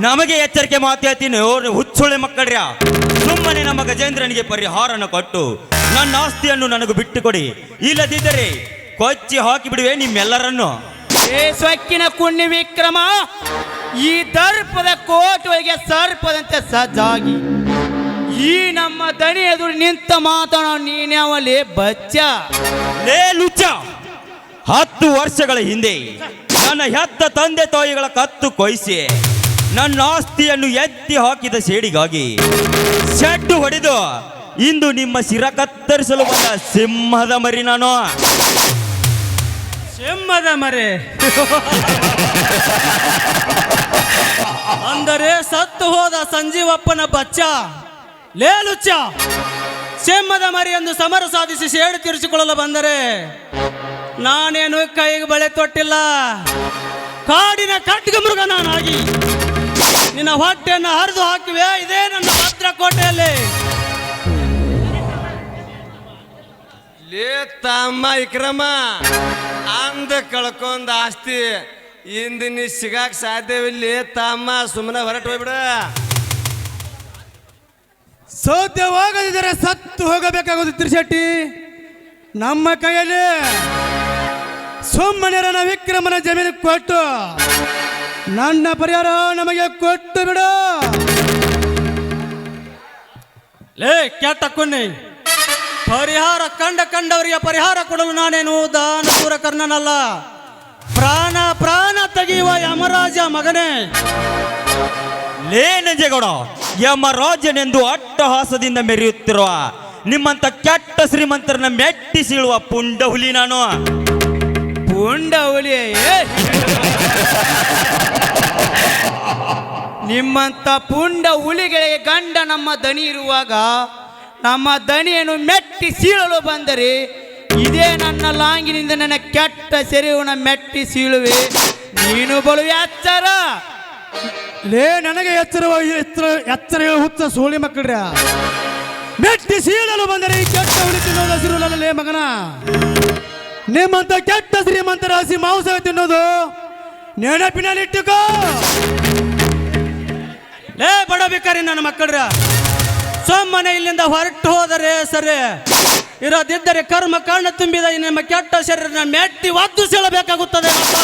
J: ನಮಗೆ ಎಚ್ಚರಿಕೆ ಮಾತು ಹೇಳ್ತೀನಿ. ಹುಚ್ಚೊಳ್ಳೆ ಮಕ್ಕಳ್ರ್ಯಾ, ಸುಮ್ಮನೆ ನಮ್ಮ ಗಜೇಂದ್ರನಿಗೆ ಪರಿಹಾರನ ಕೊಟ್ಟು ನನ್ನ ಆಸ್ತಿಯನ್ನು ನನಗೂ ಬಿಟ್ಟು ಕೊಡಿ. ಇಲ್ಲದಿದ್ದರೆ ಕೊಚ್ಚಿ ಹಾಕಿ ಬಿಡುವೆ ನಿಮ್ಮೆಲ್ಲರನ್ನು.
G: ಏ ಸೊಕ್ಕಿನ ಕುಣ್ಣಿ ವಿಕ್ರಮ, ಈ ದರ್ಪದ ಕೋಟೆಗೆ ಸರ್ಪದಂತೆ ಸಜ್ಜಾಗಿ ಈ ನಮ್ಮ ದನಿ ಎದುರು ನಿಂತ ಮಾತಾಡೋ ನೀನ್ಯಾವಲ್ಲಿ ಬಚ್ಚ.
J: ಲೇ ಲುಚ್ಚ, 10 ವರ್ಷಗಳ ಹಿಂದೆ ನನ್ನ ಹೆತ್ತ ತಂದೆ ತಾಯಿಗಳ ಕತ್ತು ಕೊಯ್ಸಿ ನನ್ನ ಆಸ್ತಿಯನ್ನು ಎತ್ತಿ ಹಾಕಿದ ಸೇಡಿಗಾಗಿ ಶೆಡ್ಡು ಹೊಡೆದು ಇಂದು ನಿಮ್ಮ ಶಿರ ಕತ್ತರಿಸಲು ಬಂದ ಸಿಂಹದ ಮರಿ ನಾನು.
H: ಸಿಂಹದ ಮರೆ ಅಂದರೆ ಸತ್ತು ಹೋದ ಸಂಜೀವಪ್ಪನ ಬಚ್ಚ. ಲೇ ಲುಚ್ಚ, ಸಿಂಹದ ಮರಿ ಎಂದು ಸಮರ ಸಾಧಿಸಿ ಸೇಡು ತೀರಿಸಿಕೊಳ್ಳಲು ಬಂದರೆ ನಾನೇನು ಕೈಗೆ ಬಳೆ ತೊಟ್ಟಿಲ್ಲ. ಕಾಡಿನ ಖಡ್ಗ ಮೃಗ ನಾನಾಗಿ ನಿನ್ನ ಹೊಟ್ಟೆಯನ್ನು ಹರಿದು ಹಾಕಿವೆ. ಇದೇ ನನ್ನ ಭದ್ರಕೋಟೆಯಲ್ಲಿ.
I: ಲೇ ತಮ್ಮ ವಿಕ್ರಮ, ಅಂದ ಕಳ್ಕೊಂಡ್ ಆಸ್ತಿ ಇಂದಿನ ಸಿಗಾಕ ಸಾಧ್ಯವಿಲ್ಲ ತಮ್ಮ. ಸುಮ್ಮನೆ ಹೊರಟು ಹೋಗ್ಬಿಡ.
B: ಸಾಧ್ಯವಾಗದಿದ್ದರೆ ಸತ್ತು ಹೋಗಬೇಕಾಗುವುದು ತ್ರಿಶೆಟ್ಟಿ. ನಮ್ಮ ಕೈಯಲ್ಲಿ ಸುಮ್ಮನೆ ನನ್ನ ವಿಕ್ರಮನ ಜಮೀನು ಕೊಟ್ಟು ನನ್ನ ಪರಿಹಾರ ನಮಗೆ ಕೊಟ್ಟು ಬಿಡು.
H: ಲೇ ಕೆಟ್ಟ ಕೊನ್ನಿ, ಪರಿಹಾರ ಕಂಡವರಿಗೆ ಪರಿಹಾರ ಕೊಡಲು ನಾನೇನು ದಾನ ದೂರ ಕರ್ಣನಲ್ಲ. ಪ್ರಾಣ ತೆಗೆಯುವ ಯಮರಾಜ ಮಗನೇ.
J: ಲೇ ನಂಜೇಗೌಡ, ಯಮರಾಜನೆಂದು ಅಟ್ಟಹಾಸದಿಂದ ಮೆರೆಯುತ್ತಿರುವ ನಿಮ್ಮಂತ ಕೆಟ್ಟ ಶ್ರೀಮಂತರನ್ನ ಮೆಟ್ಟಿ ಸೀಳುವ ಪುಂಡ ಹುಲಿ ನಾನು.
H: ಪುಂಡ ಹುಲಿ ನಿಮ್ಮಂತ ಪುಂಡ ಹುಲಿಗಳಿಗೆ ಗಂಡ ನಮ್ಮ ದನಿ ಇರುವಾಗ ನಮ್ಮ ದನಿಯನ್ನು ಮೆಟ್ಟಿ ಸೀಳಲು ಬಂದರೆ ಇದೇ ನನ್ನ ಲಾಂಗಿನಿಂದ ನನ್ನ ಕೆಟ್ಟ ಸೆರೆವನ ಮೆಟ್ಟಿ ಸೀಳುವೆ ನೀನು ಬಲು ಎಚ್ಚರ.
D: ಲೇ ನನಗೆ ಎಚ್ಚರ ಹುಚ್ಚ ಸೋಳಿ ಮಕ್ಕಳ್ರ ಮೆಟ್ಟಿ ಸೀಳಲು ಬಂದರೆ ಈ ಕೆಟ್ಟ ಹುಳಿ ತಿನ್ನೋದು ಹಸಿರುಲ್ಲ ಲೇ ಮಗನ. ನಿಮ್ಮಂತ ಕೆಟ್ಟ ಶ್ರೀಮಂತರ ಹಸಿ ಮಾಂಸ ತಿನ್ನೋದು ನೆನಪಿನಲ್ಲಿಟ್ಟುಕೋ.
H: ಲೇ ಬಡಬೇಕಾರಿ ನನ್ನ ಮಕ್ಕಳ್ರ, ಸೊಮ್ಮನೆ ಇಲ್ಲಿಂದ ಹೊರಟು ಹೋದರೆ ಸರಿ, ಇರೋದಿದ್ದರೆ ಕರ್ಮ ಕರ್ಣ ತುಂಬಿದ ನಿಮ್ಮ ಕೆಟ್ಟ ಶರೀರ ಮೆಟ್ಟಿ ಒದ್ದು ಸೀಳಬೇಕಾಗುತ್ತದೆ ಅಂತ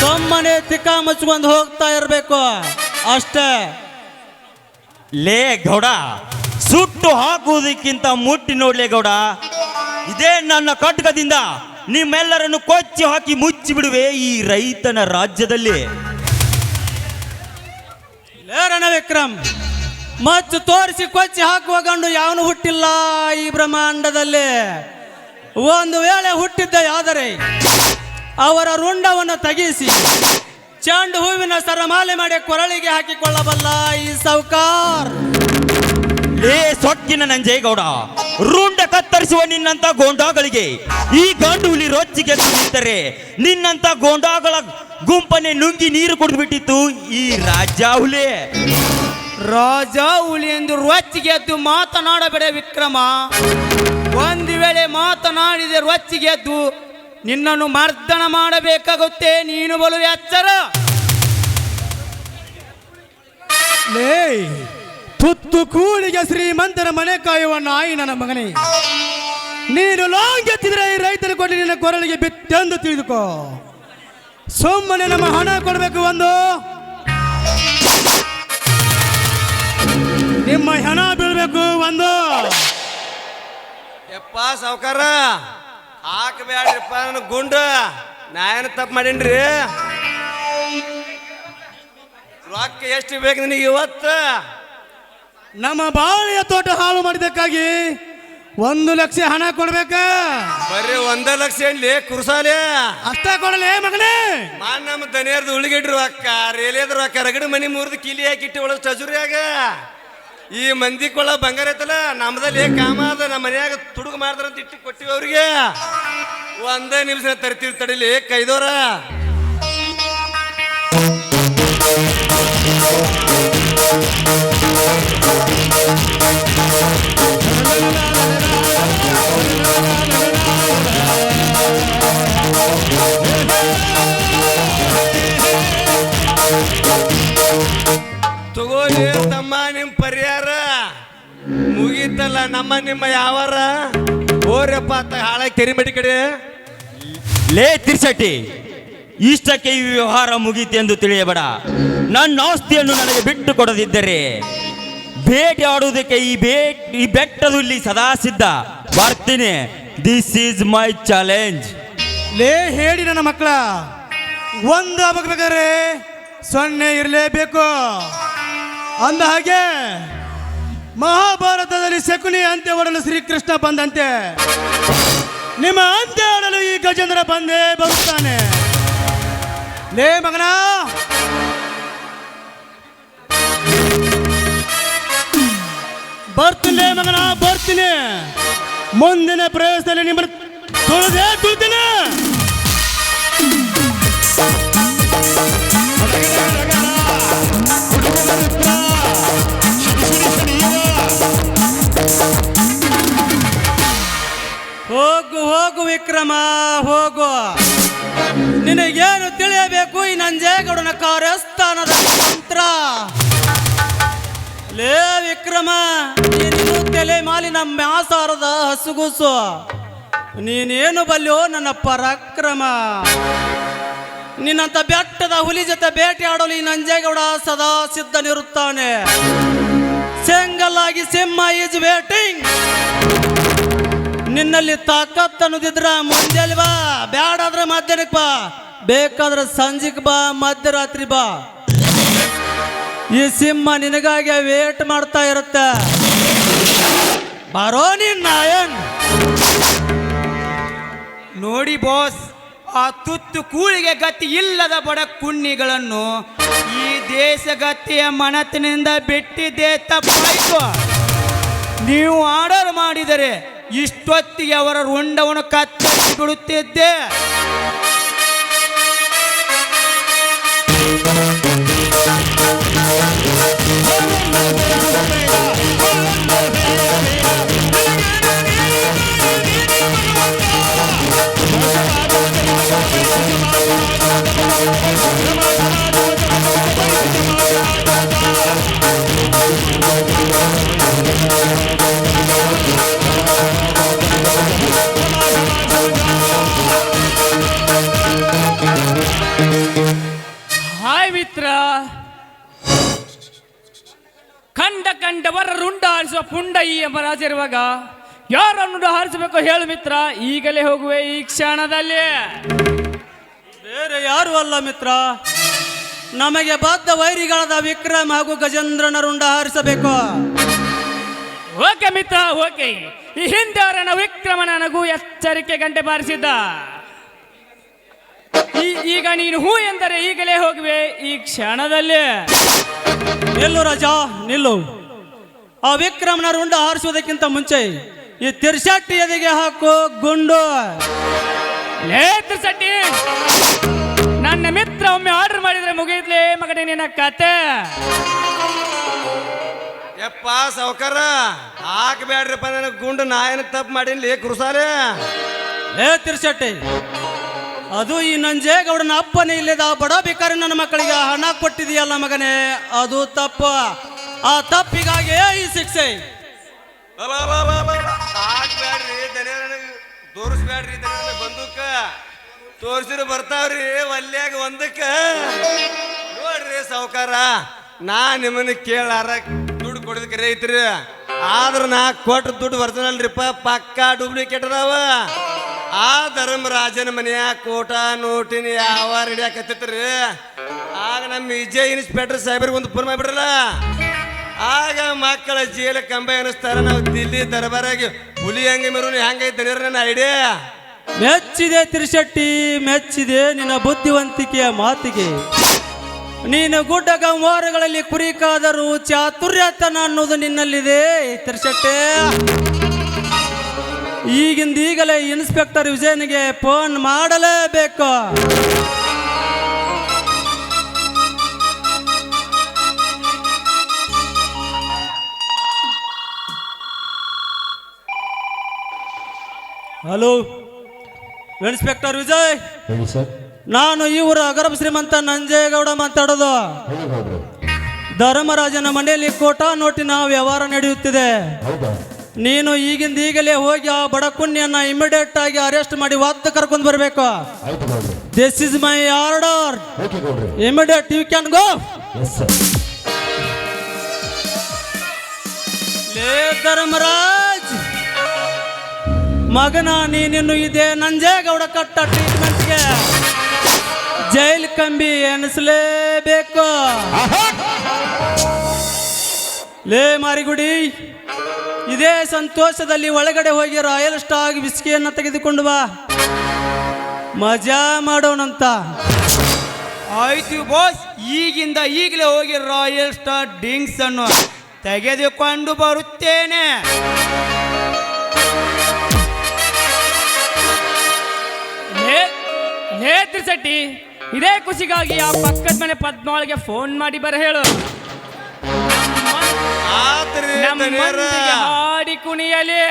H: ಸೊಮ್ಮನೆ ತಿಕ್ಕ ಮುಚ್ಕೊಂಡು ಹೋಗ್ತಾ ಇರಬೇಕು ಅಷ್ಟೇ.
J: ಲೇ ಗೌಡ, ಸುಟ್ಟು ಹಾಕುವುದಕ್ಕಿಂತ ಮುಟ್ಟಿ ನೋಡ್ಲೇ ಗೌಡ, ಇದೇ ನನ್ನ ಖಡ್ಗದಿಂದ ನಿಮ್ಮೆಲ್ಲರನ್ನು ಕೊಚ್ಚಿ ಹಾಕಿ ಮುಚ್ಚಿ ಬಿಡುವೆ ಈ ರೈತನ ರಾಜ್ಯದಲ್ಲಿ.
H: ಲೇ ರಣ ವಿಕ್ರಮ್, ಮಚ್ಚು ತೋರಿಸಿ ಕೊಚ್ಚಿ ಹಾಕುವ ಗಂಡು ಯಾವನು ಹುಟ್ಟಿಲ್ಲ ಈ ಬ್ರಹ್ಮಾಂಡದಲ್ಲಿ. ಒಂದು ವೇಳೆ ಹುಟ್ಟಿದ್ದ ಆದರೆ ಅವರ ರುಂಡವನ್ನು ತಗಿಸಿ ಚೆಂಡು ಹೂವಿನ ಸರಮಾಲೆ ಮಾಡಿ ಕೊರಳಿಗೆ ಹಾಕಿಕೊಳ್ಳಬಲ್ಲ ಈ ಸೌಕಾರ್.
J: ಲೇ ಸೊಕ್ಕಿನ ನಂಜೇಗೌಡ, ರುಂಡ ಕತ್ತರಿಸುವ ನಿನ್ನಂತ ಗೋಂಡಾಗಳಿಗೆ ಈ ಗಂಡು ಹುಲಿ ರೊಚ್ಚಿಗೆ ನಿಂತರೆ ನಿನ್ನಂತ ಗೋಂಡಾಗಳ ಗುಂಪನ್ನೇ ನುಂಗಿ ನೀರು ಕುಡಿದು ಬಿಟ್ಟಿತ್ತು ಈ ರಾಜ ಹುಲಿ.
H: ರಾಜ ಹುಲಿ ಎಂದು ರೊಚ್ಚಿಗೆ ಎದ್ದು ಮಾತನಾಡಬೇಡ ವಿಕ್ರಮ. ಒಂದು ವೇಳೆ ಮಾತನಾಡಿದೆ ರೊಚ್ಚಿಗೆ ಎದ್ದು ನಿನ್ನನ್ನು ಮರ್ದನ ಮಾಡಬೇಕಾಗುತ್ತೆ, ನೀನು ಬಲು ಎಚ್ಚರ.
D: ಲೇ ತುತ್ತು ಕೂಳಿಗೆ ಶ್ರೀಮಂತರ ಮನೆ ಕಾಯುವ ನಾಯಿ ನನ್ನ ಮಗನೇ, ನೀನು ಲಾಂಗ್ ಎತ್ತಿದ್ರೆ ಈ ರೈತನ ಕೊಟ್ಟು ನಿನ್ನ ಕೊರಳಿಗೆ ಬಿತ್ತೆಂದು ತಿಳಿದುಕೋ. ಸುಮ್ಮನೆ ನಮ್ಮ ಹಣ ಕೊಡಬೇಕು, ಒಂದು ನಿಮ್ಮ ಹಣ ಬೀಳ್ಬೇಕು, ಒಂದು.
I: ಯಪ್ಪ ಸಾವ್ಕಾರ ಹಾಕಬೇಡ್ರಿಪ್ಪ ನನ್ನ ಗುಂಡ, ನಾ ಏನು ತಪ್ಪು ಮಾಡೀನ್ರಿ? ರೊಕ್ಕ ಎಷ್ಟು ಬೇಕು ನಿನಗೆ ಇವತ್ತು?
D: ನಮ್ಮ ಬಾಳೆಯ ತೋಟ ಹಾಳು ಮಾಡಿದ್ದಕ್ಕಾಗಿ 1 ಲಕ್ಷ ಹಣ ಕೊಡ್ಬೇಕ.
I: ಬರ್ರಿ 1 ಲಕ್ಷ ಏನ್ಲಿ ಕುರ್ಸಾಲೆ
D: ಅಷ್ಟ ಕೊಡಲೇ ಮಗನೇ.
I: ನಮ್ಮ ದನಿಯರ್ದು ಉಳಿಗಿಡ್ರಿ ರೊಕ್ಕ, ರೇಲಿಯದ ರೊಕ್ಕ, ರಗಡ ಮನಿ ಮುರಿದು ಕಿಲಿ ಹಾಕಿಟ್ಟು ಒಳಗೆ ಟಜುರಿಯಾಗ ಈ ಮಂದಿ ಕೊಳ್ಳ ಬಂಗಾರ ಐತಲ್ಲ ನಮ್ದಲ್ಲಿ ಕಾಮ ಅದ, ನಮ್ಮ ಮನ್ಯಾಗ ತುಡುಗು ಮಾಡ್ತಾರಂತ ಇಟ್ಟು ಕೊಟ್ಟಿವಿ ಅವ್ರಿಗೆ. 1 ನಿಮಿಷ ತರ್ತೀವಿ ತಡಿಲಿ ಕೈದೋರ. ತಗೋಲಿ ತಮ್ಮ ನಿಮ್ ಪರಿಹಾರ ಮುಗೀತಲ್ಲ. ನಮ್ಮ ನಿಮ್ಮ ಯಾವಾರ ಓರಪ್ಪ ಹಾಳ ಕೆರಿಮಡಿ ಕಡೆ.
J: ಲೇ ತಿರ್ಸಟ್ಟಿ, ಇಷ್ಟಕ್ಕೆ ಈ ವ್ಯವಹಾರ ಮುಗೀತು ಎಂದು ತಿಳಿಯಬೇಡ. ನನ್ನ ಆಸ್ತಿಯನ್ನು ನನಗೆ ಬಿಟ್ಟು ಕೊಡದಿದ್ದರೆ ಭೇಟಿ ಆಡುವುದಕ್ಕೆ ಈ ಬೆಟ್ಟದಲ್ಲಿ ಸದಾ ಸಿದ್ಧ. ಬರ್ತೀನಿ. This is my challenge.
D: ಲೇ ಹೇಳಿ ನನ್ನ ಮಕ್ಕಳ, ಒಂದು ಆಗಬೇಕಾದ್ರೆ 0 ಇರಲೇಬೇಕು. ಅಂದ ಹಾಗೆ ಮಹಾಭಾರತದಲ್ಲಿ ಶಕುನಿ ಅಂತ್ಯ ಹೊಡಲು ಶ್ರೀಕೃಷ್ಣ ಬಂದಂತೆ ನಿಮ್ಮ ಅಂತ್ಯ ಆಡಲು ಈ ಗಜೇಂದ್ರ ಬಂದೇ ಬರುತ್ತಾನೆ. ಲೇ ಮಗನ, ಬರ್ತೀನಿ ಮಗನ, ಬರ್ತೀನಿ. ಮುಂದಿನ ಪ್ರವೇಶದಲ್ಲಿ ನಿಮ್ಮನ್ನು ತುಳಿತೀನಿ.
H: ಹೋಗು ಹೋಗು ವಿಕ್ರಮ ಹೋಗು. ನಿನಗೇನು ತಿಳಿಯಬೇಕು ಈ ನಂಜೇಗೌಡನ ಕಾರ್ಯಸ್ಥಾನದ ಮಂತ್ರ? ಲೇ ವಿಕ್ರಮ, ನೀನು ತಲೆ ಮಾಲಿನ ಮ್ಯಾಸಾರದ ಹಸುಗೂಸು. ನೀನೇನು ಬಲ್ಯೋ ನನ್ನ ಪರಾಕ್ರಮ. ನಿನ್ನಂತ ಬೆಟ್ಟದ ಹುಲಿ ಜೊತೆ ಬೇಟೆ ಆಡಲು ಈ ನಂಜೇಗೌಡ ಸದಾ ಸಿದ್ಧನಿರುತ್ತಾನೆ. ಸೆಂಗಲ್ಲಾಗಿ ಸಿಂಹ ಈಸ್ ವೇಟಿಂಗ್. ನಿನ್ನಲ್ಲಿ ತಾಕತ್ ಅನ್ನೋದಿದ್ರ ಮುಂಜಾನೆ ಬಾ, ಬ್ಯಾಡಾದ್ರೆ ಮಧ್ಯಾಹ್ನಕ್ಕೆ ಬಾ, ಬೇಕಾದ್ರೆ ಸಂಜೆಗೆ ಬಾ, ಮಧ್ಯರಾತ್ರಿ ಬಾ. ಈ ಸಿಂಹ ನಿನಗಾಗಿ ವೇಟ್ ಮಾಡ್ತಾ ಇರುತ್ತೆ. ಬಾರೋ ನೀನ್ ನಾಯನ್.
G: ನೋಡಿ ಬಾಸ್,
H: ಆ ತುತ್ತು ಕೂಳಿಗೆ ಗತಿ ಇಲ್ಲದ ಬಡ ಕುಣ್ಣಿಗಳನ್ನು ಈ ದೇಶಗತಿಯ ಮನತಿನಿಂದ ಬಿಟ್ಟಿದ್ದೆ ತಪ್ಪಾಯಿತು. ನೀವು ಆರ್ಡರ್ ಮಾಡಿದರೆ ಇಷ್ಟೊತ್ತಿಗೆ ಅವರ ರುಂಡವನ್ನು ಕತ್ತರಿಸಿ ಬಿಡುತ್ತಿದ್ದೆ.
K: ಹಾಯ್ ಮಿತ್ರ, ಕಂಡವರ ರುಂಡ ಹಾರಿಸುವ ಪುಂಡ ಈ ಯಮರಾಜ ಇರುವಾಗ ಯಾರನ್ನು ಹಾರಿಸಬೇಕು ಹೇಳು ಮಿತ್ರ, ಈಗಲೇ ಹೋಗುವೆ ಈ ಕ್ಷಣದಲ್ಲಿ.
H: ಬೇರೆ ಯಾರು ಅಲ್ಲ ಮಿತ್ರ, ನಮಗೆ ಬದ್ಧ ವೈರಿಗಳಾದ ವಿಕ್ರಮ್ ಹಾಗೂ ಗಜೇಂದ್ರನ ರುಂಡ ಹಾರಿಸಬೇಕು.
K: ಓಕೆ ಮಿತ್ರ, ಓಕೆ. ಈ ಹಿಂದೆ ಅವರನ್ನ ವಿಕ್ರಮನ ನಗು ಎಚ್ಚರಿಕೆ ಗಂಟೆ ಬಾರಿಸಿದ್ದ. ಈಗ ನೀನು ಹೂ ಎಂದರೆ ಈಗಲೇ ಹೋಗುವೆ ಈ ಕ್ಷಣದಲ್ಲಿ.
H: ನಿಲ್ಲು ರಾಜ ನಿಲ್ಲು. ಆ ವಿಕ್ರಮನ ರುಂಡ ಹಾರಿಸುವುದಕ್ಕಿಂತ ಮುಂಚೆ ಈ ತಿರ್ಸಟ್ಟಿ ಎದೆಗೆ ಹಾಕು ಗುಂಡು.
K: ಲೇ ತಿರ್ಸಟ್ಟಿ, ನನ್ನ ಮಿತ್ರ ಒಮ್ಮೆ ಆರ್ಡರ್ ಮಾಡಿದ್ರೆ ಮುಗಿದ್ಲೇ ಮಗನೇ ನಿನ್ನ ಕತೆ.
I: ಯಪ್ಪ ಸಾವ್ಕಾರ ಹಾಕಬೇಡ್ರಿಪ್ಪ, ನನಗೆ ಗುಂಡು ನಾ ಏನು ತಪ್ಪು ಮಾಡೀನಿ ಕುರುಸಾಲೆ.
H: ಲೇ ತಿರ್ಸಟ್ಟಿ, ಅದು ಈ ನಂಜೇಗೌಡನ ಅಪ್ಪನೇ ಇಲ್ಲದ ಬಡ ಬೇಕಾರಿ ನನ್ನ ಮಕ್ಕಳಿಗೆ ಹಣ ಕೊಟ್ಟಿದೆಯಲ್ಲ ಮಗನೇ, ಅದು ತಪ್ಪು. ಆ ತಪ್ಪಿಗಾಗಿ ಈ ಶಿಕ್ಷೆ.
I: ಹಾಕ್ಬೇಡ್ರಿ ದನ, ನನಗೆ ತೋರಿಸ್ಬೇಡ್ರಿ ದನ, ಬಂದೂಕ ತೋರಿಸಿದ್ರು ಬರ್ತಾವ್ರಿ ಒಲ್ಯಾಗ ಒಂದಕ್ಕ. ನೋಡ್ರಿ ಸಾವ್ಕಾರ, ನಾ ನಿಮ್ಮನ್ನ ಕೇಳಾರ ದುಡ್ಡು ಕೊಡೋದಕ್ಕೆ ರೈತ್ರಿ, ಆದ್ರ ನಾ ಕೊಟ್ಟು ದುಡ್ಡು ಬರ್ತನಲ್ರಿಪ್ಪ ಪಕ್ಕಾ ಡೂಪ್ಲಿಕೇಟ್ ಅದಾವ. ಆ ಧರ್ಮರಾಜನ ಮನೆಯ ಕೋಟ ನೋಟಿನ ಯಾವ ಹಿಡಿಯಾಕತ್ತಿತ್ರಿ. ಆಗ ನಮ್ಮ ವಿಜಯ್ ಇನ್ಸ್ಪೆಕ್ಟರ್ ಸಾಹೇಬ್ರಿಗೆ ಒಂದು ಫೋನ್ ಮಾಡಿಬಿಡ್ರಲ್ಲ, ಆಗ ಮಕ್ಕಳ ಜೈಲ ಕಂಬ ಎನಿಸ್ತಾರ. ನಾವು ದಿಲ್ಲಿ ದರ್ಬಾರಾಗಿ ಹುಲಿ ಹಂಗೆ ಮೆರು ಹೆಂಗೈತೆ ನನ್ನ ಐಡಿಯಾ.
H: ಮೆಚ್ಚಿದೆ ತಿರ್ಸಟ್ಟಿ, ಮೆಚ್ಚಿದೆ ನಿನ್ನ ಬುದ್ಧಿವಂತಿಕೆಯ ಮಾತಿಗೆ. ನೀನು ಗುಡ್ಡ ಗಂವಾರಗಳಲ್ಲಿ ಕುರಿಕಾದರೂ ಚಾತುರ್ಯತನ ಅನ್ನೋದು ನಿನ್ನಲ್ಲಿದೆ ತಿರ್ಸಟ್ಟೆ. ಈಗಲೇ ಇನ್ಸ್ಪೆಕ್ಟರ್ ವಿಜಯನಿಗೆ ಫೋನ್ ಮಾಡಲೇಬೇಕು. ಹಲೋ ಇನ್ಸ್ಪೆಕ್ಟರ್ ವಿಜಯ್, ನಾನು ಇವರ ಅಗರಬ ಶ್ರೀಮಂತ ನಂಜೇಗೌಡ ಮಾತಾಡೋದು. ಧರ್ಮರಾಜನ ಮನೆಯಲ್ಲಿ ಕೋಟಾ ನೋಟಿನ ವ್ಯವಹಾರ ನಡೆಯುತ್ತಿದೆ. ನೀನು ಈಗಲೇ ಹೋಗಿ ಆ ಬಡಕುಣ್ಯನ್ನ ಇಮಿಡಿಯೇಟ್ ಆಗಿ ಅರೆಸ್ಟ್ ಮಾಡಿ ವಾದ ಕರ್ಕೊಂಡು ಬರಬೇಕು. This is my order. Immediate you can go. ಲೇ ಧರ್ಮರಾಜ್ ಮಗನ, ನೀನಿನ್ನು ಇದೆ ನಂಜೇಗೌಡ ಕಟ್ಟ ಟ್ರೀಟ್ಮೆಂಟ್ಗೆ ಜೈಲ್ ಕಂಬಿ ಎನಿಸಲೇಬೇಕು. ಲೇ ಮಾರಿಗುಡಿ, ಇದೇ ಸಂತೋಷದಲ್ಲಿ ಒಳಗಡೆ ಹೋಗಿ ರಾಯಲ್ ಸ್ಟಾಗ್ ವಿಸ್ಕಿಯನ್ನು ತೆಗೆದುಕೊಂಡು ಬಾ, ಮಜಾ ಮಾಡೋಣಂತ.
G: ಆಯ್ತು ಬಾಸ್, ಈಗಲೇ ಹೋಗಿ ರಾಯಲ್ ಸ್ಟಾರ್ ಡ್ರಿಂಕ್ಸ್ ಅನ್ನು ತೆಗೆದುಕೊಂಡು ಬರುತ್ತೇನೆ.
K: ಹೇ ತಿರ್ಸಟ್ಟಿ, ಇದೇ ಖುಷಿಗಾಗಿ ಆ ಪಕ್ಕದ ಮನೆ ಪದ್ಮಾವಳಿಗೆ ಫೋನ್ ಮಾಡಿ ಬರ ಹೇಳು, ಹಾಡಿ ಕುಣಿಯಲಿ.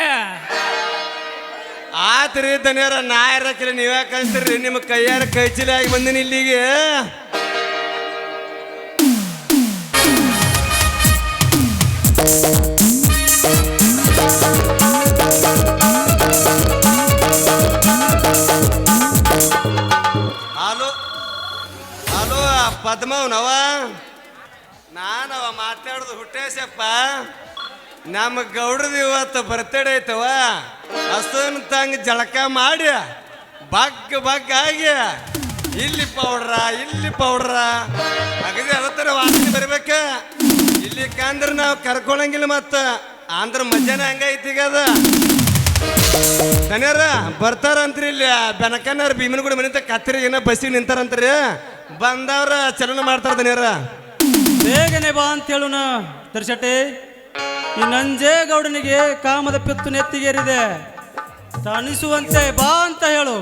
I: ಆತ್ರಿ ದನಿಯರ ನಾಯರಕ್ಕಿಲ್ಲ, ನೀವೇ ಕಳ್ಸಿರಿ. ನಿಮ್ಮ ಕೈಯಾರ ಕೈ ಚೀಲ ಆಗಿ ಬಂದಿನಿ ಇಲ್ಲಿಗೆ. ಹಲೋ ಪದ್ಮವ್ನವ, ನಾನವ ಮಾತಾಡೋದು ಹುಟ್ಟೇಶಪ್ಪ. ನಮ್ಮ ಗೌಡ್ರದು ಇವತ್ತು ಬರ್ತಡೇ ಐತವ, ಅಷ್ಟೊಂದು ತಂಗ ಜಳಕ ಮಾಡಿ ಬಗ್ ಆಗಿ ಇಲ್ಲಿ ಪೌಡ್ರ ಅಗದಿ ಅದತ್ತರ ವಾಸನೆ ಬರ್ಬೇಕ. ಇಲ್ಲಿ ಕಂದ್ರೆ ನಾವು ಕರ್ಕೊಳಂಗಿಲ್ಲ, ಮತ್ತ ಅಂದ್ರ ಮಜಾನ ಹಂಗೈತಿ ಈಗ. ಅದ ದನಿಯರ ಬರ್ತಾರಂತ್ರಿ ಇಲ್ಲಿ ಬೆನಕನ್ನವ್ರ ಭೀಮನಗುಡಿ ಮನೆ ಕತ್ತಿರಿ ಏನೋ ಬಸ್ಸಿಗೆ ನಿಂತಾರಂತ್ರಿ ಬಂದವ್ರ ಚಲನ ಮಾಡ್ತಾರ ದನಿಯರ
H: ಬೇಗನೆ ಬಾ ಅಂತ ಹೇಳುನ ದರ್ಶಟೆ. ಈ ನಂಜೇಗೌಡನಿಗೆ ಕಾಮದ ಪಿತ್ತು ನೆತ್ತಿಗೇರಿದೆ, ತಣಿಸುವಂತೆ ಬಾ ಅಂತ ಹೇಳು.